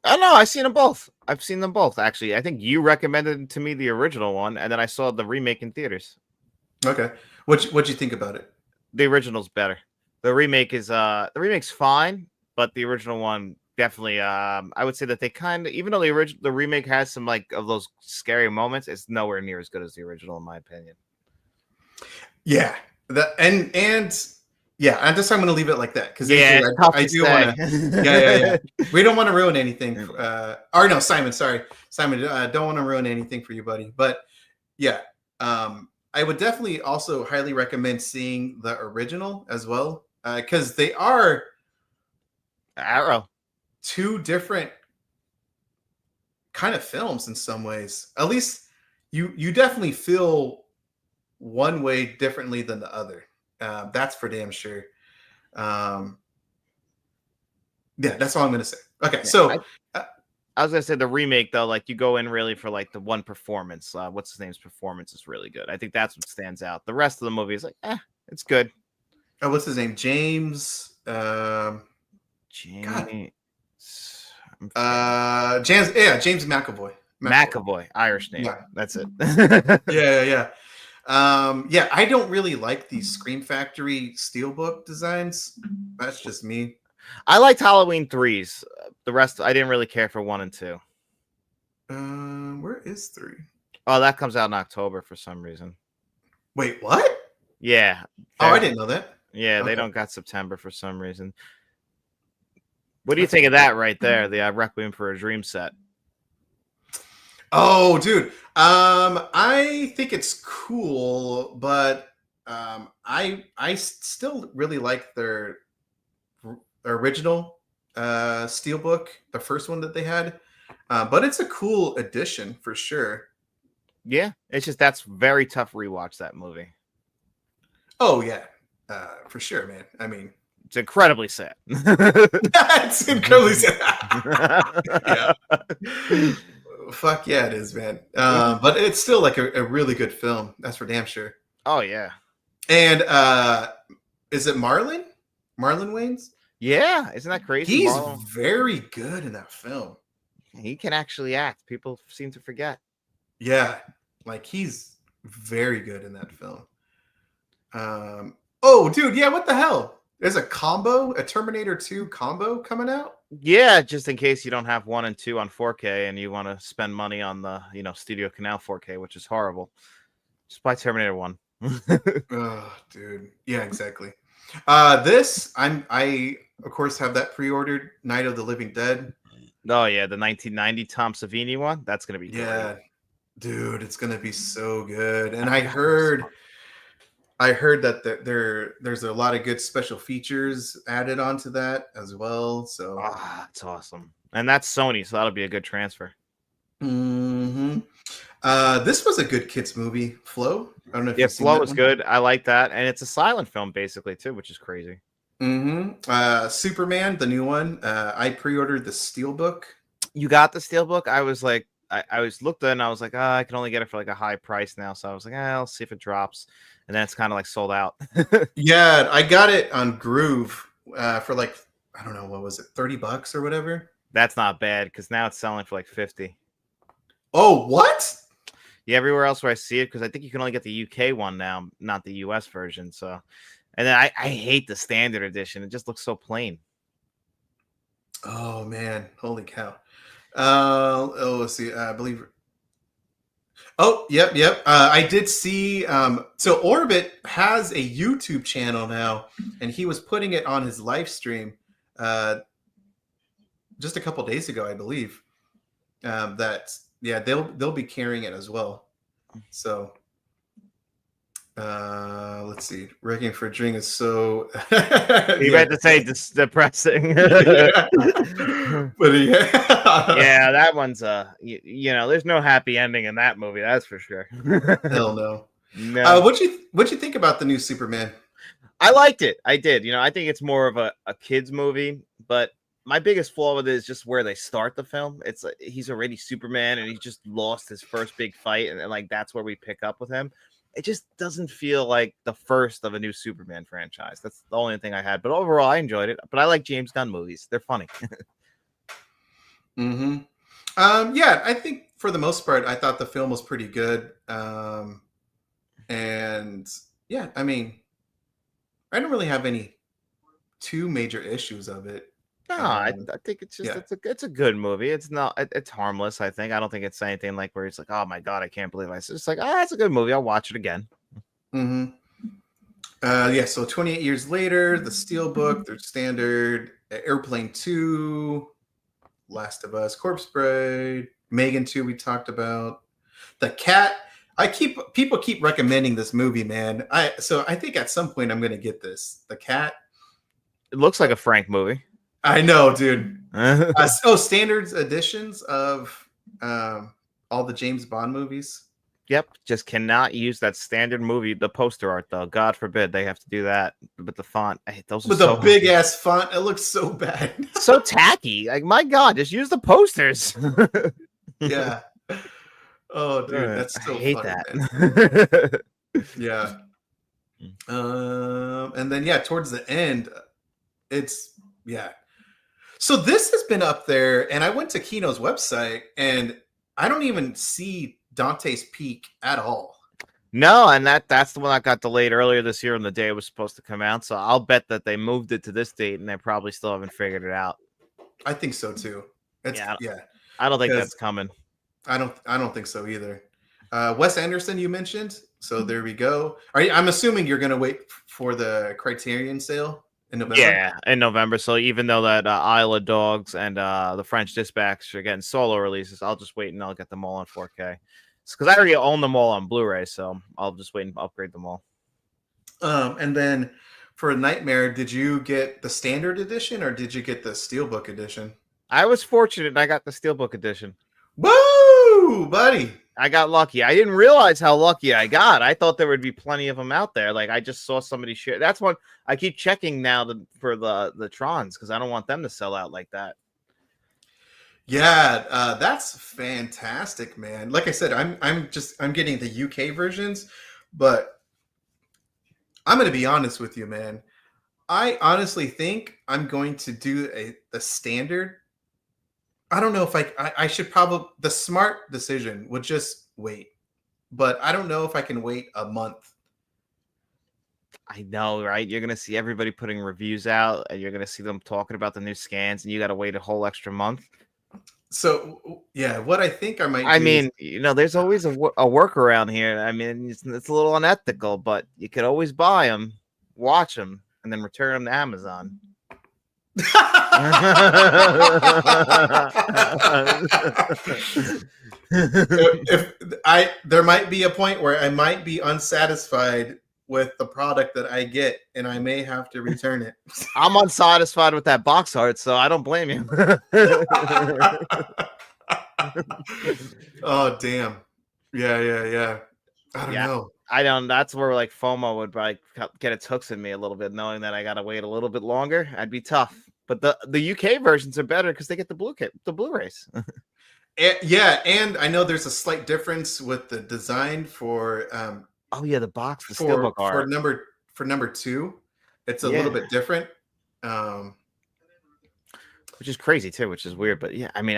I've seen them both. I've seen them both, actually. I think you recommended to me the original one, and then I saw the remake in theaters. Okay. What'd you think about it? The original's better. The remake's fine, but the original one definitely, I would say that they even though the remake has some like of those scary moments, it's nowhere near as good as the original, in my opinion. Yeah. Yeah, I'm I'm going to leave it like that because I do want to. Yeah. We don't want to ruin anything. No, Simon. Sorry, Simon. Don't want to ruin anything for you, buddy. But yeah, I would definitely also highly recommend seeing the original as well because they are two different kind of films in some ways. At least you definitely feel one way differently than the other. That's for damn sure. Yeah, that's all I'm gonna say. Okay, yeah, so I was gonna say the remake though, like you go in really for like the one performance. What's his name's performance is really good. I think that's what stands out. The rest of the movie is like, it's good. Oh, what's his name? James. James McAvoy. McAvoy, Irish name. Yeah. That's it. Yeah. I don't really like these Scream Factory Steelbook designs. That's just me. I liked Halloween 3s. The rest, I didn't really care for 1 and 2. Where is 3? Oh, that comes out in October for some reason. Wait, what? Yeah. Oh, I didn't know that. Yeah, they don't got September for some reason. What do you think of that right there? The Requiem for a Dream set. Oh, dude. I think it's cool, but I still really like their original Steelbook, the first one that they had. But it's a cool addition for sure. Yeah, it's just that's very tough rewatch that movie. Oh yeah, for sure, man. I mean, It's incredibly sad. it's incredibly sad. Yeah. Fuck yeah, it is, man. But it's still like a really good film. That's for damn sure. Oh yeah. And is it Marlon? Marlon Wayans? Yeah, isn't that crazy? He's Marlon? very good in that film. He can actually act. People seem to forget. Yeah, like he's very good in that film. Oh, dude, yeah, what the hell? There's a Terminator 2 combo coming out? Yeah, just in case you don't have 1 and 2 on 4K and you want to spend money on the, Studio Canal 4K, which is horrible. Just buy Terminator 1. Oh, dude. Yeah, exactly. I of course have that pre-ordered, Night of the Living Dead. Oh yeah, the 1990 Tom Savini one. That's gonna be yeah, great. Dude, it's gonna be so good. And I heard that there's a lot of good special features added onto that as well. So it's awesome, and that's Sony, so that'll be a good transfer. Mm-hmm. This was a good kids movie, Flow. I don't know if Yeah, you've seen Flow that was one. good. I like that, and it's a silent film basically too, which is crazy. Mm-hmm. Superman, the new one. I pre-ordered the Steelbook. You got the Steelbook? I was like, I was looked at and I was like, I can only get it for like a high price now. So I was like, I'll see if it drops. And then it's kind of like sold out. Yeah, I got it on Groove for like, I don't know, what was it, $30 or whatever? That's not bad because now it's selling for like 50. Oh, what? Yeah, everywhere else where I see it, because I think you can only get the UK one now, not the US version. So, and then I hate the standard edition. It just looks so plain. Oh man, holy cow. Let's see. I believe. Oh, yep. I did see. So Orbit has a YouTube channel now, and he was putting it on his live stream just a couple days ago, I believe. They'll be carrying it as well. So let's see. Wrecking for a Drink is so. You had to say depressing. But yeah. Yeah, that one's there's no happy ending in that movie, that's for sure. Hell no. No. What'd you think about the new Superman? I liked it. I did. I think it's more of a kid's movie, but my biggest flaw with it is just where they start the film. It's like he's already Superman and he just lost his first big fight, and like that's where we pick up with him. It just doesn't feel like the first of a new Superman franchise. That's the only thing I had. But overall, I enjoyed it. But I like James Gunn movies. They're funny. Mm-hmm. Yeah, I think for the most part, I thought the film was pretty good. And yeah, I mean, I don't really have any too major issues of it. No, I think it's just it's a good movie. It's not it's harmless. I think I don't think it's anything like where it's like, oh my god, I can't believe it's just like, it's a good movie. I'll watch it again. Mm-hmm. Yeah. So 28 years later, the Steelbook, their standard, Airplane 2, Last of Us, Corpse Bride, Megan 2. We talked about The Cat. People keep recommending this movie, man. I think at some point I'm gonna get this. The Cat. It looks like a Frank movie. I know, dude. Standards editions of all the James Bond movies. Yep, just cannot use that standard movie, the poster art though. God forbid they have to do that. But the font, those are with a big ass font, it looks so bad. So tacky. Like, my God, just use the posters. Yeah. Oh, dude, that's so I hate funny, that. Yeah. And then towards the end, it's So this has been up there, and I went to Kino's website, and I don't even see Dante's Peak at all. No, and that's the one that got delayed earlier this year on the day it was supposed to come out. So I'll bet that they moved it to this date, and they probably still haven't figured it out. I think so too. I don't think that's coming. I don't think so either. Wes Anderson, you mentioned, so there we go. I'm assuming you're going to wait for the Criterion sale in November. Yeah, in November. So even though that Isle of Dogs and the French Dispatch are getting solo releases, I'll just wait and I'll get them all on 4K. Because I already own them all on Blu-ray, so I'll just wait and upgrade them all. And then for Nightmare, did you get the standard edition or did you get the Steelbook edition? I was fortunate. I got the Steelbook edition. Woo, buddy! I got lucky. I didn't realize how lucky I got. I thought there would be plenty of them out there. Like I just saw somebody share. That's what I keep checking now for the Trons because I don't want them to sell out like that. Yeah, that's fantastic, man. Like I said, I'm getting the UK versions, but I'm gonna be honest with you, man. I honestly think I'm going to do the standard. I don't know if I should probably, the smart decision would just wait, but I don't know if I can wait a month. I know, right? You're gonna see everybody putting reviews out, and you're gonna see them talking about the new scans, and you got to wait a whole extra month. So yeah, what I think I might I do mean, there's always a workaround here. I mean, it's a little unethical, but you could always buy them, watch them, and then return them to Amazon. There might be a point where I might be unsatisfied with the product that I get, and I may have to return it. I'm unsatisfied with that box art, so I don't blame you. Oh damn! Yeah. I don't know. I don't. That's where like FOMO would like get its hooks in me a little bit, knowing that I gotta wait a little bit longer. I'd be tough. But the UK versions are better because they get the Blu-rays. Yeah, and I know there's a slight difference with the design for oh yeah, the box, the steelbook art for number 2. It's a little bit different. Which is crazy too, which is weird. But yeah, I mean,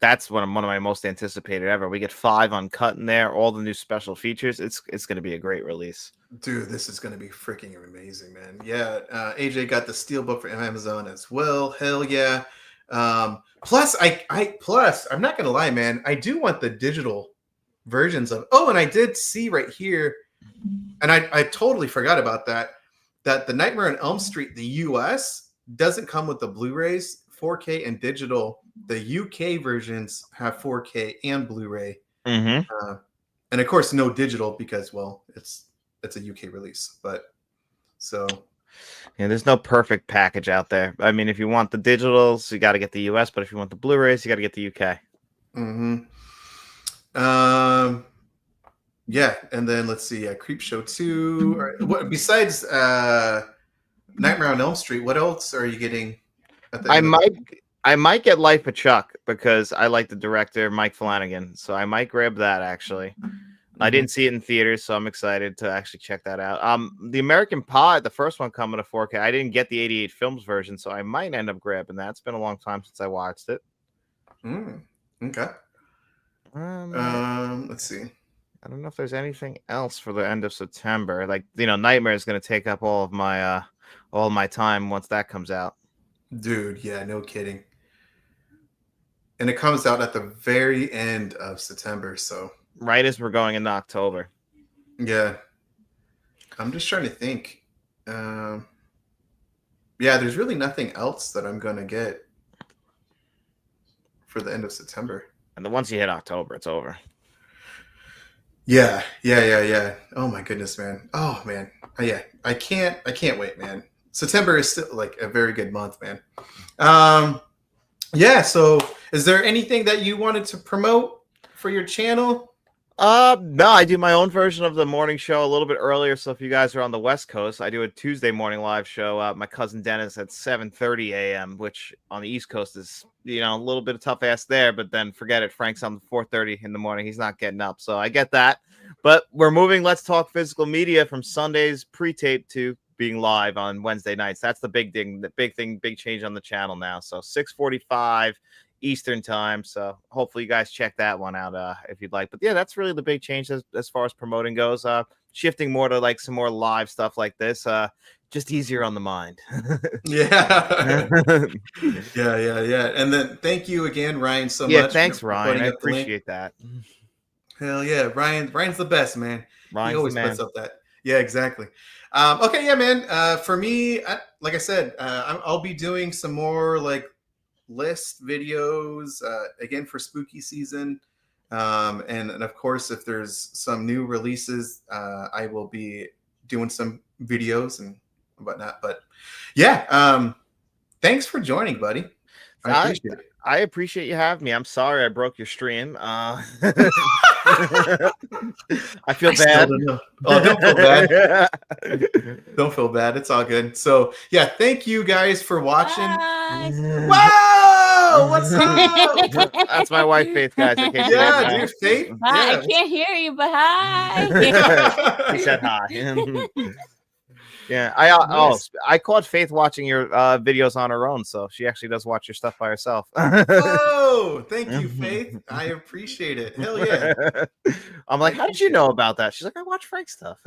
that's one of my most anticipated ever. We get 5 uncut in there, all the new special features. It's going to be a great release. Dude, this is going to be freaking amazing, man. Yeah, AJ got the steelbook for Amazon as well. Hell yeah. Plus, I'm not going to lie, man. I do want the digital versions of. Oh, and I did see right here, and I totally forgot about that the Nightmare on Elm Street, the US, doesn't come with the Blu-rays, 4K and digital. The UK versions have 4K and Blu-ray, and of course no digital because, well, it's a UK release. But so yeah, there's no perfect package out there. I mean, if you want the digitals, you got to get the US, but if you want the Blu-rays, you got to get the UK. Yeah, and then let's see, Creepshow 2. What besides Nightmare on Elm Street? What else are you getting? I might get Life of Chuck because I like the director Mike Flanagan, so I might grab that actually. I didn't see it in theaters, so I'm excited to actually check that out. The American Pie, the first one coming to 4K. I didn't get the 88 Films version, so I might end up grabbing that. It's been a long time since I watched it. Okay. Let's see. I don't know if there's anything else for the end of September. Like, Nightmare is going to take up all my time once that comes out. Dude, yeah, no kidding. And it comes out at the very end of September, so right as we're going into October. Yeah. I'm just trying to think. Yeah, there's really nothing else that I'm going to get for the end of September. And once you hit October, it's over. Yeah. Oh my goodness, man. Oh man. Yeah. I can't wait, man. September is still like a very good month, man. Yeah. So is there anything that you wanted to promote for your channel? No, I do my own version of the morning show a little bit earlier. So if you guys are on the West Coast, I do a Tuesday morning live show. My cousin Dennis at 7:30 a.m., which on the East Coast is, a little bit of tough ass there, but then forget it. Frank's on 4:30 in the morning. He's not getting up. So I get that, but we're moving Let's Talk Physical Media from Sundays pre-tape to being live on Wednesday nights. That's the big thing, big change on the channel now. So 6:45 Eastern time. So hopefully you guys check that one out if you'd like. But yeah, that's really the big change as far as promoting goes. Shifting more to like some more live stuff like this. Just easier on the mind. Yeah. Yeah. And then thank you again, Ryan, so much. Yeah, thanks, Ryan. I appreciate that. Hell yeah. Ryan's the best, man. Ryan's he always puts up that. Yeah, exactly. Okay, yeah, man. For me, like I said, I'll be doing some more like list videos again for spooky season, and of course if there's some new releases, I will be doing some videos and whatnot. But yeah, thanks for joining, buddy. I appreciate it. I appreciate you having me. I'm sorry I broke your stream. I feel I still bad. don't know. Oh, don't feel bad. Don't feel bad. It's all good. So yeah, thank you guys for watching. Bye. Whoa! What's up? That's my wife, Faith, guys. In case you Yeah, didn't know. dude, Faith. Bye. I Yeah. can't hear you, but hi. He said hi. Yeah, Nice. I caught Faith watching your videos on her own, so she actually does watch your stuff by herself. Oh, thank you, Faith. I appreciate it. Hell yeah. I'm like, how did you know about that? She's like, I watch Frank's stuff.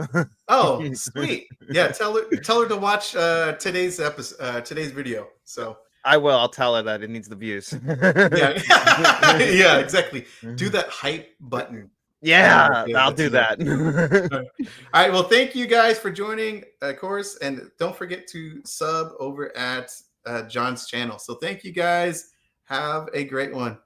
Oh, sweet. Yeah, tell her to watch today's episode, today's video. So I will. I'll tell her that it needs the views. yeah, yeah, exactly. Do that hype button. Yeah, Yeah, I'll do that. All right. Well, thank you guys for joining, of course, and don't forget to sub over at John's channel. So thank you guys. Have a great one.